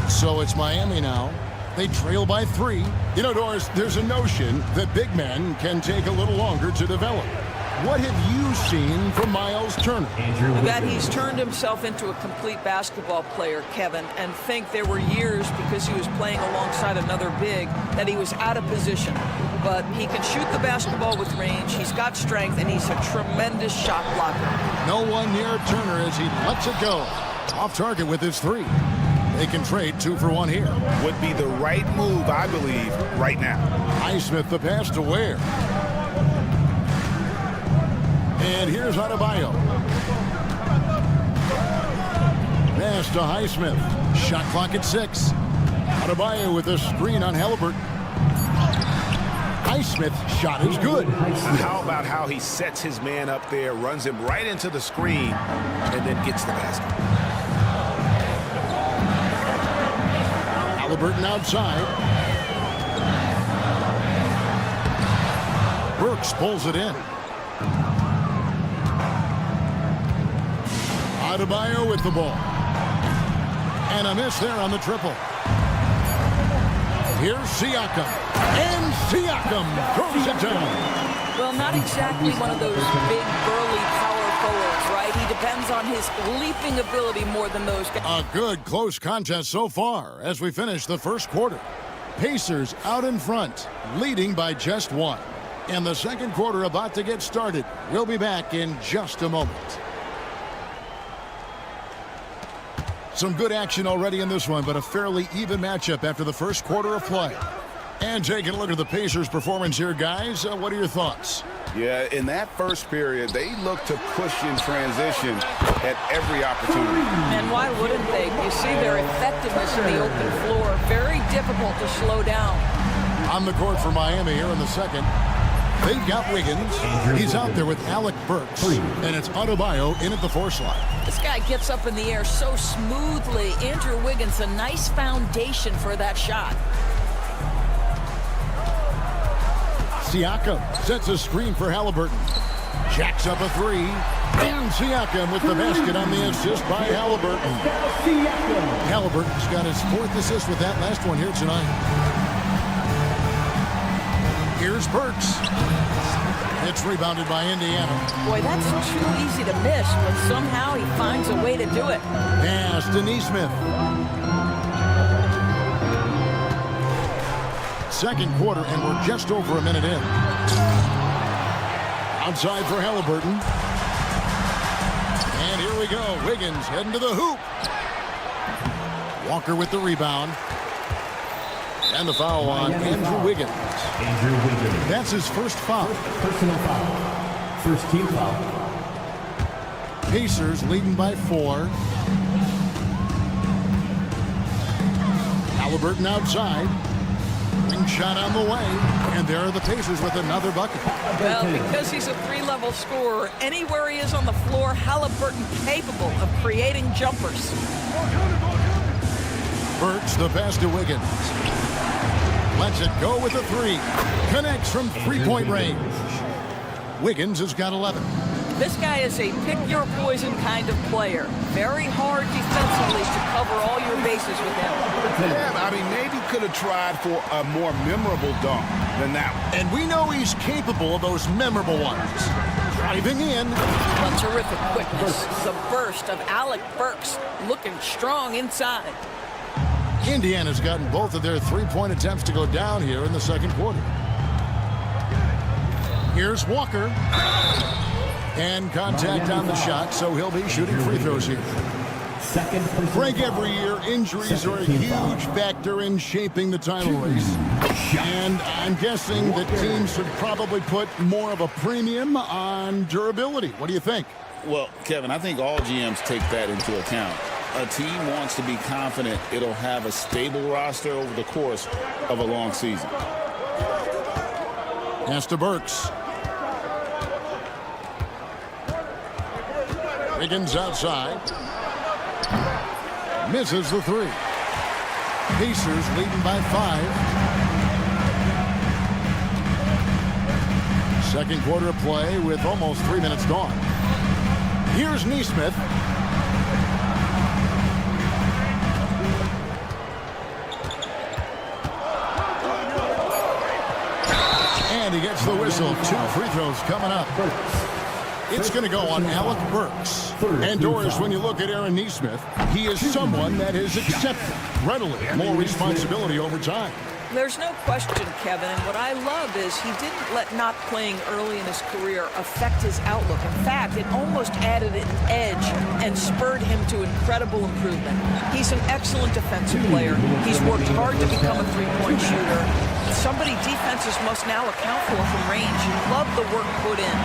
So it's Miami now. They trail by 3. You know, Doris, there's a notion that big men can take a little longer to develop. What have you seen from Miles Turner? That he's turned himself into a complete basketball player, Kevin, and think there were years because he was playing alongside another big that he was out of position. But he can shoot the basketball with range, he's got strength, and he's a tremendous shot blocker. No one near Turner as he lets it go. Off target with his 3. They can trade 2 for 1 here. Would be the right move, I believe, right now. Highsmith the pass to Ware. And here's Adebayo. Pass to Highsmith. Shot clock at 6. Adebayo with a screen on Halliburton. Highsmith's shot is good. How about how he sets his man up there, runs him right into the screen, and then gets the basket. Halliburton outside. Burks pulls it in. Adebayo with the ball. And a miss there on the triple. Here's Siakam. And Siakam throws it down. Well, not exactly one of those big, burly power forwards, right? He depends on his leaping ability more than those guys. A good close contest so far as we finish the first quarter. Pacers out in front, leading by just one. And the second quarter about to get started. We'll be back in just a moment. Some good action already in this one, but a fairly even matchup after the first quarter of play. And taking a look at the Pacers' performance here, guys. What are your thoughts? Yeah, in that first period, they looked to push in transition at every opportunity. And why wouldn't they? You see their effectiveness in the open floor. Very difficult to slow down. On the court for Miami here in the second. They've got Wiggins. He's out there with Alec Burks. And it's Adebayo in at the 4 slot. This guy gets up in the air so smoothly. Andrew Wiggins, a nice foundation for that shot. Siakam sets a screen for Halliburton. Jacks up a 3. And Siakam with the basket on the assist by Halliburton. Halliburton's got his 4th assist with that last one here tonight. Here's Burks. It's rebounded by Indiana. Boy, that's too easy to miss, but somehow he finds a way to do it. Pass to Nesmith. Second quarter, and we're just over a minute in. Outside for Halliburton. And here we go. Wiggins heading to the hoop. Walker with the rebound. And the foul on Andrew Wiggins. That's his first foul. Personal foul. First team foul. Pacers leading by 4. Halliburton outside. Wing shot on the way. And there are the Pacers with another bucket. Well, because he's a 3-level scorer, anywhere he is on the floor, Halliburton capable of creating jumpers. Burks the pass to Wiggins. Lets it go with a 3. Connects from 3-point range. Wiggins has got 11. This guy is a pick-your-poison kind of player. Very hard defensively to cover all your bases with him. Yeah, I mean, maybe could have tried for a more memorable dunk than that one. And we know he's capable of those memorable ones. Driving in. A terrific quickness. The burst of Alec Burks looking strong inside. Indiana's gotten both of their 3-point attempts to go down here in the second quarter. Here's Walker. And contact on the shot, so he'll be shooting free throws here. Frank, every year, injuries are a huge factor in shaping the title race. And I'm guessing that teams should probably put more of a premium on durability. What do you think? Well, Kevin, I think all GMs take that into account. A team wants to be confident it'll have a stable roster over the course of a long season. Pass to Burks. Wiggins outside. Misses the 3. Pacers leading by 5. Second quarter of play with almost 3 minutes gone. Here's Nesmith. And he gets the whistle. 2 free throws coming up. It's going to go on Alec Burks. And Doris, when you look at Aaron Nesmith, he is someone that has accepted readily more responsibility over time. There's no question, Kevin, and what I love is he didn't let not playing early in his career affect his outlook. In fact, it almost added an edge and spurred him to incredible improvement. He's an excellent defensive player. He's worked hard to become a 3-point shooter. Somebody defenses must now account for from range. Love the work put in.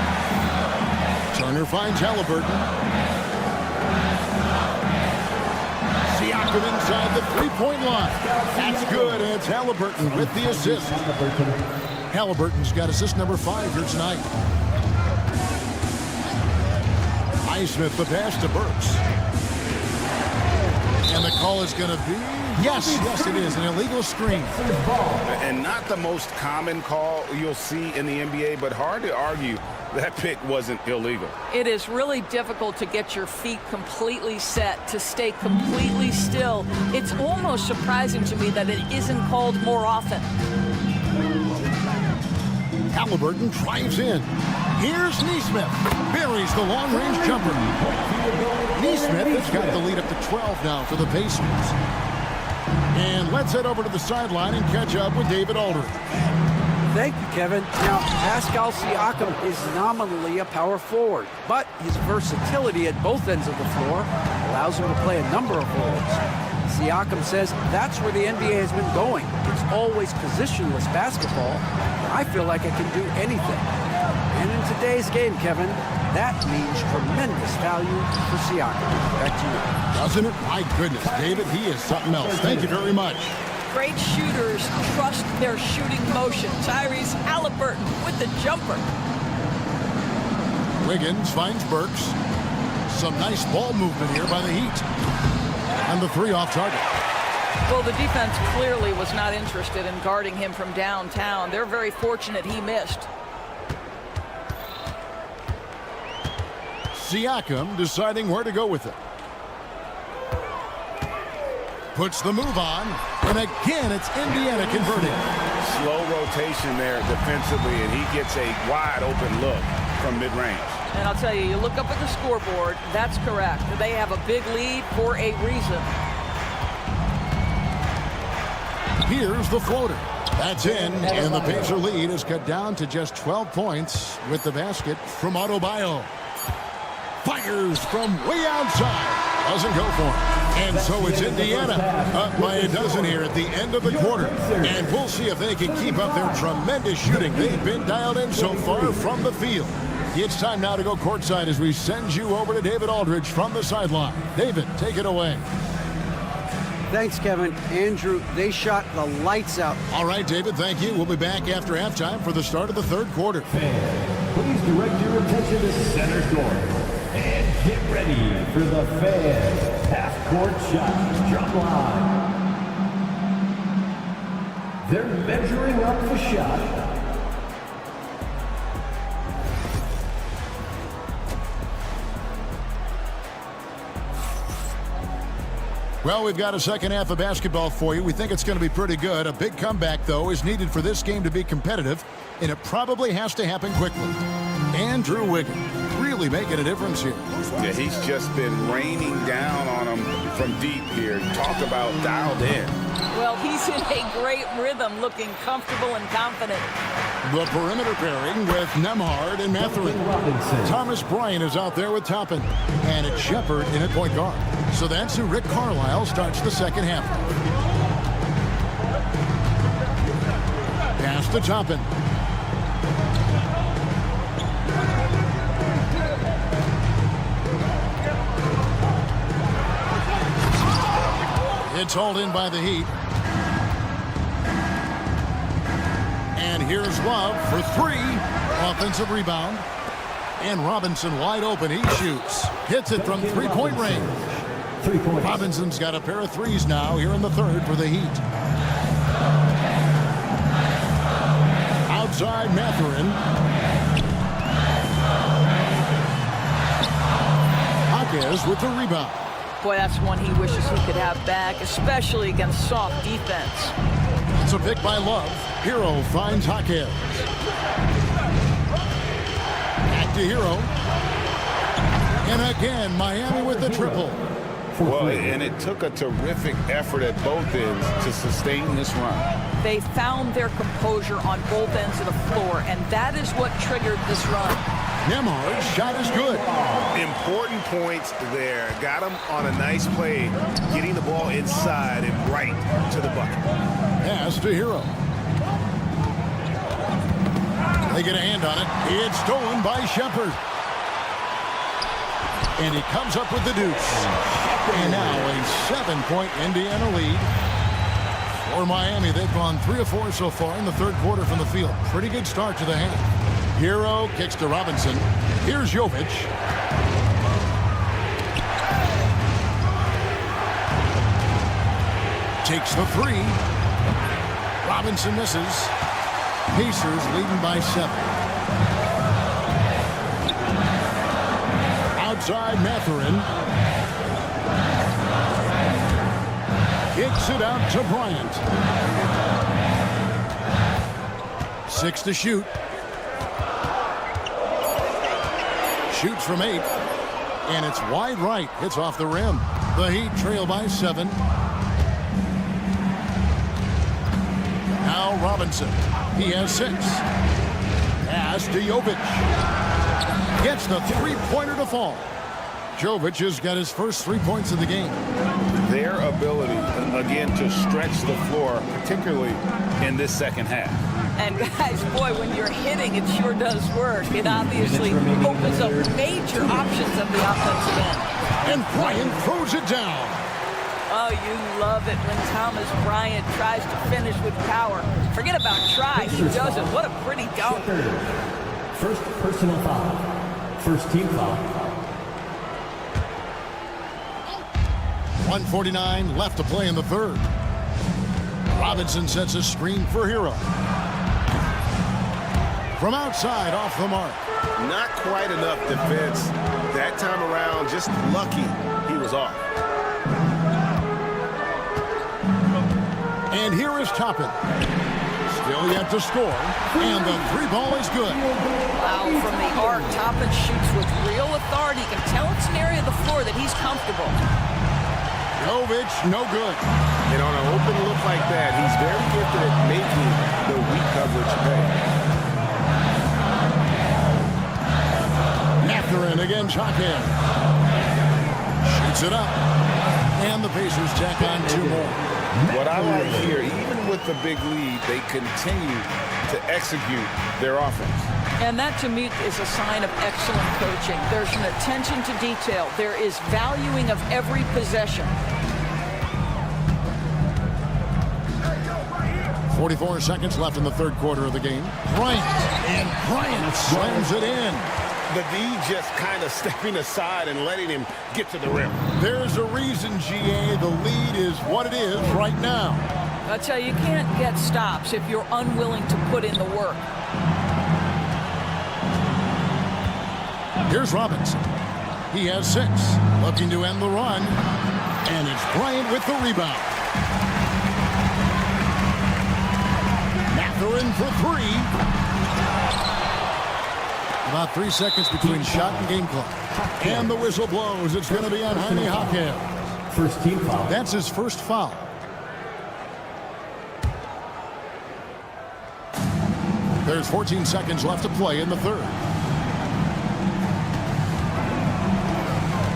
Turner finds Halliburton. Siakam inside the 3-point line. That's good, and it's Halliburton with the assist. Halliburton's got assist number 5 here tonight. Highsmith the pass to Burks. And the call is going to be Yes, it is an illegal screen. And not the most common call you'll see in the NBA, but hard to argue that pick wasn't illegal. It is really difficult to get your feet completely set, to stay completely still. It's almost surprising to me that it isn't called more often. Halliburton drives in. Here's Nesmith. Buries the long-range jumper. Nesmith has got the lead up to 12 now for the Pacers. And let's head over to the sideline and catch up with David Aldridge. Thank you, Kevin. Now, Pascal Siakam is nominally a power forward, but his versatility at both ends of the floor allows him to play a number of roles. Siakam says that's where the NBA has been going. It's always positionless basketball. I feel like I can do anything. And in today's game, Kevin, that means tremendous value for Siakam. Back to you. Doesn't it? My goodness, David, he is something else. Thank you very much. Great shooters trust their shooting motion. Tyrese Halliburton with the jumper. Wiggins finds Burks. Some nice ball movement here by the Heat. And the three off target. Well, the defense clearly was not interested in guarding him from downtown. They're very fortunate he missed. Siakam deciding where to go with it. Puts the move on, and again it's Indiana converting. Slow rotation there defensively, and he gets a wide open look from mid-range. And I'll tell you, you look up at the scoreboard, that's correct. They have a big lead for a reason. Here's the floater. That's in, and the Pacer lead is cut down to just 12 points with the basket from Adebayo. Fires from way outside. Doesn't go for it. And so it's Indiana up by a dozen here at the end of the quarter. And we'll see if they can keep up their tremendous shooting. They've been dialed in so far from the field. It's time now to go courtside as we send you over to David Aldridge from the sideline. David, take it away. Thanks, Kevin. Andrew, they shot the lights out. All right, David, thank you. We'll be back after halftime for the start of the third quarter. Please direct your attention to center court. And get ready for the Fans half-court shot drum line. They're measuring up the shot. Well, we've got a second half of basketball for you. We think it's going to be pretty good. A big comeback, though, is needed for this game to be competitive, and it probably has to happen quickly. Andrew Wiggins really making a difference here. Yeah, he's just been raining down on him from deep here. Talk about dialed in. Well, he's in a great rhythm, looking comfortable and confident. The perimeter pairing with Nembhard and Mathurin. Thomas Bryant is out there with Toppin. And it's Shepard in at point guard. So that's who Rick Carlisle starts the second half. Pass to Toppin. It's hauled in by the Heat. And here's Love for three. Offensive rebound. And Robinson wide open. He shoots. Hits it from three-point range. Robinson's got a pair of threes now here in the third for the Heat. Outside Mathurin. Hawkes with the rebound. Boy, that's one he wishes he could have back, especially against soft defense. It's a pick by Love. Hero finds Hawkes. Back to Hero. And again, Miami with the triple. Well, and it took a terrific effort at both ends to sustain this run. They found their composure on both ends of the floor, and that is what triggered this run. Nembhard's shot is good. Important points there. Got him on a nice play, getting the ball inside and right to the bucket. Pass to Hero. They get a hand on it. It's stolen by Shepard. And he comes up with the deuce. And now a 7-point Indiana lead for Miami. They've gone 3 of 4 so far in the third quarter from the field. Pretty good start to the half. Hero kicks to Robinson. Here's Jovic. Takes the three. Robinson misses. Pacers leading by 7. Outside Mathurin. Kicks it out to Bryant. 6 to shoot. Shoots from 8. And it's wide right. Hits off the rim. The Heat trail by 7. Now Robinson. He has 6. Pass to Jovic. Gets the three-pointer to fall. Jovic has got his first 3 points of the game. Their ability, again, to stretch the floor, particularly in this second half. And guys, boy, when you're hitting, it sure does work. It obviously opens up major options of the offensive end. And Bryant throws it down. Oh, you love it when Thomas Bryant tries to finish with power. Forget about tries, he does it. What a pretty dunk. First personal foul. First team foul. 1:49 left to play in the third. Robinson sets a screen for Hero. From outside, off the mark. Not quite enough defense that time around. Just lucky he was off. And here is Toppin. Still yet to score. And the three ball is good. Wow, from the arc, Toppin shoots with real authority. You can tell it's an area of the floor that he's comfortable. Jovic, no good. And on an open look like that, he's very gifted at making the weak coverage pay. Mathurin against Hakim. Shoots it up. And the Pacers tack on 2 more. What I like here, even with the big lead, they continue to execute their offense. And that, to me, is a sign of excellent coaching. There's an attention to detail. There is valuing of every possession. 44 seconds left in the third quarter of the game. Bryant. And Bryant slams it in. The D just kind of stepping aside and letting him get to the rim. There's a reason, GA. The lead is what it is right now. I tell you, you can't get stops if you're unwilling to put in the work. Here's Robinson. He has 6. Looking to end the run. And it's Bryant with the rebound. Mathurin for 3. About 3 seconds between shot and game clock. And the whistle blows. It's going to be on Jaime Hakim. First team foul. That's his first foul. There's 14 seconds left to play in the third.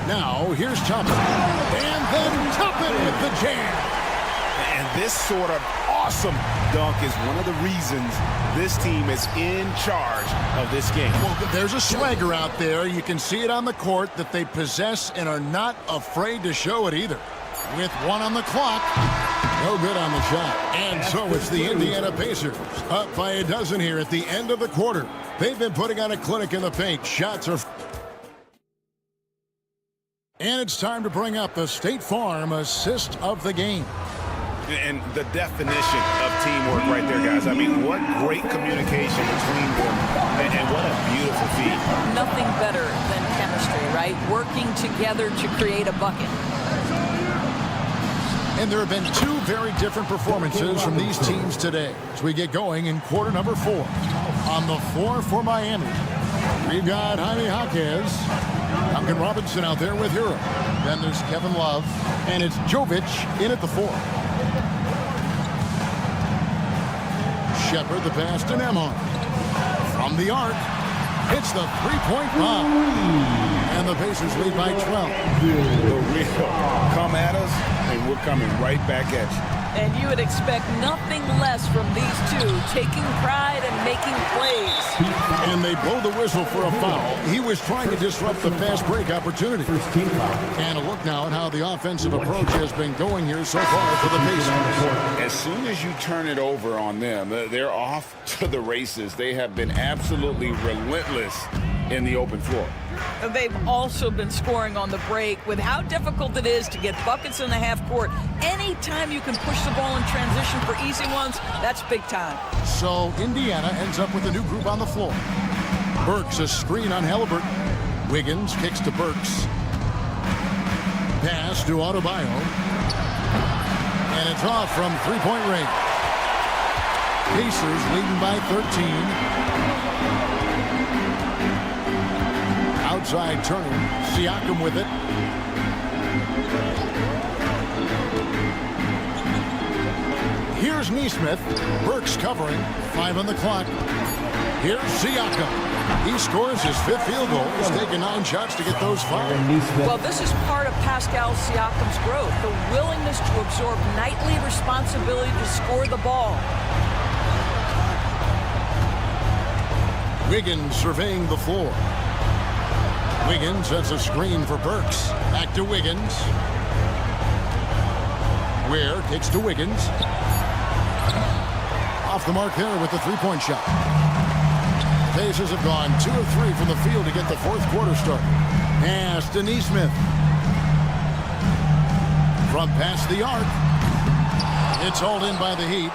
Now, here's Toppin. And then Toppin with the jam. And this sort of awesome dunk is one of the reasons this team is in charge of this game. Well, there's a swagger out there. You can see it on the court that they possess and are not afraid to show it either. With 1 on the clock, no good on the shot. And so it's the Indiana Pacers up by a dozen here at the end of the quarter. They've been putting on a clinic in the paint. Shots are... And it's time to bring up the State Farm assist of the game. And the definition of teamwork right there, guys. I mean, what great communication between them, and what a beautiful feat. Nothing better than chemistry, right? Working together to create a bucket. And there have been 2 very different performances from these teams today as we get going in quarter number 4. On the floor for Miami, we've got Jaime Jaquez, Duncan Robinson out there with Hero. Then there's Kevin Love, and it's Jovic in at the 4. Shepard the pass to Nemhard. From the arc, hits the three-point bomb. And the Pacers lead by 12. The real come at us, and we're coming right back at you. And you would expect nothing less from these 2, taking pride and making plays. And they blow the whistle for a foul. He was trying to disrupt the fast break opportunity. And a look now at how the offensive approach has been going here so far for the Pacers. As soon as you turn it over on them, they're off to the races. They have been absolutely relentless in the open floor. They've also been scoring on the break. With how difficult it is to get buckets in the half court, anytime you can push the ball in transition for easy ones, that's big time. So Indiana ends up with a new group on the floor. Burks a screen on Halliburton. Wiggins kicks to Burks. Pass to Adebayo. And it's off from three-point range. Pacers leading by 13. Outside Turner. Siakam with it. Here's Nesmith. Burks covering. 5 on the clock. Here's Siakam. He scores his 5th field goal. He's taken 9 shots to get those 5. Well, this is part of Pascal Siakam's growth, the willingness to absorb nightly responsibility to score the ball. Wiggins surveying the floor. Wiggins sets a screen for Burks. Back to Wiggins. Ware kicks to Wiggins. Off the mark there with the three-point shot. Pacers have gone 2 of 3 from the field to get the 4th quarter started. Pass to Nesmith. From past the arc. It's hauled in by the Heat.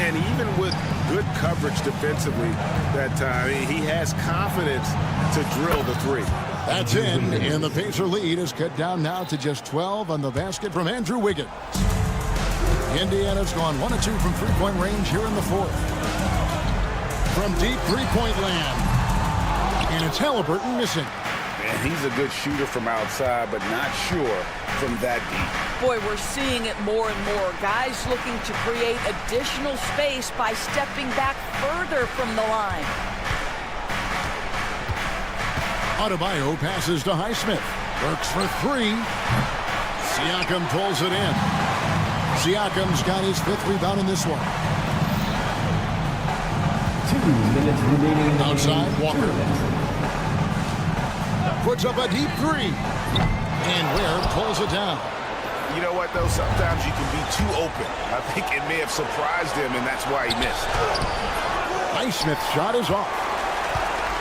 And even with good coverage defensively that time, he has confidence to drill the 3. That's in, and the Pacer lead is cut down now to just 12 on the basket from Andrew Wiggins. Indiana's gone 1 of 2 from three-point range here in the 4th. From deep three-point land. And it's Halliburton missing. And he's a good shooter from outside, but not sure from that deep. Boy, we're seeing it more and more. Guys looking to create additional space by stepping back further from the line. Adebayo passes to Highsmith. Works for 3. Siakam pulls it in. Siakam's got his 5th rebound in this one. 2 minutes remaining. Outside, Walker. Puts up a deep 3. And Ware pulls it down. You know what, though? Sometimes you can be too open. I think it may have surprised him, and that's why he missed. Highsmith's shot is off.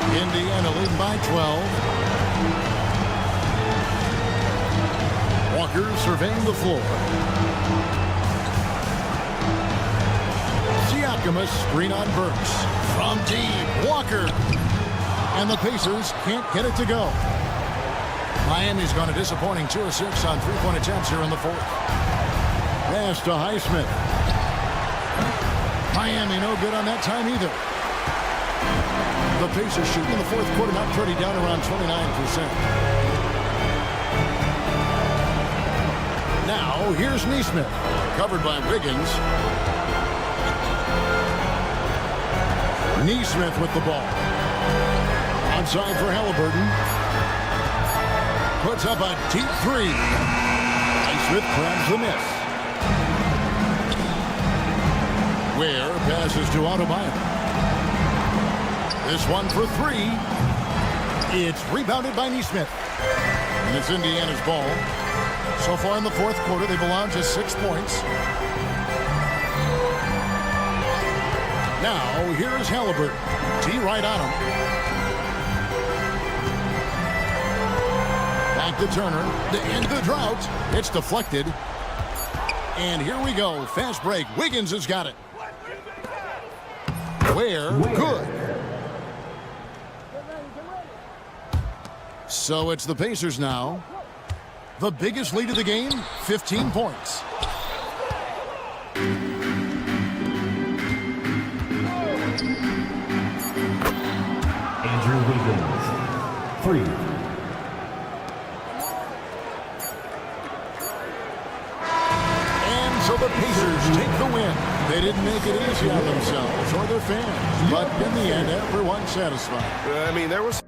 Indiana leading by 12. Walker surveying the floor. Siakam a screen on Burks. From deep, Walker. And the Pacers can't get it to go. Miami's gone a disappointing 2 of 6 on three-point attempts here in the 4th. Pass to Highsmith. Miami no good on that time either. The Pacers shooting in the 4th quarter, not pretty, down around 29%. Now, here's Nesmith, covered by Wiggins. Nesmith with the ball. Outside for Halliburton. Puts up a deep 3. Highsmith grabs the miss. Ware passes to Adebayo. This one for 3. It's rebounded by Nesmith. And it's Indiana's ball. So far in the 4th quarter, they've allowed just 6 points. Now, here's Halliburton. T right on him. Back to Turner. To end the drought. It's deflected. And here we go. Fast break. Wiggins has got it. Ware, good. So it's the Pacers now. The biggest lead of the game, 15 points. Andrew Wiggins, 3. And so the Pacers take the win. They didn't make it easy on themselves or their fans, but in the end, everyone's satisfied. I mean, there was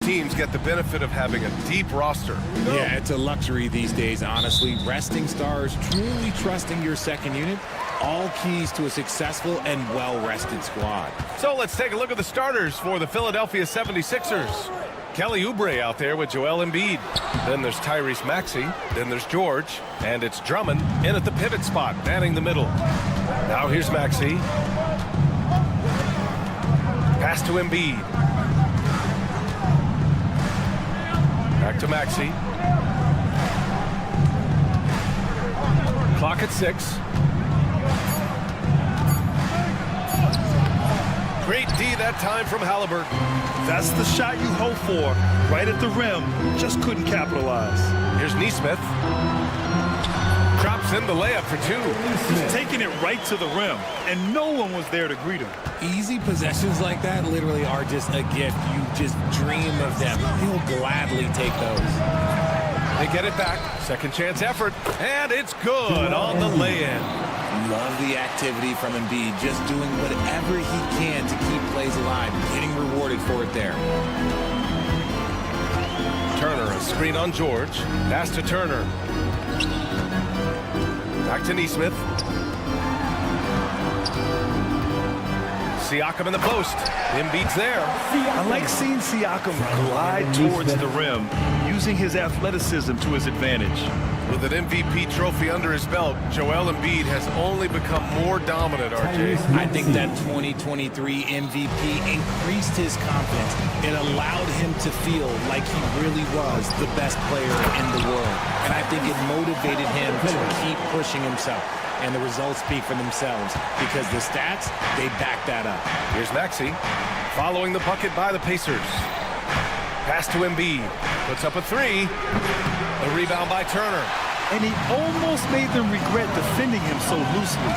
teams get the benefit of having a deep roster. Yeah, it's a luxury these days, honestly. Resting stars, truly trusting your second unit, all keys to a successful and well-rested squad. So let's take a look at the starters for the Philadelphia 76ers. Kelly Oubre out there with Joel Embiid. Then there's Tyrese Maxey. Then there's George. And it's Drummond in at the pivot spot, manning the middle. Now here's Maxey. Pass to Embiid. Back to Maxey. Clock at 6. Great D that time from Halliburton. That's the shot you hope for. Right at the rim. Just couldn't capitalize. Here's Nesmith. Drops in the layup for 2. He's taking it right to the rim, and no one was there to greet him. Easy possessions like that literally are just a gift. You just dream of them. He'll gladly take those. They get it back. Second chance effort. And it's good on the lay-in. Love the activity from Embiid, just doing whatever he can to keep plays alive, getting rewarded for it there. Turner, a screen on George. Pass to Turner. Back to Nesmith. Siakam in the post. Embiid's there. I like seeing Siakam glide towards the rim, using his athleticism to his advantage. With an MVP trophy under his belt, Joel Embiid has only become more dominant, RJ. I think that 2023 MVP increased his confidence. It allowed him to feel like he really was the best player in the world. And I think it motivated him to keep pushing himself. And the results speak for themselves because the stats, they back that up. Here's Maxey following the bucket by the Pacers. Pass to Embiid. Puts up a 3. A rebound by Turner. And he almost made them regret defending him so loosely.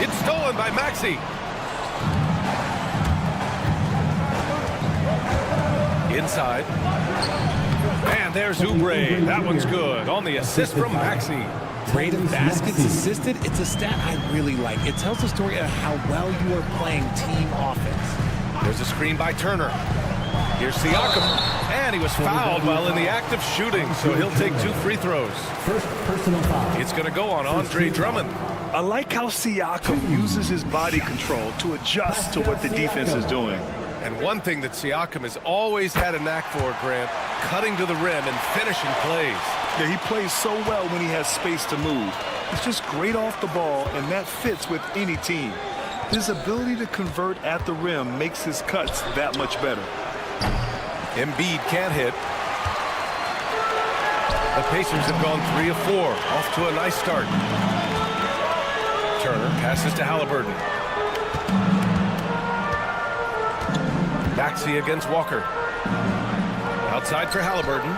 It's stolen by Maxey. Inside. And there's Oubre. That one's good on the assist from Maxey. Rate of baskets assisted, it's a stat I really like. It tells the story of how well you are playing team offense. There's a screen by Turner. Here's Siakam. And he was fouled while in the act of shooting, so he'll take 2 free throws. First personal foul. It's going to go on Andre Drummond. I like how Siakam uses his body control to adjust to what the defense is doing. And one thing that Siakam has always had a knack for, Grant, cutting to the rim and finishing plays. Yeah, he plays so well when he has space to move. He's just great off the ball, and that fits with any team. His ability to convert at the rim makes his cuts that much better. Embiid can't hit. The Pacers have gone 3 of 4, off to a nice start. Turner passes to Halliburton. Maxey against Walker. Outside for Halliburton.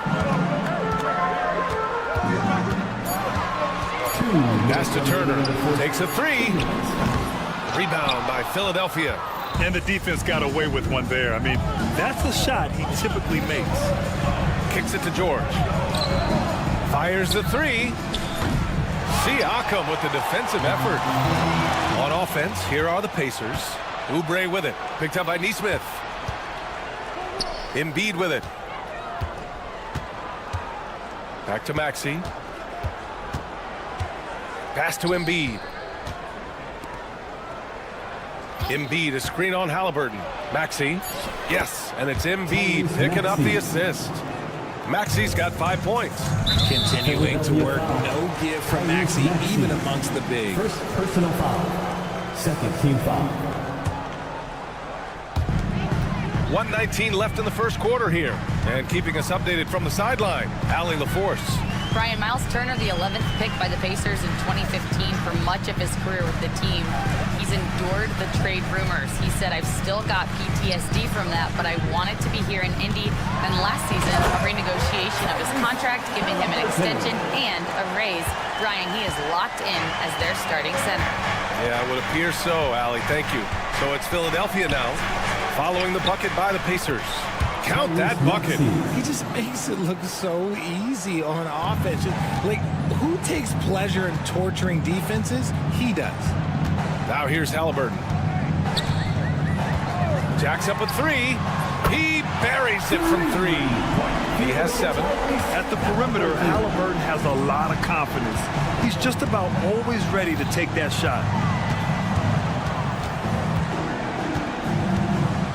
Pass to Turner. Takes a 3. Rebound by Philadelphia. And the defense got away with one there. I mean, that's the shot he typically makes. Kicks it to George. Fires the 3. Siakam with the defensive effort. On offense, here are the Pacers. Oubre with it. Picked up by Nesmith. Embiid with it. Back to Maxey. Pass to Embiid. Embiid, a screen on Halliburton. Maxey. Yes, and it's Embiid picking up the assist. Maxey's got 5 points. Continuing to work, no give from Maxey, even amongst the bigs. First personal foul. Second team foul. 1:19 left in the first quarter here. And keeping us updated from the sideline, Allie LaForce. Brian, Miles Turner, the 11th pick by the Pacers in 2015 for much of his career with the team. He's endured the trade rumors. He said, I've still got PTSD from that, but I wanted to be here in Indy. And last season, a renegotiation of his contract, giving him an extension and a raise. Brian, he is locked in as their starting center. Yeah, it would appear so, Allie. Thank you. So it's Philadelphia now, following the bucket by the Pacers. Count that bucket. He just makes it look so easy on offense. Like, who takes pleasure in torturing defenses? He does. Now here's Halliburton. Jacks up with 3. He buries it from 3. He has 7. At the perimeter, Halliburton has a lot of confidence. He's just about always ready to take that shot.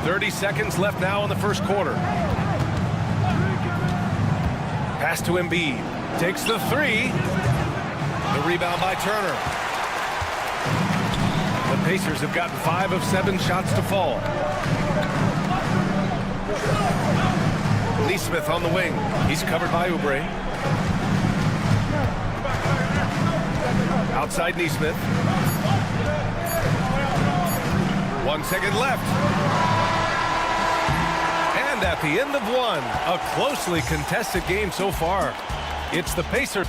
30 seconds left now in the first quarter. Pass to Embiid. Takes the 3. The rebound by Turner. The Pacers have gotten 5 of 7 shots to fall. Nesmith on the wing. He's covered by Oubre. Outside Nesmith. 1 second left. And at the end of 1, a closely contested game so far. It's the Pacers.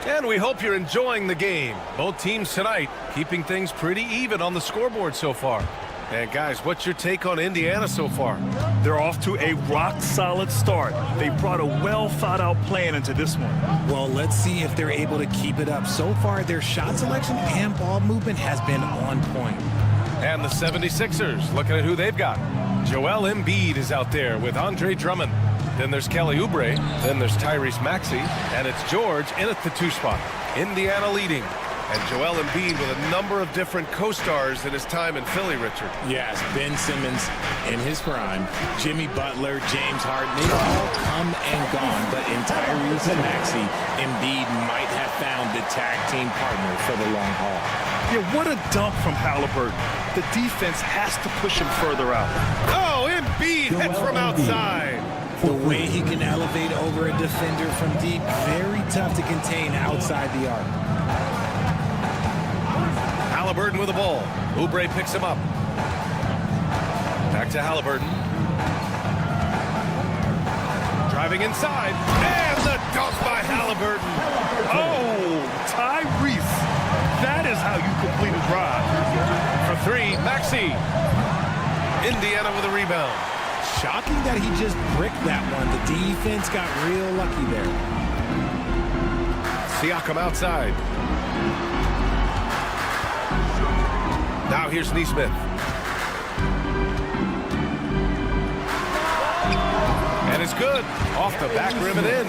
And we hope you're enjoying the game. Both teams tonight keeping things pretty even on the scoreboard so far. And guys, what's your take on Indiana so far? They're off to a rock-solid start. They brought a well-thought-out plan into this one. Well, let's see if they're able to keep it up. So far, their shot selection and ball movement has been on point. And the 76ers, looking at who they've got. Joel Embiid is out there with Andre Drummond. Then there's Kelly Oubre. Then there's Tyrese Maxey. And it's George in at the 2 spot. Indiana leading. And Joel Embiid with a number of different co-stars in his time in Philly, Richard. Yes, Ben Simmons in his prime, Jimmy Butler, James Harden, they've all come and gone. But in Tyrese and Maxey, Embiid might have found the tag team partner for the long haul. Yeah, what a dunk from Halliburton. The defense has to push him further out. Oh, Embiid hits from outside. The way he can elevate over a defender from deep, very tough to contain outside the arc. Halliburton with the ball. Oubre picks him up. Back to Halliburton. Driving inside. And the dunk by Halliburton. Oh, Tyrese. That is how you complete a drive. For 3, Maxey. Indiana with a rebound. Shocking that he just bricked that one. The defense got real lucky there. Siakam outside. Now here's Nesmith. And it's good. Off the back rim and in.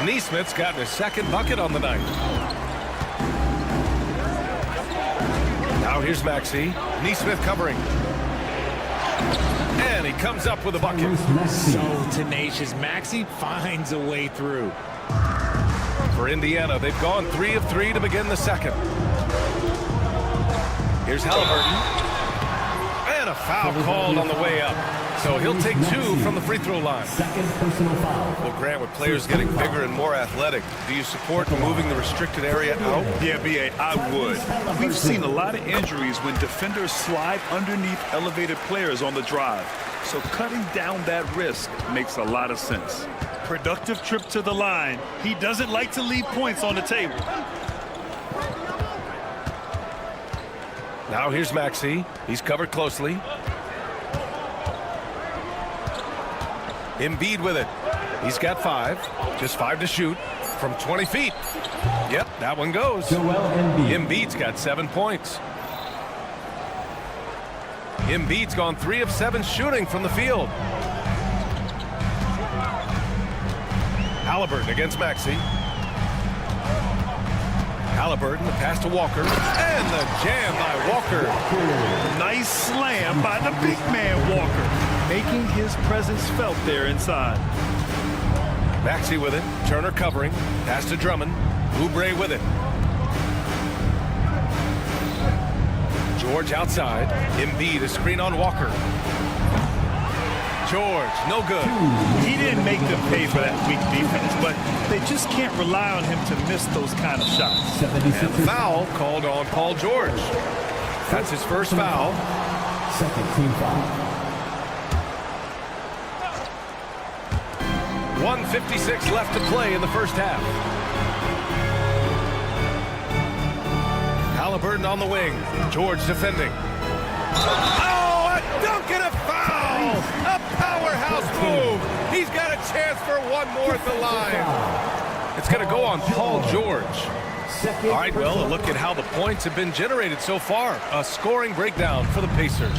Nesmith's gotten his 2nd bucket on the night. Now here's Maxey. Nesmith covering. And he comes up with a bucket. So tenacious. Maxey finds a way through. For Indiana, they've gone 3 of 3 to begin the 2nd. Here's Halliburton. And a foul called on the way up. So he'll take 2 from the free throw line. Well, Grant, with players getting bigger and more athletic, do you support moving the restricted area out? Yeah, B.A., I would. We've seen a lot of injuries when defenders slide underneath elevated players on the drive. So cutting down that risk makes a lot of sense. Productive trip to the line. He doesn't like to leave points on the table. Now here's Maxey. He's covered closely. Embiid with it. He's got 5. Just 5 to shoot from 20 feet. Yep, that one goes. Embiid's got 7 points. Embiid's gone 3 of 7 shooting from the field. Halliburton against Maxey. Halliburton, the pass to Walker, and the jam by Walker. Nice slam by the big man Walker, making his presence felt there inside. Maxey with it, Turner covering, pass to Drummond, Oubre with it. George outside, Embiid, a screen on Walker. George, no good. He didn't make them pay for that weak defense, but they just can't rely on him to miss those kind of shots. And foul called on Paul George. That's his first foul. Second team foul. 1:56 left to play in the first half. Halliburton on the wing. George defending. Oh, a dunk and a foul! A powerhouse move. He's got a chance for one more at the line. It's going to go on Paul George. All right, well, a look at how the points have been generated so far. A scoring breakdown for the Pacers.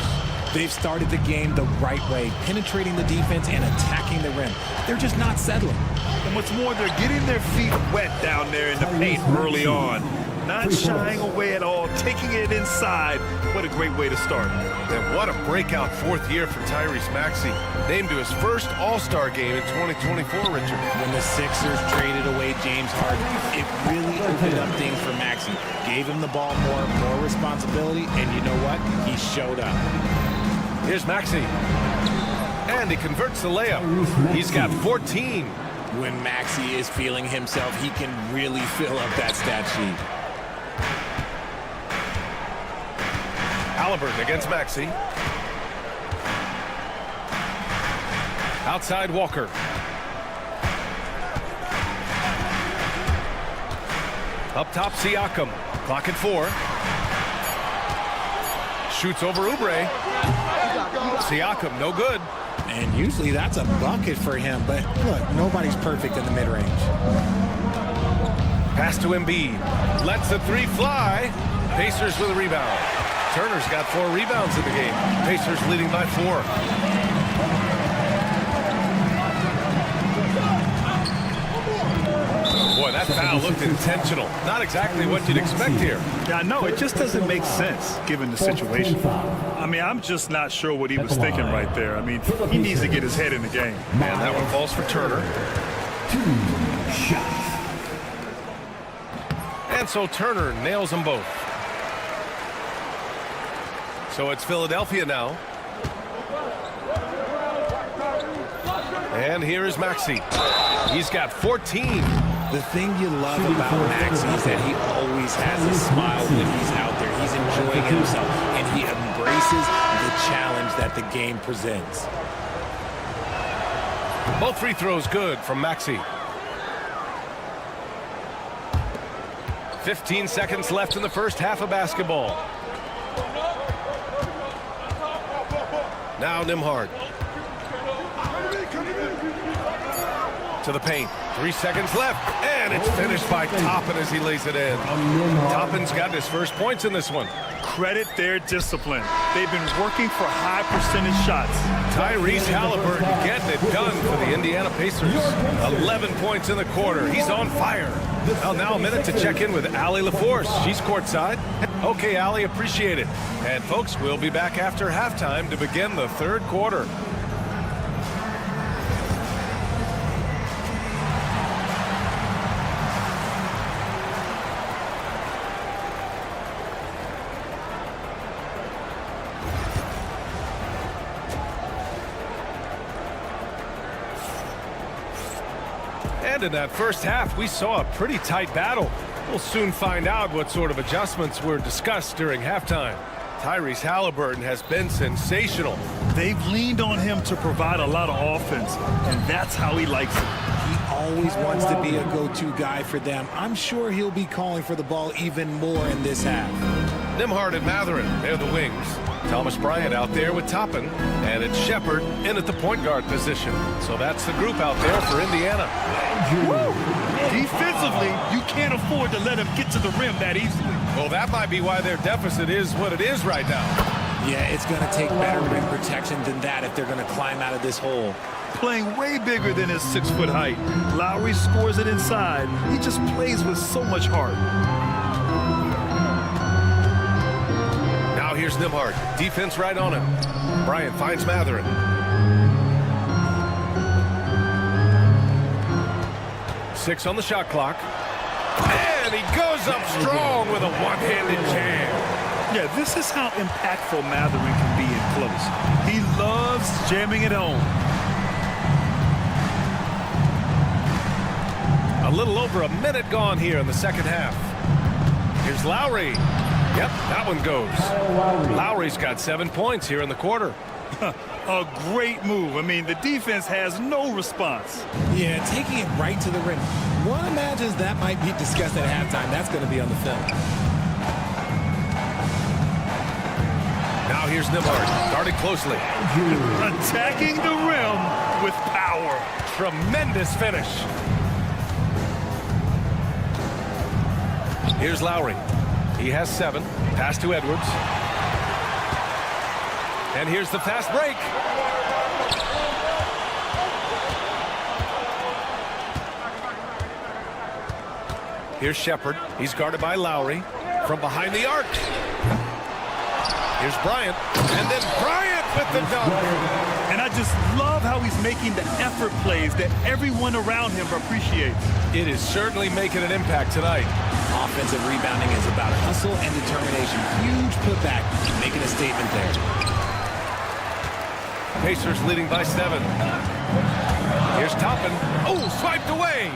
They've started the game the right way, penetrating the defense and attacking the rim. They're just not settling. And what's more, they're getting their feet wet down there in the paint early on. Not shying away at all, taking it inside. What a great way to start. And what a breakout fourth year for Tyrese Maxey. Named to his first All-Star game in 2024, Richard. When the Sixers traded away James Harden, it really opened up things for Maxey. Gave him the ball more responsibility, and you know what? He showed up. Here's Maxey. And he converts the layup. He's got 14. When Maxey is feeling himself, he can really fill up that stat sheet. Halliburton against Maxey. Outside Walker. Up top Siakam. Clock at 4. Shoots over Oubre. Siakam, no good. And usually that's a bucket for him, but look, nobody's perfect in the mid-range. Pass to Embiid. Lets the 3 fly. Pacers with a rebound. Turner's got 4 rebounds in the game. Pacers leading by 4. Boy, that foul looked intentional. Not exactly what you'd expect here. Yeah, I know. It just doesn't make sense given the situation. I mean, I'm just not sure what he was thinking right there. I mean, he needs to get his head in the game. And that one falls for Turner. 2 shots. And so Turner nails them both. So it's Philadelphia now. And here is Maxey. He's got 14. The thing you love about Maxey is that he always has a smile when he's out there. He's enjoying himself, and he embraces the challenge that the game presents. Both free throws good from Maxey. 15 seconds left in the first half of basketball. Now Nembhard. To the paint. 3 seconds left. And it's finished by Toppin as he lays it in. Toppin's got his first points in this one. Credit their discipline. They've been working for high percentage shots. Tyrese Halliburton getting it done for the Indiana Pacers. 11 points in the quarter. He's on fire. Well, now a minute to check in with Allie LaForce. She's courtside. Okay, Allie, appreciate it. And folks, we'll be back after halftime to begin the third quarter. And in that first half, we saw a pretty tight battle. We'll soon find out what sort of adjustments were discussed during halftime. Tyrese Halliburton has been sensational. They've leaned on him to provide a lot of offense, and that's how he likes it. He always wants to be a go-to guy for them. I'm sure he'll be calling for the ball even more in this half. Nembhard and Mathurin, they're the wings. Thomas Bryant out there with Toppin, and it's Shepard in at the point guard position. So that's the group out there for Indiana. Woo! Defensively, you can't afford to let him get to the rim that easily. Well, that might be why their deficit is what it is right now. Yeah, it's going to take better rim protection than that if they're going to climb out of this hole. Playing way bigger than his 6-foot height. Lowry scores it inside. He just plays with so much heart. Now here's Nembhard. Defense right on him. Bryant finds Mathurin. Six on the shot clock. And he goes up strong with a one-handed jam. Yeah, this is how impactful Mathurin can be in close. He loves jamming it home. A little over a minute gone here in the second half. Here's Lowry. Yep, that one goes. Lowry's got 7 points here in the quarter. A great move. I mean, the defense has no response. Yeah, taking it right to the rim. One imagines that might be discussed at halftime. That's going to be on the film. Now here's Nembhard, guarded closely. Attacking the rim with power. Tremendous finish. Here's Lowry. He has 7. Pass to Edwards. And here's the fast break. Here's Shepard. He's guarded by Lowry from behind the arc. Here's Bryant. And then Bryant with the dunk. And I just love how he's making the effort plays that everyone around him appreciates. It is certainly making an impact tonight. Offensive rebounding is about hustle and determination. Huge putback, making a statement there. Pacers leading by 7. Here's Toppin. Oh, swiped away.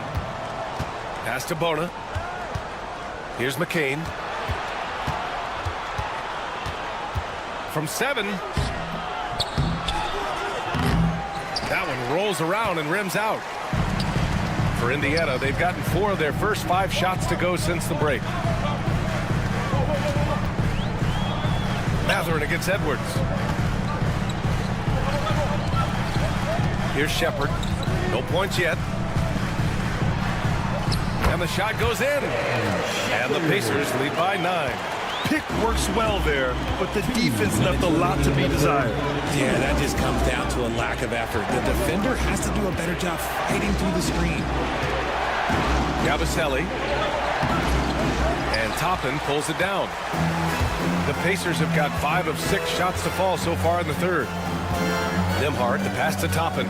Pass to Bona. Here's McCain. From 7. That one rolls around and rims out. For Indiana, they've gotten 4 of their first 5 shots to go since the break. Mathurin against Edwards. Here's Shepard. No points yet. And the shot goes in. And the Pacers lead by 9. Pick works well there, but the defense left a lot to be desired. Yeah, that just comes down to a lack of effort. The defender has to do a better job fighting through the screen. Yabusele. And Toppin pulls it down. The Pacers have got 5 of 6 shots to fall so far in the third. Nembhard, the pass to Toppin.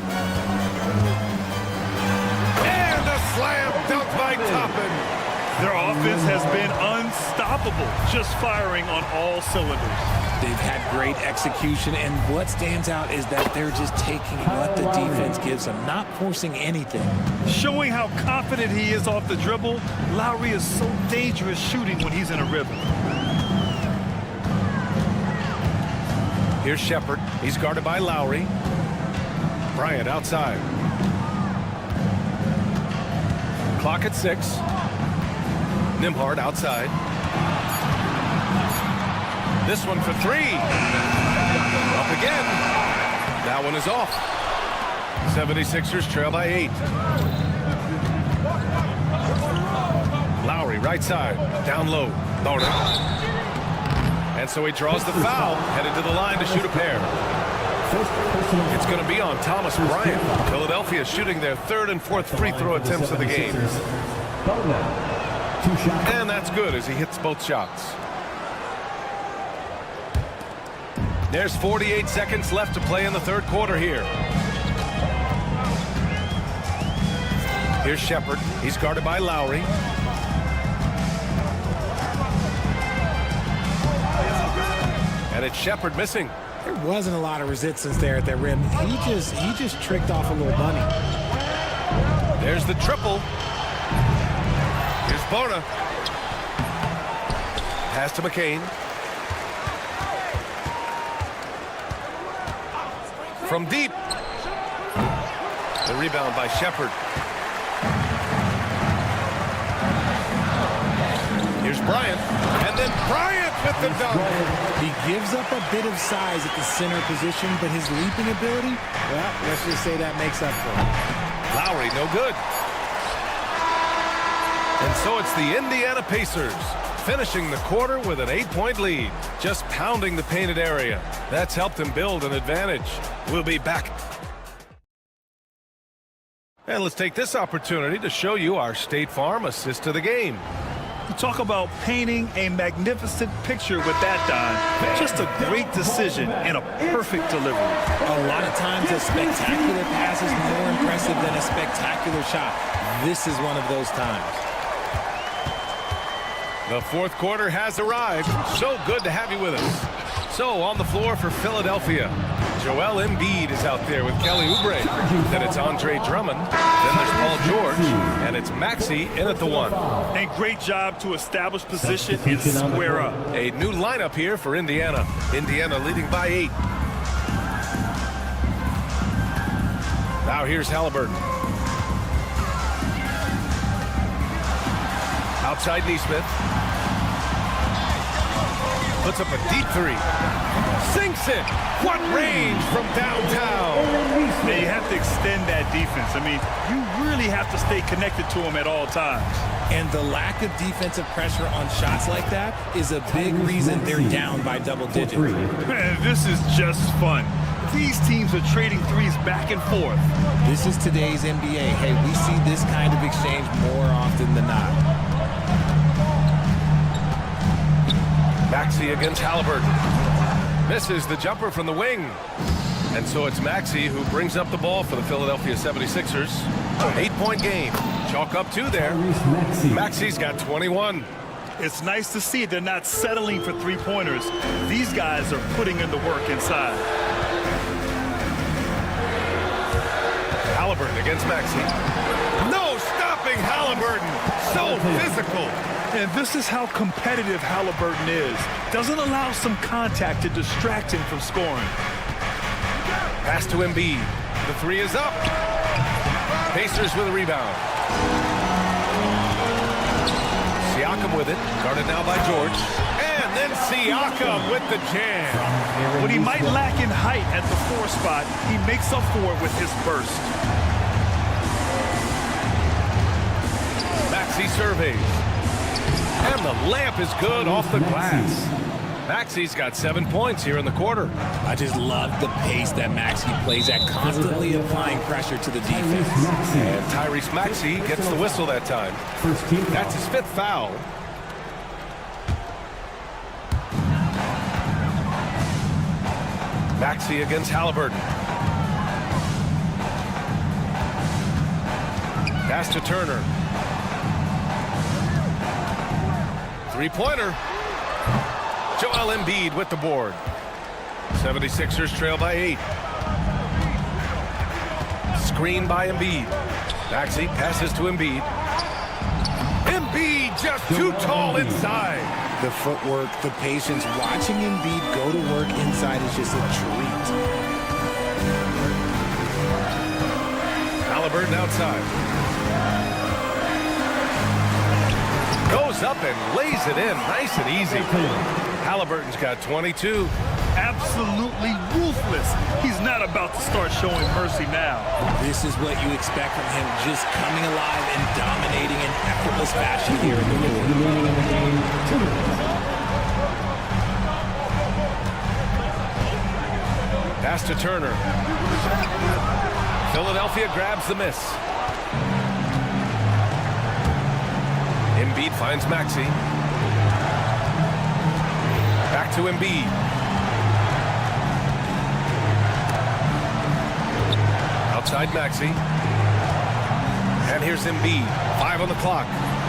And a slam dunk by Toppin. Their offense has been unstoppable, just firing on all cylinders. They've had great execution, and what stands out is that they're just taking what the defense gives them, not forcing anything. Showing how confident he is off the dribble, Lowry is so dangerous shooting when he's in a rhythm. Here's Shepard. He's guarded by Lowry. Bryant outside. Clock at 6. Nembhard outside. This one for 3. Up again. That one is off. 76ers trail by 8. Lowry right side. Down low. Bona. And so he draws the foul. Headed to the line to shoot a pair. It's going to be on Thomas Bryant. Philadelphia shooting their 3rd and 4th free throw attempts of the game. And that's good as he hits both shots. There's 48 seconds left to play in the third quarter here. Here's Shepard. He's guarded by Lowry. And it's Shepard missing. There wasn't a lot of resistance there at that rim. He just tricked off a little bunny. There's the triple. Here's Bona. Pass to McCain. From deep. The rebound by Shepard. Here's Bryant. And then Bryant with the dunk. He gives up a bit of size at the center position, but his leaping ability, well, let's just say that makes up for it. Lowry, no good. And so it's the Indiana Pacers finishing the quarter with an 8-point lead, just pounding the painted area. That's helped them build an advantage. We'll be back. And let's take this opportunity to show you our State Farm assist to the game. You talk about painting a magnificent picture with that dime. Just a great decision and a perfect delivery. A lot of times a spectacular pass is more impressive than a spectacular shot. This is one of those times. The fourth quarter has arrived. So good to have you with us. So on the floor for Philadelphia, Joel Embiid is out there with Kelly Oubre. Then it's Andre Drummond. Then there's Paul George. And it's Maxey in at the 1. And great job to establish position and square up. A new lineup here for Indiana. Indiana leading by 8. Now here's Halliburton. Outside Neesmith. Puts up a deep 3. Sinks hits it. What range from downtown. They have to extend that defense. I mean, you really have to stay connected to them at all times. And the lack of defensive pressure on shots like that is a big reason they're down by double digits. Man, this is just fun. These teams are trading threes back and forth. This is today's NBA. Hey, we see this kind of exchange more often than not. Maxey against Halliburton. Misses the jumper from the wing. And so it's Maxey who brings up the ball for the Philadelphia 76ers. An 8-point game. Chalk up 2 there. Maxey's got 21. It's nice to see they're not settling for three-pointers. These guys are putting in the work inside. Halliburton against Maxey. No stopping Halliburton. So physical. And this is how competitive Halliburton is. Doesn't allow some contact to distract him from scoring. Pass to Embiid. The 3 is up. Pacers with a rebound. Siakam with it. Guarded now by George. And then Siakam with the jam. What he might lack in height at the 4 spot, he makes up for it with his burst. Maxey surveys. And the layup is good off the glass. Maxey's got 7 points here in the quarter. I just love the pace that Maxey plays at, constantly applying pressure to the defense. And Tyrese Maxey gets the whistle that time. That's his 5th foul. Maxey against Halliburton. Pass to Turner. 3-pointer. Joel Embiid with the board. 76ers trail by 8. Screen by Embiid. Maxey passes to Embiid. Embiid just too tall inside. The footwork, the patience, watching Embiid go to work inside is just a treat. Halliburton outside. Goes up and lays it in nice and easy. Halliburton's got 22. Absolutely ruthless. He's not about to start showing mercy now. This is what you expect from him, just coming alive and dominating in effortless fashion here in the court. Pass to Turner. Philadelphia grabs the miss. Embiid finds Maxey. Back to Embiid. Outside Maxey. And here's Embiid. 5 on the clock.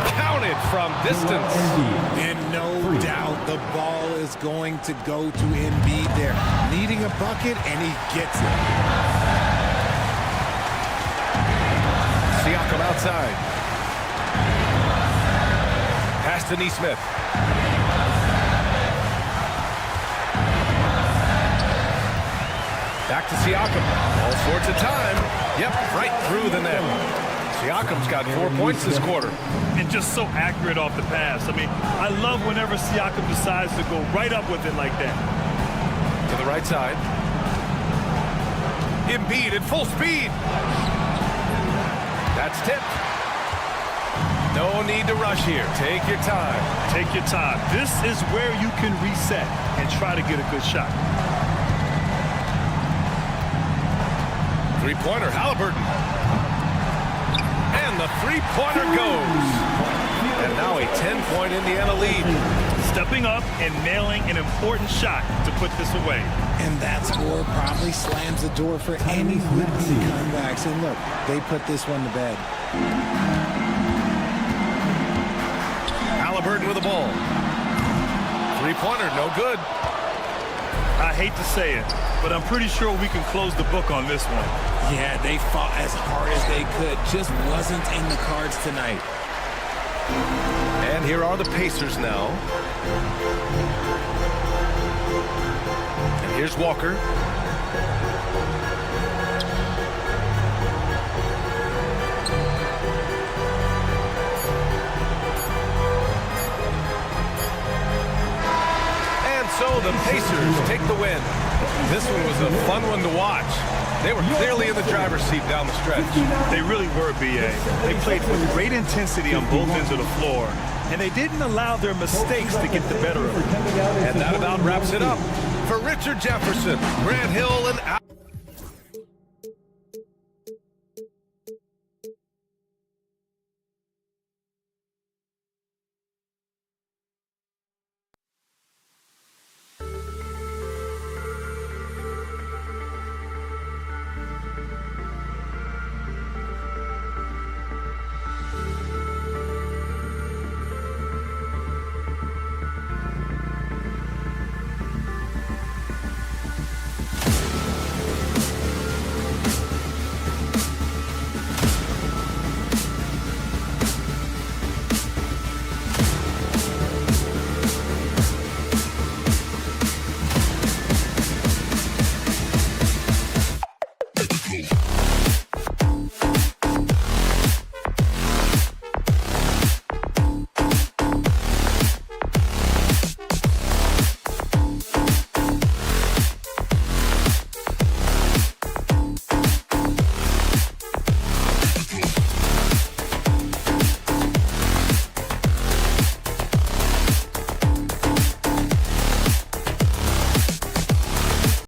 Counted from distance. And no doubt the ball is going to go to Embiid there. Needing a bucket, and he gets it. Siakam outside. Pass to Nesmith. Back to Siakam. All sorts of time. Yep, right through the net. Siakam's got 4 points this quarter. And just so accurate off the pass. I mean, I love whenever Siakam decides to go right up with it like that. To the right side. Embiid at full speed. That's tipped. No need to rush here. Take your time. Take your time. This is where you can reset and try to get a good shot. 3-pointer, Halliburton. And the 3-pointer goes. And now a 10-point Indiana lead. Stepping up and nailing an important shot to put this away. And that score probably slams the door for any comebacks. And look, they put this one to bed. Halliburton with the ball. 3-pointer, no good. I hate to say it, but I'm pretty sure we can close the book on this one. Yeah, they fought as hard as they could. Just wasn't in the cards tonight. And here are the Pacers now. And here's Walker. so the Pacers take the win. This one was a fun one to watch. They were clearly in the driver's seat down the stretch. They really were, B.A. They played with great intensity on both ends of the floor, and they didn't allow their mistakes to get the better of them. And that about wraps it up. For Richard Jefferson, Grant Hill, and